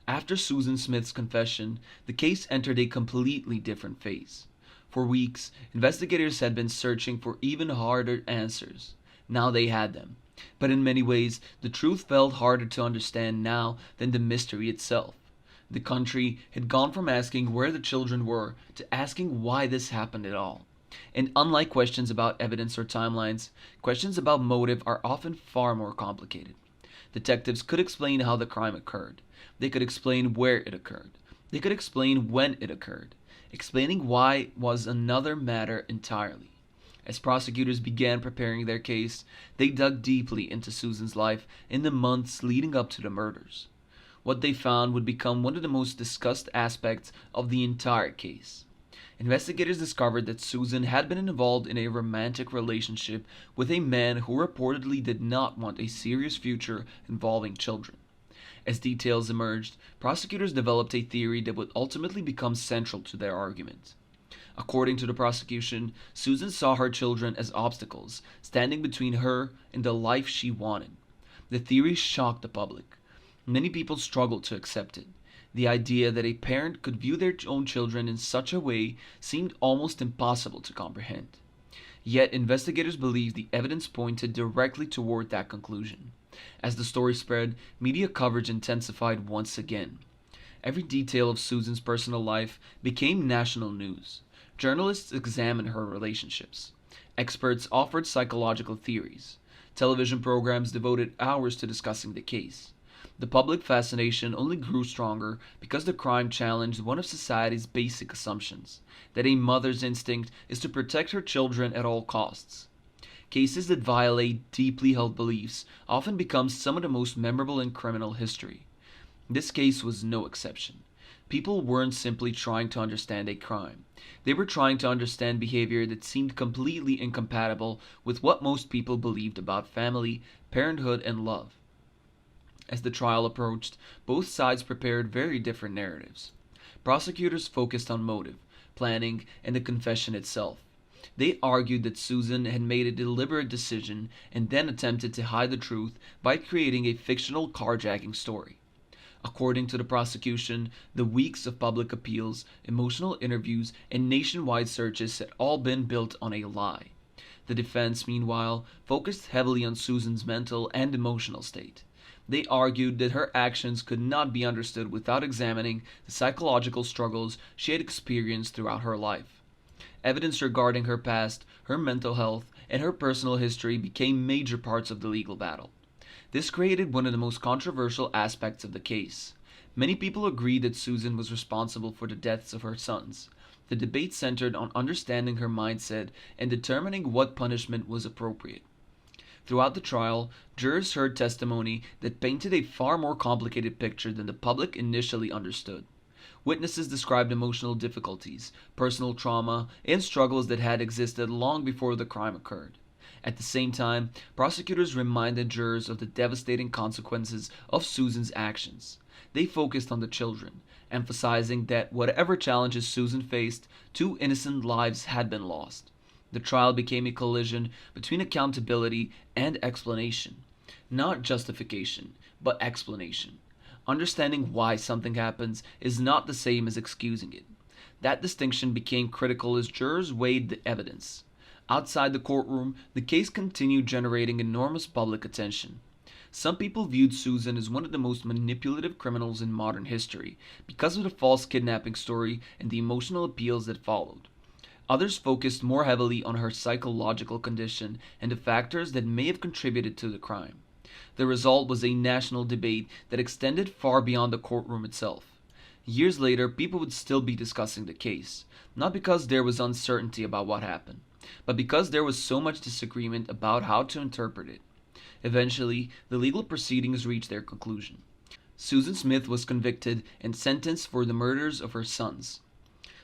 After Susan Smith's confession, the case entered a completely different phase. For weeks, investigators had been searching for even harder answers. Now they had them. But in many ways, the truth felt harder to understand now than the mystery itself. The country had gone from asking where the children were to asking why this happened at all. And unlike questions about evidence or timelines, questions about motive are often far more complicated. Detectives could explain how the crime occurred. They could explain where it occurred. They could explain when it occurred. Explaining why was another matter entirely. As prosecutors began preparing their case, they dug deeply into Susan's life in the months leading up to the murders. What they found would become one of the most discussed aspects of the entire case. Investigators discovered that Susan had been involved in a romantic relationship with a man who reportedly did not want a serious future involving children. As details emerged, prosecutors developed a theory that would ultimately become central to their argument. According to the prosecution, Susan saw her children as obstacles, standing between her and the life she wanted. The theory shocked the public. Many people struggled to accept it. The idea that a parent could view their own children in such a way seemed almost impossible to comprehend. Yet investigators believed the evidence pointed directly toward that conclusion. As the story spread, media coverage intensified once again. Every detail of Susan's personal life became national news. Journalists examined her relationships. Experts offered psychological theories. Television programs devoted hours to discussing the case. The public fascination only grew stronger because the crime challenged one of society's basic assumptions, that a mother's instinct is to protect her children at all costs. Cases that violate deeply held beliefs often become some of the most memorable in criminal history. This case was no exception. People weren't simply trying to understand a crime. They were trying to understand behavior that seemed completely incompatible with what most people believed about family, parenthood, and love. As the trial approached, both sides prepared very different narratives. Prosecutors focused on motive, planning, and the confession itself. They argued that Susan had made a deliberate decision and then attempted to hide the truth by creating a fictional carjacking story. According to the prosecution, the weeks of public appeals, emotional interviews, and nationwide searches had all been built on a lie. The defense, meanwhile, focused heavily on Susan's mental and emotional state. They argued that her actions could not be understood without examining the psychological struggles she had experienced throughout her life. Evidence regarding her past, her mental health, and her personal history became major parts of the legal battle. This created one of the most controversial aspects of the case. Many people agreed that Susan was responsible for the deaths of her sons. The debate centered on understanding her mindset and determining what punishment was appropriate. Throughout the trial, jurors heard testimony that painted a far more complicated picture than the public initially understood. Witnesses described emotional difficulties, personal trauma, and struggles that had existed long before the crime occurred. At the same time, prosecutors reminded jurors of the devastating consequences of Susan's actions. They focused on the children, emphasizing that whatever challenges Susan faced, 2 innocent lives had been lost. The trial became a collision between accountability and explanation. Not justification, but explanation. Understanding why something happens is not the same as excusing it. That distinction became critical as jurors weighed the evidence. Outside the courtroom, the case continued generating enormous public attention. Some people viewed Susan as one of the most manipulative criminals in modern history because of the false kidnapping story and the emotional appeals that followed. Others focused more heavily on her psychological condition and the factors that may have contributed to the crime. The result was a national debate that extended far beyond the courtroom itself. Years later, people would still be discussing the case, not because there was uncertainty about what happened, but because there was so much disagreement about how to interpret it. Eventually, the legal proceedings reached their conclusion. Susan Smith was convicted and sentenced for the murders of her sons.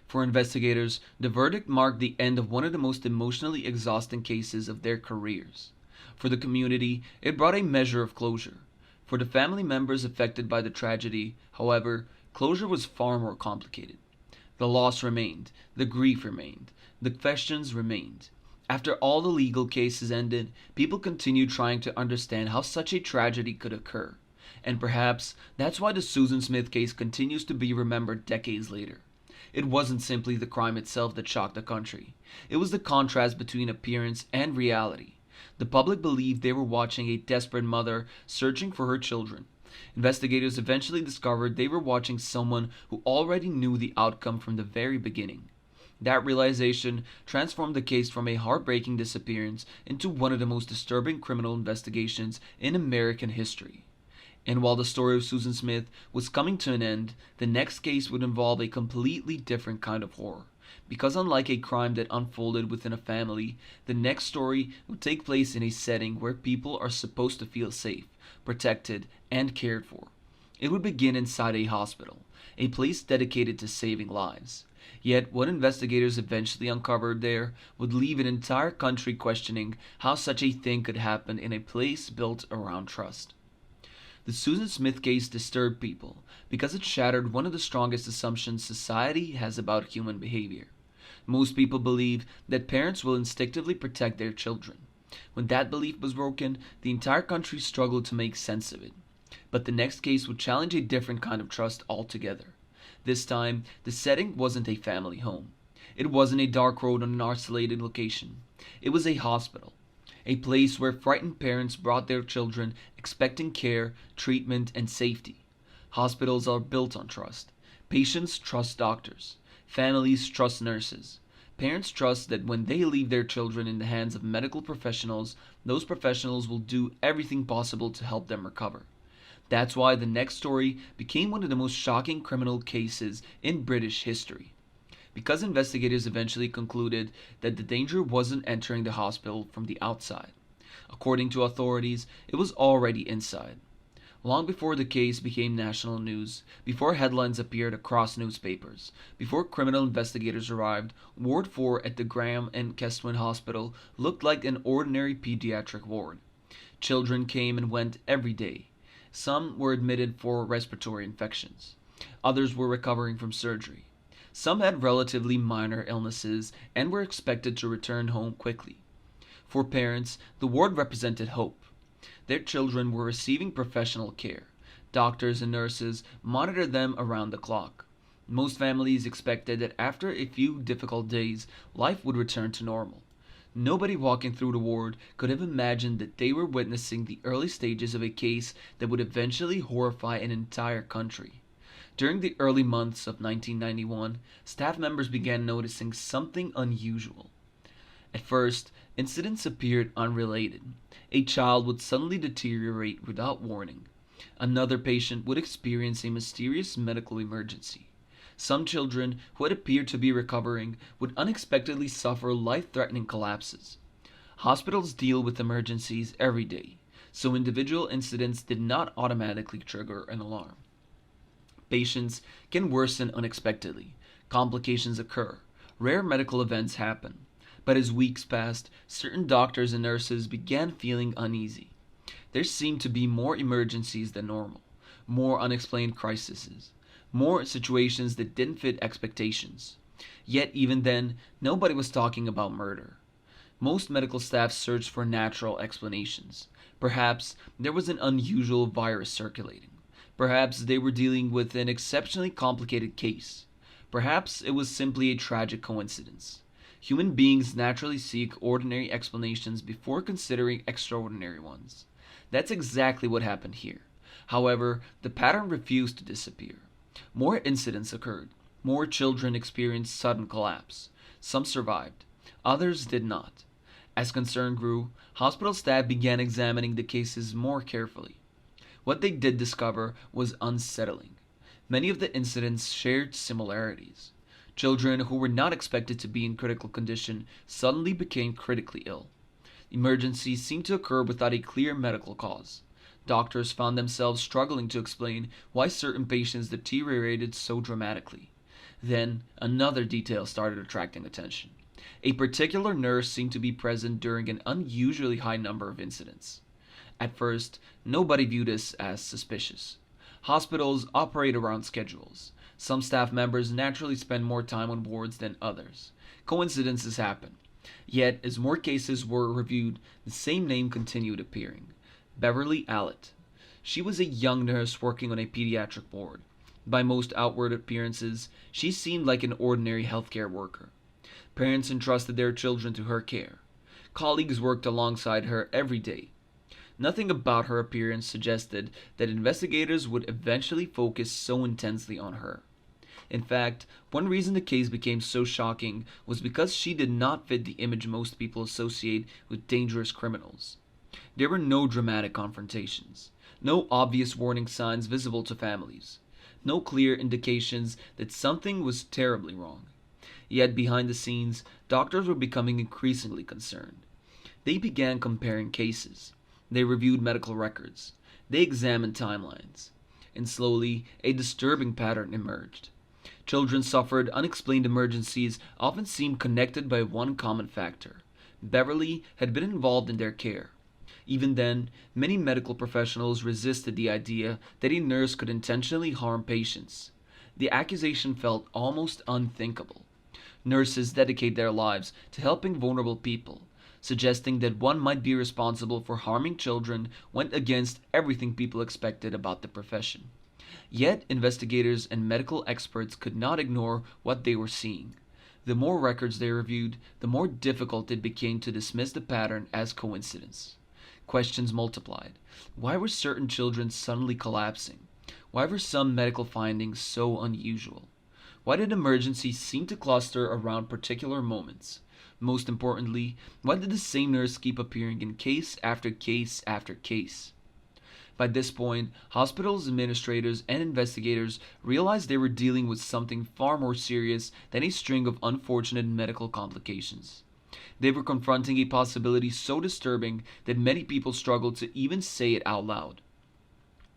For investigators, the verdict marked the end of one of the most emotionally exhausting cases of their careers. For the community, it brought a measure of closure. For the family members affected by the tragedy, however, closure was far more complicated. The loss remained, the grief remained, the questions remained. After all the legal cases ended, people continued trying to understand how such a tragedy could occur. And perhaps that's why the Susan Smith case continues to be remembered decades later. It wasn't simply the crime itself that shocked the country. It was the contrast between appearance and reality. The public believed they were watching a desperate mother searching for her children. Investigators eventually discovered they were watching someone who already knew the outcome from the very beginning. That realization transformed the case from a heartbreaking disappearance into one of the most disturbing criminal investigations in American history. And while the story of Susan Smith was coming to an end, the next case would involve a completely different kind of horror. Because unlike a crime that unfolded within a family, the next story would take place in a setting where people are supposed to feel safe, protected, and cared for. It would begin inside a hospital, a place dedicated to saving lives. Yet, what investigators eventually uncovered there would leave an entire country questioning how such a thing could happen in a place built around trust. The Susan Smith case disturbed people because it shattered one of the strongest assumptions society has about human behavior. Most people believe that parents will instinctively protect their children. When that belief was broken, the entire country struggled to make sense of it. But the next case would challenge a different kind of trust altogether. This time, the setting wasn't a family home. It wasn't a dark road on an isolated location. It was a hospital, a place where frightened parents brought their children expecting care, treatment, and safety. Hospitals are built on trust. Patients trust doctors. Families trust nurses. Parents trust that when they leave their children in the hands of medical professionals, those professionals will do everything possible to help them recover. That's why the next story became one of the most shocking criminal cases in British history. Because investigators eventually concluded that the danger wasn't entering the hospital from the outside. According to authorities, it was already inside. Long before the case became national news, before headlines appeared across newspapers, before criminal investigators arrived, Ward 4 at the Graham and Keswin Hospital looked like an ordinary pediatric ward. Children came and went every day. Some were admitted for respiratory infections. Others were recovering from surgery. Some had relatively minor illnesses and were expected to return home quickly. For parents, the ward represented hope. Their children were receiving professional care. Doctors and nurses monitored them around the clock. Most families expected that after a few difficult days, life would return to normal. Nobody walking through the ward could have imagined that they were witnessing the early stages of a case that would eventually horrify an entire country. During the early months of 1991, staff members began noticing something unusual. At first, incidents appeared unrelated. A child would suddenly deteriorate without warning. Another patient would experience a mysterious medical emergency. Some children who had appeared to be recovering would unexpectedly suffer life-threatening collapses. Hospitals deal with emergencies every day, so individual incidents did not automatically trigger an alarm. Patients can worsen unexpectedly. Complications occur. Rare medical events happen. But as weeks passed, certain doctors and nurses began feeling uneasy. There seemed to be more emergencies than normal, more unexplained crises, more situations that didn't fit expectations. Yet even then, nobody was talking about murder. Most medical staff searched for natural explanations. Perhaps there was an unusual virus circulating. Perhaps they were dealing with an exceptionally complicated case. Perhaps it was simply a tragic coincidence. Human beings naturally seek ordinary explanations before considering extraordinary ones. That's exactly what happened here. However, the pattern refused to disappear. More incidents occurred. More children experienced sudden collapse. Some survived, others did not. As concern grew, hospital staff began examining the cases more carefully. What they did discover was unsettling. Many of the incidents shared similarities. Children who were not expected to be in critical condition suddenly became critically ill. Emergencies seemed to occur without a clear medical cause. Doctors found themselves struggling to explain why certain patients deteriorated so dramatically. Then, another detail started attracting attention. A particular nurse seemed to be present during an unusually high number of incidents. At first, nobody viewed this as suspicious. Hospitals operate around schedules. Some staff members naturally spend more time on wards than others. Coincidences happen. Yet, as more cases were reviewed, the same name continued appearing: Beverly Allett. She was a young nurse working on a pediatric ward. By most outward appearances, she seemed like an ordinary healthcare worker. Parents entrusted their children to her care. Colleagues worked alongside her every day. Nothing about her appearance suggested that investigators would eventually focus so intensely on her. In fact, one reason the case became so shocking was because she did not fit the image most people associate with dangerous criminals. There were no dramatic confrontations, no obvious warning signs visible to families, no clear indications that something was terribly wrong. Yet behind the scenes, doctors were becoming increasingly concerned. They began comparing cases. They reviewed medical records. They examined timelines. And slowly, a disturbing pattern emerged. Children suffered unexplained emergencies often seemed connected by one common factor: Beverly had been involved in their care. Even then, many medical professionals resisted the idea that a nurse could intentionally harm patients. The accusation felt almost unthinkable. Nurses dedicate their lives to helping vulnerable people. Suggesting that one might be responsible for harming children went against everything people expected about the profession. Yet, investigators and medical experts could not ignore what they were seeing. The more records they reviewed, the more difficult it became to dismiss the pattern as coincidence. Questions multiplied. Why were certain children suddenly collapsing? Why were some medical findings so unusual? Why did emergencies seem to cluster around particular moments? Most importantly, why did the same nurse keep appearing in case after case after case? By this point, hospitals, administrators, and investigators realized they were dealing with something far more serious than a string of unfortunate medical complications. They were confronting a possibility so disturbing that many people struggled to even say it out loud.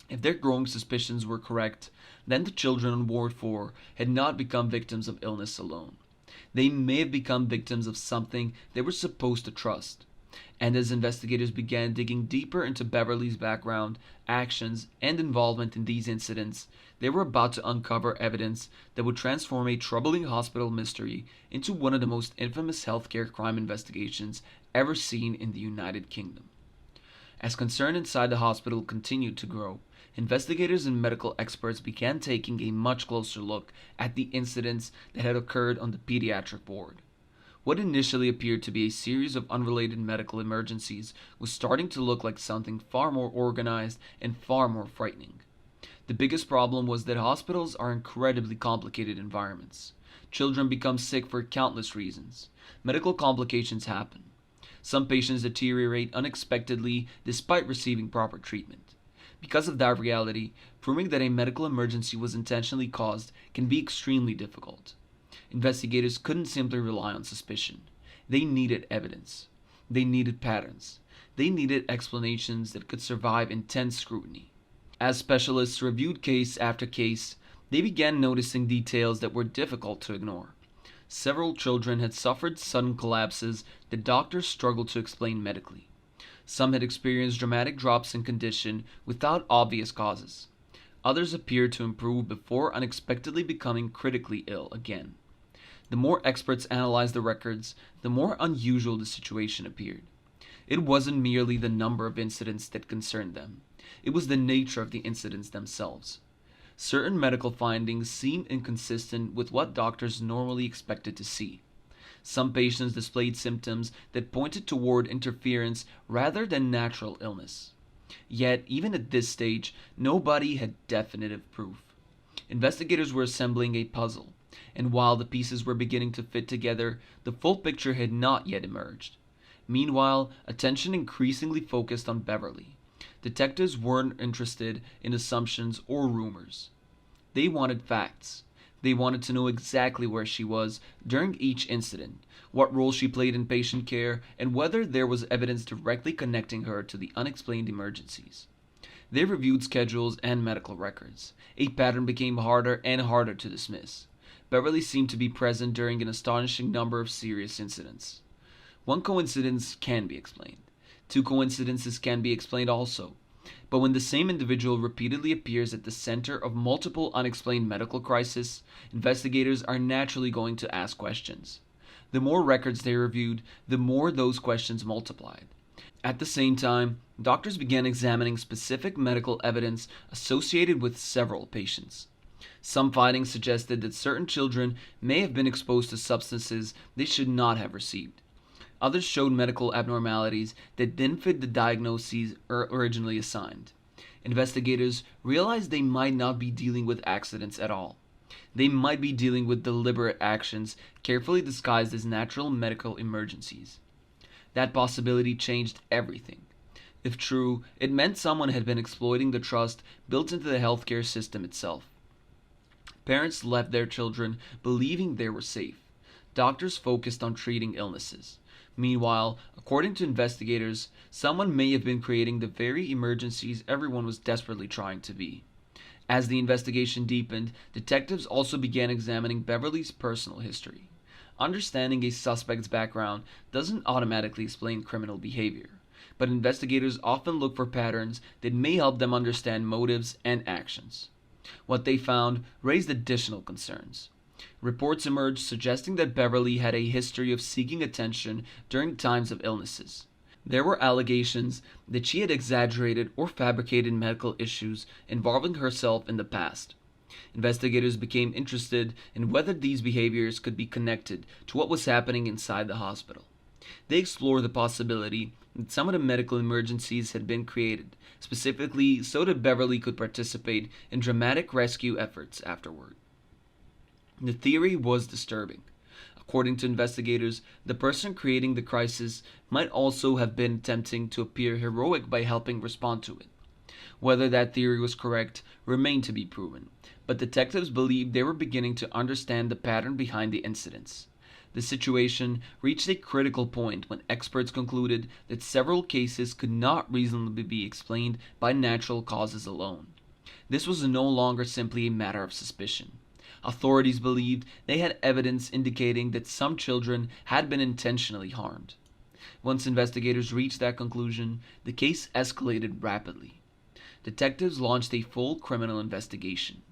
If their growing suspicions were correct, then the children on Ward 4 had not become victims of illness alone. They may have become victims of something they were supposed to trust. And as investigators began digging deeper into Beverly's background, actions, and involvement in these incidents, they were about to uncover evidence that would transform a troubling hospital mystery into one of the most infamous healthcare crime investigations ever seen in the United Kingdom. As concern inside the hospital continued to grow, investigators and medical experts began taking a much closer look at the incidents that had occurred on the pediatric ward. What initially appeared to be a series of unrelated medical emergencies was starting to look like something far more organized and far more frightening. The biggest problem was that hospitals are incredibly complicated environments. Children become sick for countless reasons. Medical complications happen. Some patients deteriorate unexpectedly despite receiving proper treatment. Because of that reality, proving that a medical emergency was intentionally caused can be extremely difficult. Investigators couldn't simply rely on suspicion. They needed evidence. They needed patterns. They needed explanations that could survive intense scrutiny. As specialists reviewed case after case, they began noticing details that were difficult to ignore. Several children had suffered sudden collapses that doctors struggled to explain medically. Some had experienced dramatic drops in condition without obvious causes. Others appeared to improve before unexpectedly becoming critically ill again. The more experts analyzed the records, the more unusual the situation appeared. It wasn't merely the number of incidents that concerned them. It was the nature of the incidents themselves. Certain medical findings seemed inconsistent with what doctors normally expected to see. Some patients displayed symptoms that pointed toward interference rather than natural illness. Yet, even at this stage, nobody had definitive proof. Investigators were assembling a puzzle, and while the pieces were beginning to fit together, the full picture had not yet emerged. Meanwhile, attention increasingly focused on Beverly. Detectives weren't interested in assumptions or rumors. They wanted facts. They wanted to know exactly where she was during each incident, what role she played in patient care, and whether there was evidence directly connecting her to the unexplained emergencies. They reviewed schedules and medical records. A pattern became harder and harder to dismiss. Beverly seemed to be present during an astonishing number of serious incidents. One coincidence can be explained. Two coincidences can be explained also. But when the same individual repeatedly appears at the center of multiple unexplained medical crises, investigators are naturally going to ask questions. The more records they reviewed, the more those questions multiplied. At the same time, doctors began examining specific medical evidence associated with several patients. Some findings suggested that certain children may have been exposed to substances they should not have received. Others showed medical abnormalities that didn't fit the diagnoses originally assigned. Investigators realized they might not be dealing with accidents at all. They might be dealing with deliberate actions carefully disguised as natural medical emergencies. That possibility changed everything. If true, it meant someone had been exploiting the trust built into the healthcare system itself. Parents left their children believing they were safe. Doctors focused on treating illnesses. Meanwhile, according to investigators, someone may have been creating the very emergencies everyone was desperately trying to be. As the investigation deepened, detectives also began examining Beverly's personal history. Understanding a suspect's background doesn't automatically explain criminal behavior, but investigators often look for patterns that may help them understand motives and actions. What they found raised additional concerns. Reports emerged suggesting that Beverly had a history of seeking attention during times of illnesses. There were allegations that she had exaggerated or fabricated medical issues involving herself in the past. Investigators became interested in whether these behaviors could be connected to what was happening inside the hospital. They explored the possibility that some of the medical emergencies had been created, specifically so that Beverly could participate in dramatic rescue efforts afterward. The theory was disturbing. According to investigators, the person creating the crisis might also have been attempting to appear heroic by helping respond to it. Whether that theory was correct remained to be proven, but detectives believed they were beginning to understand the pattern behind the incidents. The situation reached a critical point when experts concluded that several cases could not reasonably be explained by natural causes alone. This was no longer simply a matter of suspicion. Authorities believed they had evidence indicating that some children had been intentionally harmed. Once investigators reached that conclusion, the case escalated rapidly. Detectives launched a full criminal investigation.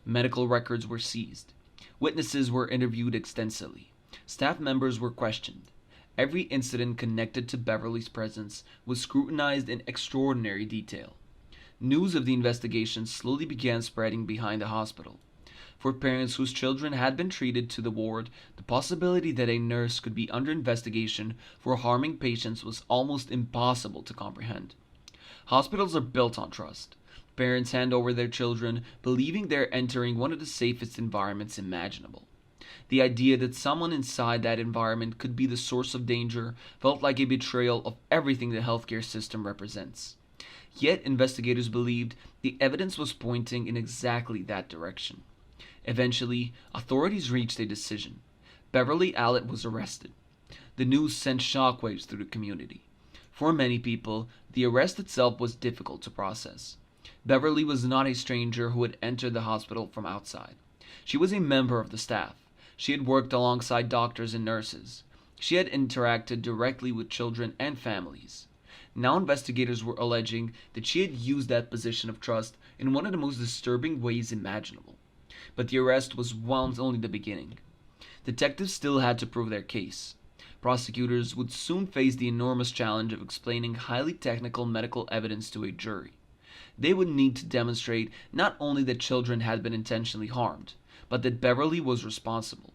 Medical records were seized. Witnesses were interviewed extensively. Staff members were questioned. Every incident connected to Beverly's presence was scrutinized in extraordinary detail. News of the investigation slowly began spreading behind the hospital. For parents whose children had been treated to the ward, the possibility that a nurse could be under investigation for harming patients was almost impossible to comprehend. Hospitals are built on trust. Parents hand over their children believing they're entering one of the safest environments imaginable. The idea that someone inside that environment could be the source of danger felt like a betrayal of everything the healthcare system represents. Yet investigators believed the evidence was pointing in exactly that direction. Eventually, authorities reached a decision. Beverly Allitt was arrested. The news sent shockwaves through the community. For many people, the arrest itself was difficult to process. Beverly was not a stranger who had entered the hospital from outside. She was a member of the staff. She had worked alongside doctors and nurses. She had interacted directly with children and families. Now investigators were alleging that she had used that position of trust in one of the most disturbing ways imaginable. But the arrest was only the beginning. Detectives still had to prove their case. Prosecutors would soon face the enormous challenge of explaining highly technical medical evidence to a jury. They would need to demonstrate not only that children had been intentionally harmed, but that Beverly was responsible.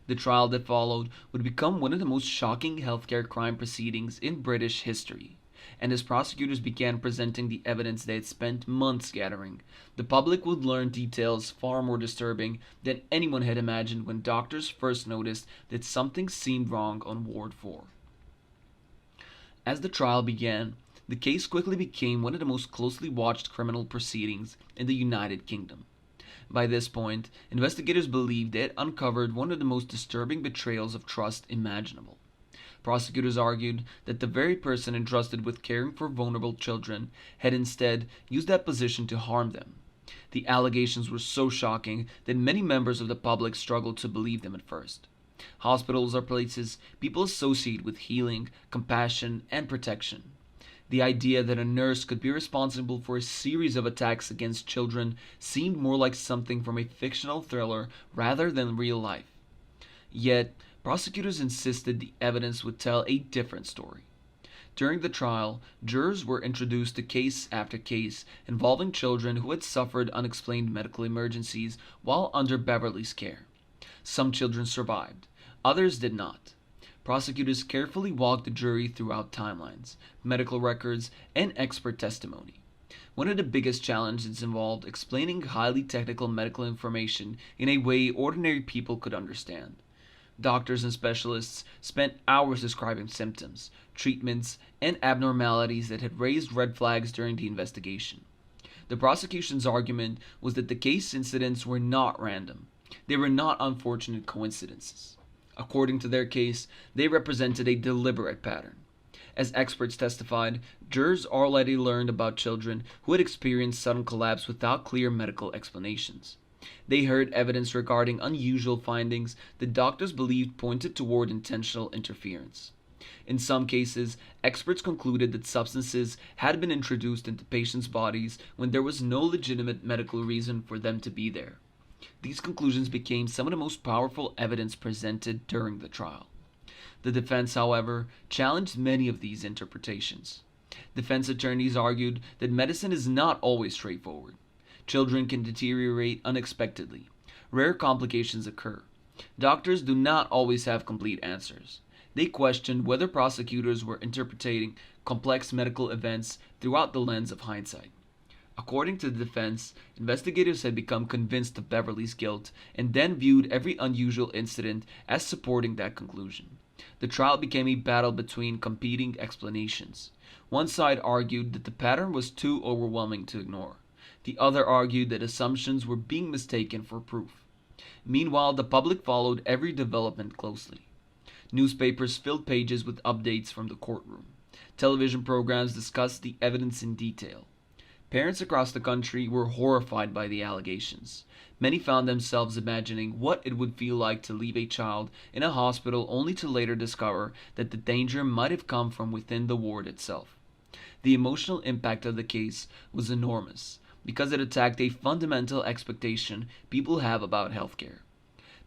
The trial that followed would become one of the most shocking healthcare crime proceedings in British history. and as prosecutors began presenting the evidence they had spent months gathering, the public would learn details far more disturbing than anyone had imagined when doctors first noticed that something seemed wrong on Ward 4. As the trial began, the case quickly became one of the most closely watched criminal proceedings in the United Kingdom. By this point, investigators believed they had uncovered one of the most disturbing betrayals of trust imaginable. Prosecutors argued that the very person entrusted with caring for vulnerable children had instead used that position to harm them. The allegations were so shocking that many members of the public struggled to believe them at first. Hospitals are places people associate with healing, compassion, and protection. The idea that a nurse could be responsible for a series of attacks against children seemed more like something from a fictional thriller rather than real life. Yet, prosecutors insisted the evidence would tell a different story. During the trial, jurors were introduced to case after case involving children who had suffered unexplained medical emergencies while under Beverly's care. Some children survived, others did not. Prosecutors carefully walked the jury throughout timelines, medical records, and expert testimony. One of the biggest challenges involved explaining highly technical medical information in a way ordinary people could understand. Doctors and specialists spent hours describing symptoms, treatments, and abnormalities that had raised red flags during the investigation. The prosecution's argument was that the case incidents were not random. They were not unfortunate coincidences. According to their case, they represented a deliberate pattern. As experts testified, jurors already learned about children who had experienced sudden collapse without clear medical explanations. They heard evidence regarding unusual findings that doctors believed pointed toward intentional interference. In some cases, experts concluded that substances had been introduced into patients' bodies when there was no legitimate medical reason for them to be there. These conclusions became some of the most powerful evidence presented during the trial. The defense, however, challenged many of these interpretations. Defense attorneys argued that medicine is not always straightforward. Children can deteriorate unexpectedly. Rare complications occur. Doctors do not always have complete answers. They questioned whether prosecutors were interpreting complex medical events throughout the lens of hindsight. According to the defense, investigators had become convinced of Beverly's guilt and then viewed every unusual incident as supporting that conclusion. The trial became a battle between competing explanations. One side argued that the pattern was too overwhelming to ignore. The other argued that assumptions were being mistaken for proof. Meanwhile, the public followed every development closely. Newspapers filled pages with updates from the courtroom. Television programs discussed the evidence in detail. Parents across the country were horrified by the allegations. Many found themselves imagining what it would feel like to leave a child in a hospital only to later discover that the danger might have come from within the ward itself. The emotional impact of the case was enormous because it attacked a fundamental expectation people have about healthcare.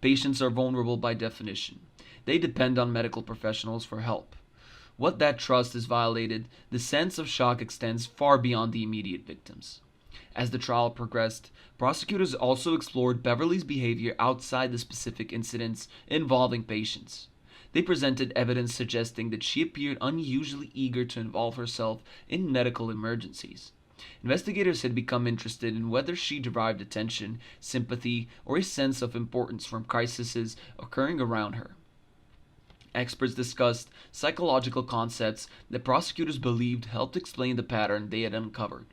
Patients are vulnerable by definition. They depend on medical professionals for help. What that trust is violated, the sense of shock extends far beyond the immediate victims. As the trial progressed, prosecutors also explored Beverly's behavior outside the specific incidents involving patients. They presented evidence suggesting that she appeared unusually eager to involve herself in medical emergencies. Investigators had become interested in whether she derived attention, sympathy, or a sense of importance from crises occurring around her. Experts discussed psychological concepts that prosecutors believed helped explain the pattern they had uncovered.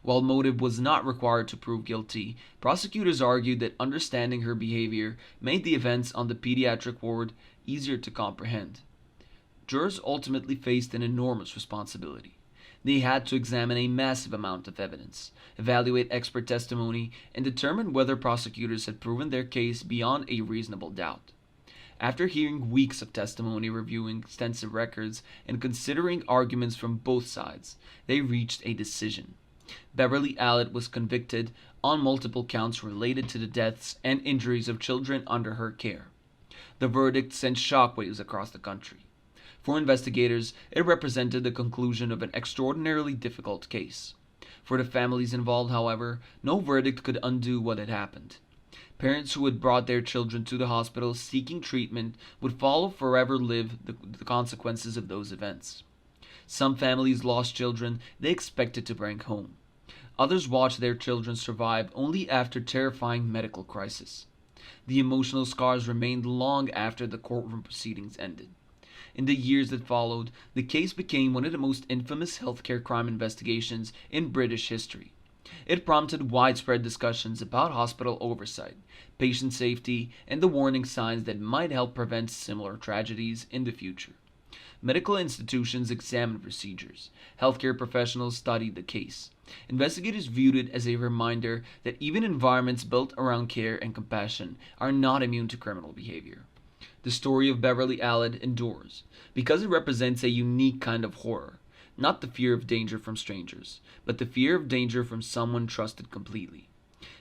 While motive was not required to prove guilty, prosecutors argued that understanding her behavior made the events on the pediatric ward easier to comprehend. Jurors ultimately faced an enormous responsibility. They had to examine a massive amount of evidence, evaluate expert testimony, and determine whether prosecutors had proven their case beyond a reasonable doubt. After hearing weeks of testimony, reviewing extensive records, and considering arguments from both sides, they reached a decision. Beverly Allitt was convicted on multiple counts related to the deaths and injuries of children under her care. The verdict sent shockwaves across the country. For investigators, it represented the conclusion of an extraordinarily difficult case. For the families involved, however, no verdict could undo what had happened. Parents who had brought their children to the hospital seeking treatment would forever live the consequences of those events. Some families lost children they expected to bring home. Others watched their children survive only after terrifying medical crisis. The emotional scars remained long after the courtroom proceedings ended. In the years that followed, the case became one of the most infamous healthcare crime investigations in British history. It prompted widespread discussions about hospital oversight, patient safety, and the warning signs that might help prevent similar tragedies in the future. Medical institutions examined procedures. Healthcare professionals studied the case. Investigators viewed it as a reminder that even environments built around care and compassion are not immune to criminal behavior. The story of Beverly Allen endures because it represents a unique kind of horror, not the fear of danger from strangers, but the fear of danger from someone trusted completely.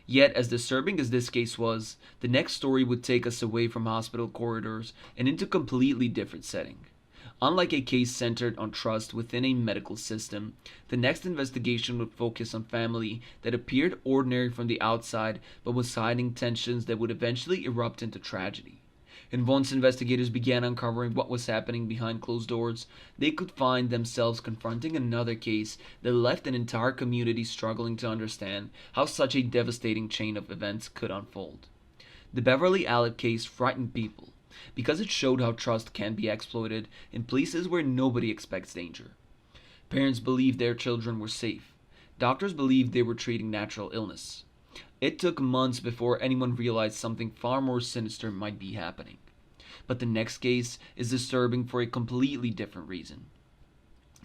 Yet, as disturbing as this case was, the next story would take us away from hospital corridors and into a completely different setting. Unlike a case centered on trust within a medical system, the next investigation would focus on family that appeared ordinary from the outside but was hiding tensions that would eventually erupt into tragedy. And once investigators began uncovering what was happening behind closed doors, they could find themselves confronting another case that left an entire community struggling to understand how such a devastating chain of events could unfold. The Beverly Allen case frightened people because it showed how trust can be exploited in places where nobody expects danger. Parents believed their children were safe. Doctors believed they were treating natural illness. It took months before anyone realized something far more sinister might be happening. But the next case is disturbing for a completely different reason.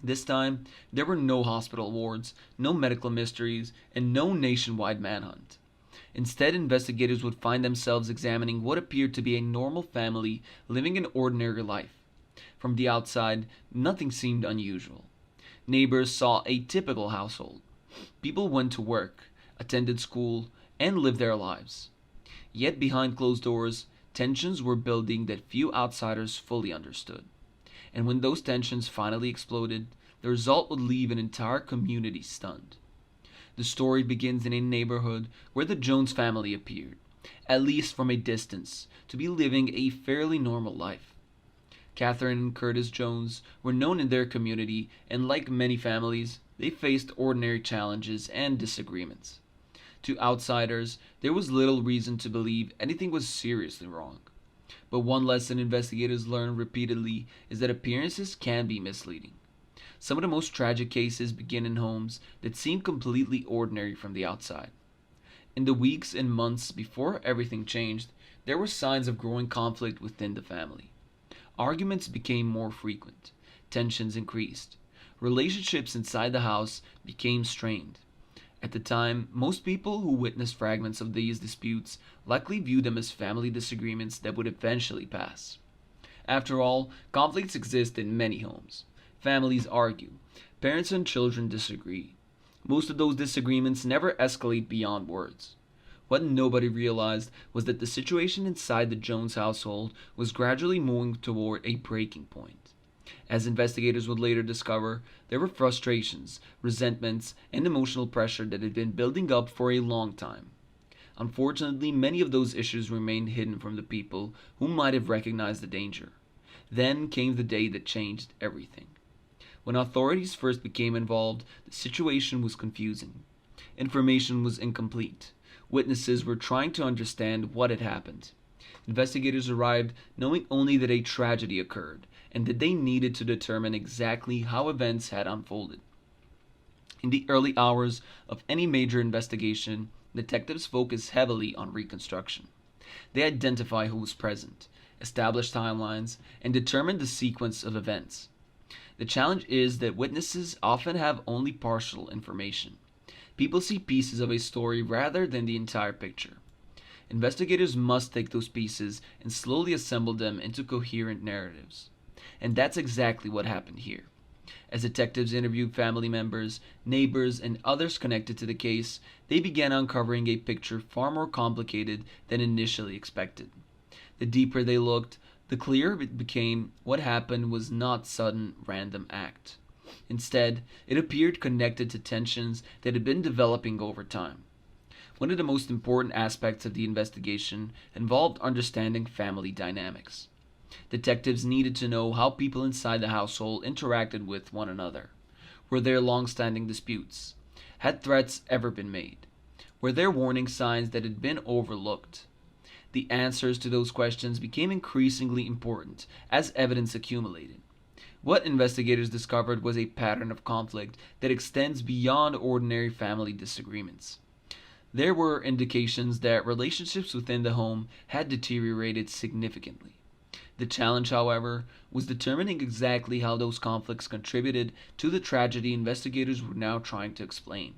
This time, there were no hospital wards, no medical mysteries, and no nationwide manhunt. Instead, investigators would find themselves examining what appeared to be a normal family living an ordinary life. From the outside, nothing seemed unusual. Neighbors saw a typical household. People went to work, attended school, and lived their lives. Yet behind closed doors, tensions were building that few outsiders fully understood. And when those tensions finally exploded, the result would leave an entire community stunned. The story begins in a neighborhood where the Jones family appeared, at least from a distance, to be living a fairly normal life. Catherine and Curtis Jones were known in their community, and like many families, they faced ordinary challenges and disagreements. To outsiders, there was little reason to believe anything was seriously wrong. But one lesson investigators learned repeatedly is that appearances can be misleading. Some of the most tragic cases begin in homes that seem completely ordinary from the outside. In the weeks and months before everything changed, there were signs of growing conflict within the family. Arguments became more frequent, tensions increased, relationships inside the house became strained. At the time, most people who witnessed fragments of these disputes likely viewed them as family disagreements that would eventually pass. After all, conflicts exist in many homes. Families argue. Parents and children disagree. Most of those disagreements never escalate beyond words. What nobody realized was that the situation inside the Jones household was gradually moving toward a breaking point. As investigators would later discover, there were frustrations, resentments, and emotional pressure that had been building up for a long time. Unfortunately, many of those issues remained hidden from the people who might have recognized the danger. Then came the day that changed everything. When authorities first became involved, the situation was confusing. Information was incomplete. Witnesses were trying to understand what had happened. Investigators arrived knowing only that a tragedy occurred and that they needed to determine exactly how events had unfolded. In the early hours of any major investigation, detectives focus heavily on reconstruction. They identify who was present, establish timelines, and determine the sequence of events. The challenge is that witnesses often have only partial information. People see pieces of a story rather than the entire picture. Investigators must take those pieces and slowly assemble them into coherent narratives. And that's exactly what happened here. As detectives interviewed family members, neighbors, and others connected to the case, they began uncovering a picture far more complicated than initially expected. The deeper they looked, the clearer it became what happened was not sudden random act. Instead, it appeared connected to tensions that had been developing over time. One of the most important aspects of the investigation involved understanding family dynamics. Detectives needed to know how people inside the household interacted with one another. Were there long standing disputes? Had threats ever been made? Were there warning signs that had been overlooked? The answers to those questions became increasingly important as evidence accumulated. What investigators discovered was a pattern of conflict that extends beyond ordinary family disagreements. There were indications that relationships within the home had deteriorated significantly. The challenge, however, was determining exactly how those conflicts contributed to the tragedy investigators were now trying to explain.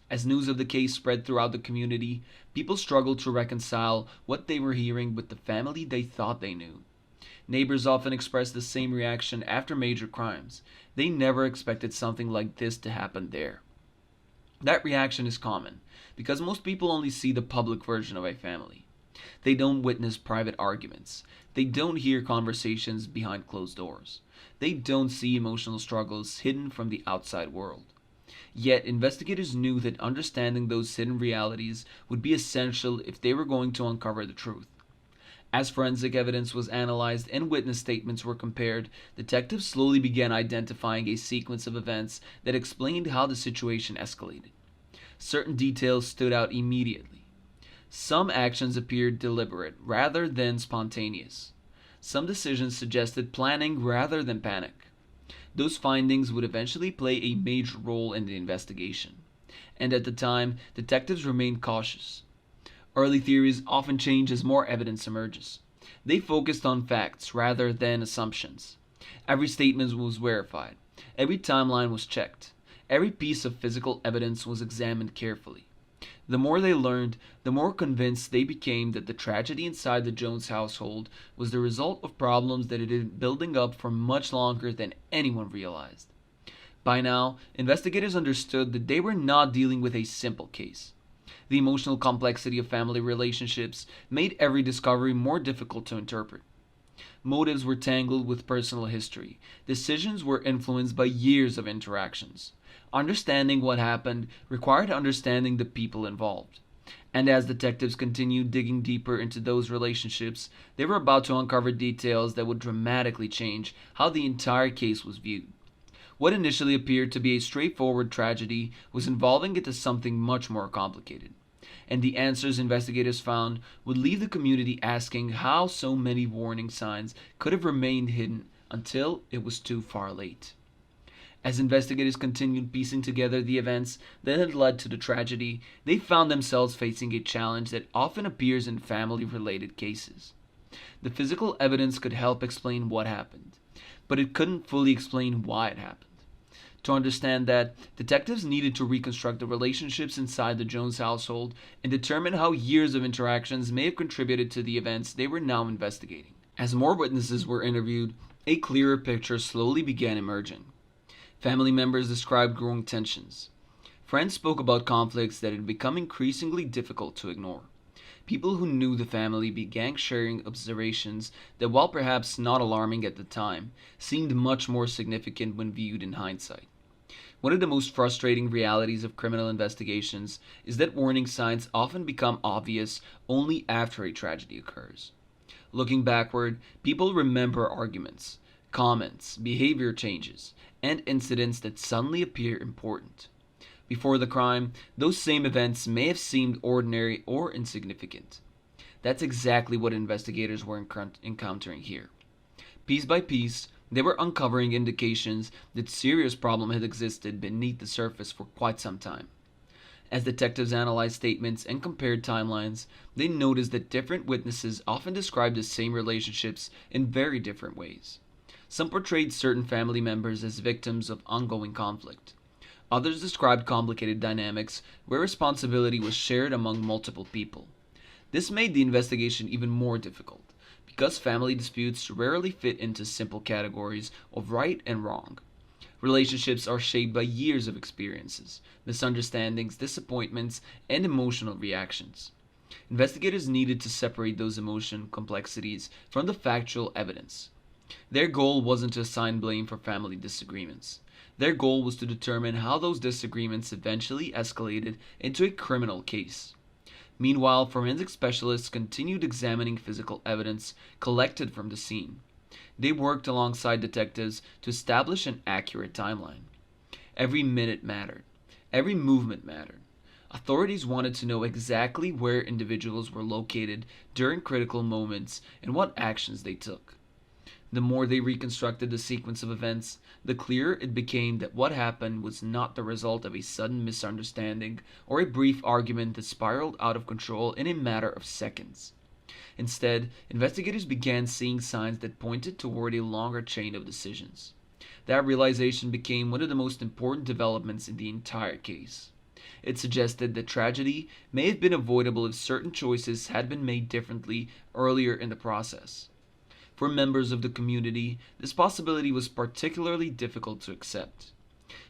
As news of the case spread throughout the community, people struggled to reconcile what they were hearing with the family they thought they knew. Neighbors often expressed the same reaction after major crimes. They never expected something like this to happen there. That reaction is common because most people only see the public version of a family. They don't witness private arguments. They don't hear conversations behind closed doors. They don't see emotional struggles hidden from the outside world. Yet, investigators knew that understanding those hidden realities would be essential if they were going to uncover the truth. As forensic evidence was analyzed and witness statements were compared, detectives slowly began identifying a sequence of events that explained how the situation escalated. Certain details stood out immediately. Some actions appeared deliberate rather than spontaneous. Some decisions suggested planning rather than panic. Those findings would eventually play a major role in the investigation. And at the time, detectives remained cautious. Early theories often change as more evidence emerges. They focused on facts rather than assumptions. Every statement was verified. Every timeline was checked. Every piece of physical evidence was examined carefully. The more they learned, the more convinced they became that the tragedy inside the Jones household was the result of problems that had been building up for much longer than anyone realized. By now, investigators understood that they were not dealing with a simple case. The emotional complexity of family relationships made every discovery more difficult to interpret. Motives were tangled with personal history. Decisions were influenced by years of interactions. Understanding what happened required understanding the people involved. And as detectives continued digging deeper into those relationships, they were about to uncover details that would dramatically change how the entire case was viewed. What initially appeared to be a straightforward tragedy was evolving into something much more complicated. And the answers investigators found would leave the community asking how so many warning signs could have remained hidden until it was too far late. As investigators continued piecing together the events that had led to the tragedy, they found themselves facing a challenge that often appears in family related cases. The physical evidence could help explain what happened, but it couldn't fully explain why it happened. To understand that, detectives needed to reconstruct the relationships inside the Jones household and determine how years of interactions may have contributed to the events they were now investigating. As more witnesses were interviewed, a clearer picture slowly began emerging. Family members described growing tensions. Friends spoke about conflicts that had become increasingly difficult to ignore. People who knew the family began sharing observations that, while perhaps not alarming at the time, seemed much more significant when viewed in hindsight. One of the most frustrating realities of criminal investigations is that warning signs often become obvious only after a tragedy occurs. Looking backward, people remember arguments, comments, behavior changes, and incidents that suddenly appear important. Before the crime, those same events may have seemed ordinary or insignificant. That's exactly what investigators were encountering here. Piece by piece, they were uncovering indications that serious problem had existed beneath the surface for quite some time. As detectives analyzed statements and compared timelines, they noticed that different witnesses often described the same relationships in very different ways. Some portrayed certain family members as victims of ongoing conflict. Others described complicated dynamics where responsibility was shared among multiple people. This made the investigation even more difficult, because family disputes rarely fit into simple categories of right and wrong. Relationships are shaped by years of experiences, misunderstandings, disappointments, and emotional reactions. Investigators needed to separate those emotion complexities from the factual evidence. Their goal wasn't to assign blame for family disagreements. Their goal was to determine how those disagreements eventually escalated into a criminal case. Meanwhile, forensic specialists continued examining physical evidence collected from the scene. They worked alongside detectives to establish an accurate timeline. Every minute mattered. Every movement mattered. Authorities wanted to know exactly where individuals were located during critical moments and what actions they took. The more they reconstructed the sequence of events, the clearer it became that what happened was not the result of a sudden misunderstanding or a brief argument that spiraled out of control in a matter of seconds. Instead, investigators began seeing signs that pointed toward a longer chain of decisions. That realization became one of the most important developments in the entire case. It suggested that tragedy may have been avoidable if certain choices had been made differently earlier in the process. For members of the community, this possibility was particularly difficult to accept.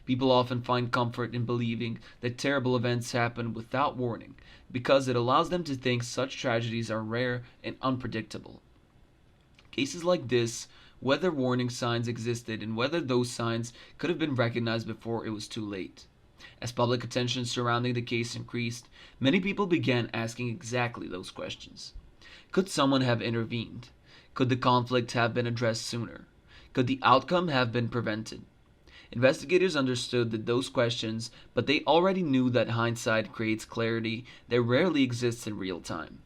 People often find comfort in believing that terrible events happen without warning because it allows them to think such tragedies are rare and unpredictable. Cases like this, whether warning signs existed and whether those signs could have been recognized before it was too late. As public attention surrounding the case increased, many people began asking exactly those questions. Could someone have intervened? Could the conflict have been addressed sooner? Could the outcome have been prevented? Investigators understood that those questions, but they already knew that hindsight creates clarity that rarely exists in real time.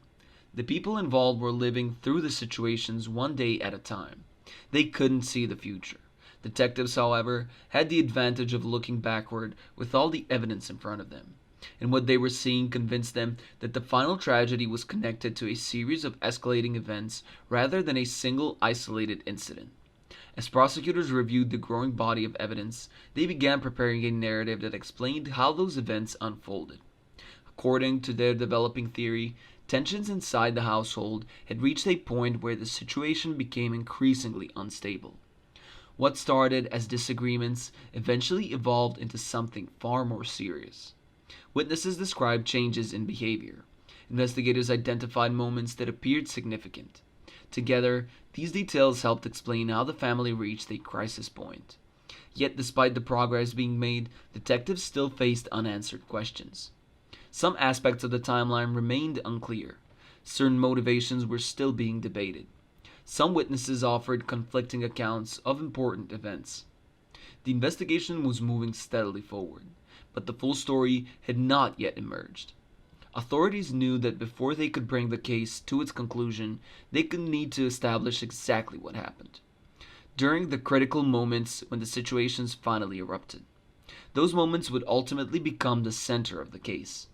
The people involved were living through the situations one day at a time. They couldn't see the future. Detectives, however, had the advantage of looking backward with all the evidence in front of them. And what they were seeing convinced them that the final tragedy was connected to a series of escalating events rather than a single isolated incident. As prosecutors reviewed the growing body of evidence, they began preparing a narrative that explained how those events unfolded. According to their developing theory, tensions inside the household had reached a point where the situation became increasingly unstable. What started as disagreements eventually evolved into something far more serious. Witnesses described changes in behavior. Investigators identified moments that appeared significant. Together, these details helped explain how the family reached a crisis point. Yet, despite the progress being made, detectives still faced unanswered questions. Some aspects of the timeline remained unclear. Certain motivations were still being debated. Some witnesses offered conflicting accounts of important events. The investigation was moving steadily forward, but the full story had not yet emerged. Authorities knew that before they could bring the case to its conclusion, they could need to establish exactly what happened. During the critical moments when the situations finally erupted. Those moments would ultimately become the center of the case.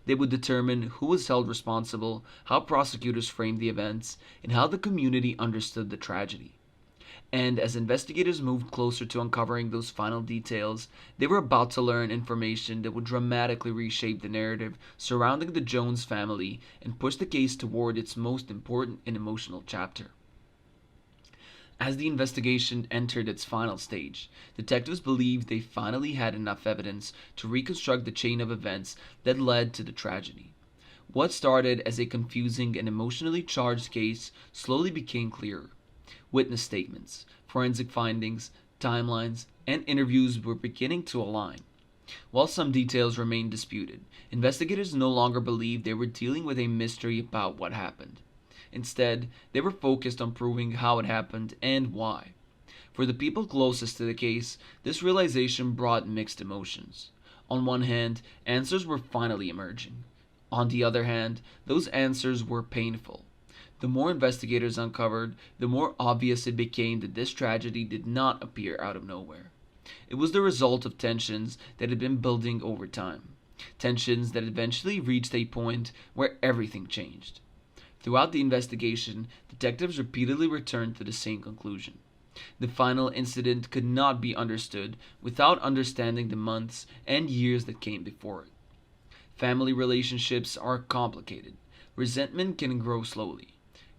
They would determine who was held responsible, how prosecutors framed the events, and how the community understood the tragedy. And as investigators moved closer to uncovering those final details, they were about to learn information that would dramatically reshape the narrative surrounding the Jones family and push the case toward its most important and emotional chapter. As the investigation entered its final stage, detectives believed they finally had enough evidence to reconstruct the chain of events that led to the tragedy. What started as a confusing and emotionally charged case slowly became clearer. Witness statements, forensic findings, timelines, and interviews were beginning to align. While some details remained disputed, investigators no longer believed they were dealing with a mystery about what happened. Instead, they were focused on proving how it happened and why. For the people closest to the case, this realization brought mixed emotions. On one hand, answers were finally emerging. On the other hand, those answers were painful. The more investigators uncovered, the more obvious it became that this tragedy did not appear out of nowhere. It was the result of tensions that had been building over time. Tensions that eventually reached a point where everything changed. Throughout the investigation, detectives repeatedly returned to the same conclusion. The final incident could not be understood without understanding the months and years that came before it. Family relationships are complicated. Resentment can grow slowly.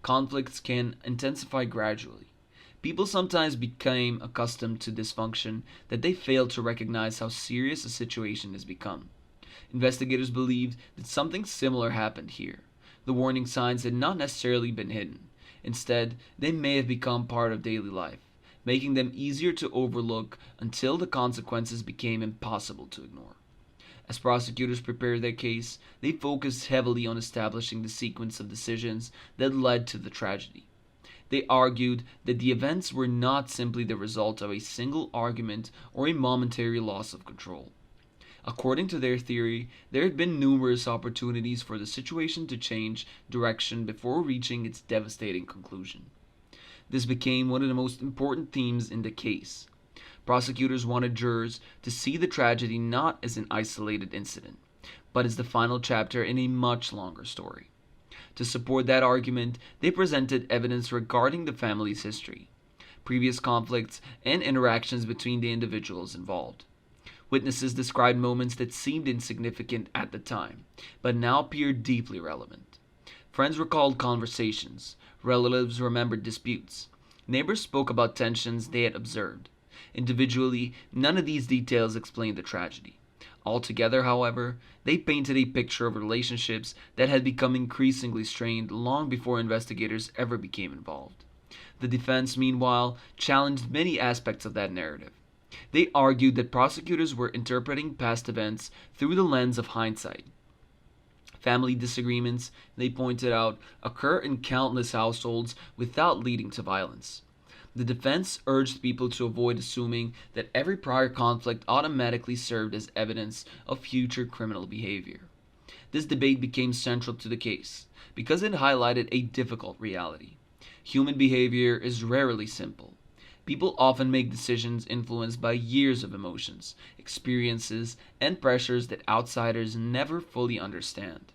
Conflicts can intensify gradually. People sometimes become accustomed to dysfunction that they fail to recognize how serious a situation has become. Investigators believed that something similar happened here. The warning signs had not necessarily been hidden. Instead, they may have become part of daily life, making them easier to overlook until the consequences became impossible to ignore. As prosecutors prepared their case, they focused heavily on establishing the sequence of decisions that led to the tragedy. They argued that the events were not simply the result of a single argument or a momentary loss of control. According to their theory, there had been numerous opportunities for the situation to change direction before reaching its devastating conclusion. This became one of the most important themes in the case. Prosecutors wanted jurors to see the tragedy not as an isolated incident, but as the final chapter in a much longer story. To support that argument, they presented evidence regarding the family's history, previous conflicts, and interactions between the individuals involved. Witnesses described moments that seemed insignificant at the time, but now appeared deeply relevant. Friends recalled conversations, relatives remembered disputes, neighbors spoke about tensions they had observed. Individually, none of these details explained the tragedy. Altogether, however, they painted a picture of relationships that had become increasingly strained long before investigators ever became involved. The defense, meanwhile, challenged many aspects of that narrative. They argued that prosecutors were interpreting past events through the lens of hindsight. Family disagreements, they pointed out, occur in countless households without leading to violence. The defense urged people to avoid assuming that every prior conflict automatically served as evidence of future criminal behavior. This debate became central to the case because it highlighted a difficult reality. Human behavior is rarely simple. People often make decisions influenced by years of emotions, experiences, and pressures that outsiders never fully understand.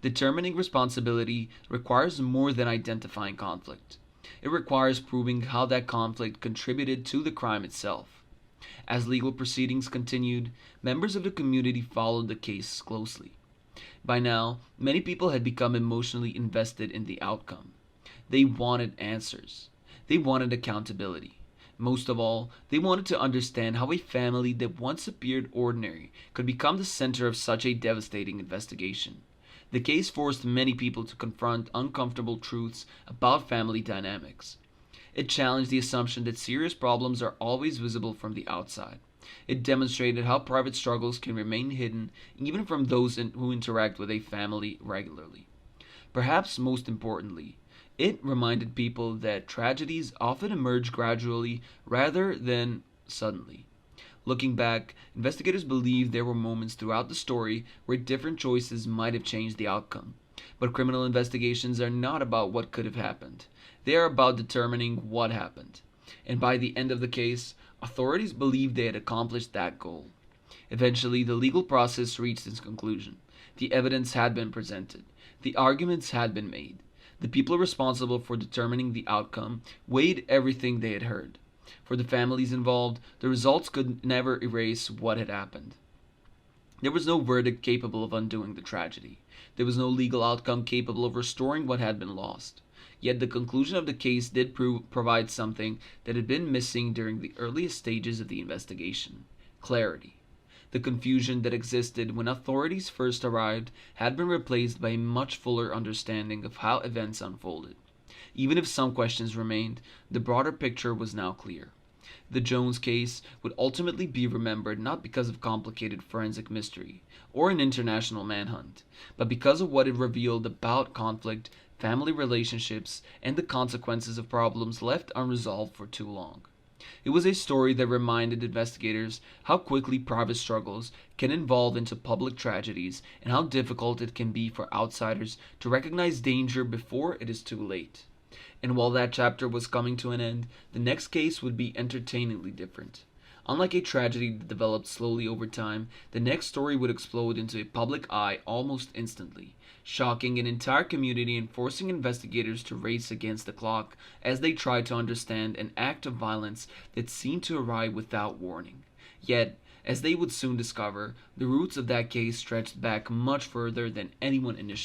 Determining responsibility requires more than identifying conflict. It requires proving how that conflict contributed to the crime itself. As legal proceedings continued, members of the community followed the case closely. By now, many people had become emotionally invested in the outcome. They wanted answers. They wanted accountability. Most of all, they wanted to understand how a family that once appeared ordinary could become the center of such a devastating investigation. The case forced many people to confront uncomfortable truths about family dynamics. It challenged the assumption that serious problems are always visible from the outside. It demonstrated how private struggles can remain hidden even from those who interact with a family regularly. Perhaps most importantly, it reminded people that tragedies often emerge gradually rather than suddenly. Looking back, investigators believe there were moments throughout the story where different choices might have changed the outcome. But criminal investigations are not about what could have happened. They are about determining what happened. And by the end of the case, authorities believed they had accomplished that goal. Eventually, the legal process reached its conclusion. The evidence had been presented. The arguments had been made. The people responsible for determining the outcome weighed everything they had heard. For the families involved, the results could never erase what had happened. There was no verdict capable of undoing the tragedy. There was no legal outcome capable of restoring what had been lost. Yet the conclusion of the case did provide something that had been missing during the earliest stages of the investigation: clarity. The confusion that existed when authorities first arrived had been replaced by a much fuller understanding of how events unfolded. Even if some questions remained, the broader picture was now clear. The Jones case would ultimately be remembered not because of complicated forensic mystery or an international manhunt, but because of what it revealed about conflict, family relationships, and the consequences of problems left unresolved for too long. It was a story that reminded investigators how quickly private struggles can evolve into public tragedies and how difficult it can be for outsiders to recognize danger before it is too late. And while that chapter was coming to an end, the next case would be entertainingly different. Unlike a tragedy that developed slowly over time, the next story would explode into a public eye almost instantly, shocking an entire community and forcing investigators to race against the clock as they tried to understand an act of violence that seemed to arrive without warning. Yet, as they would soon discover, the roots of that case stretched back much further than anyone initially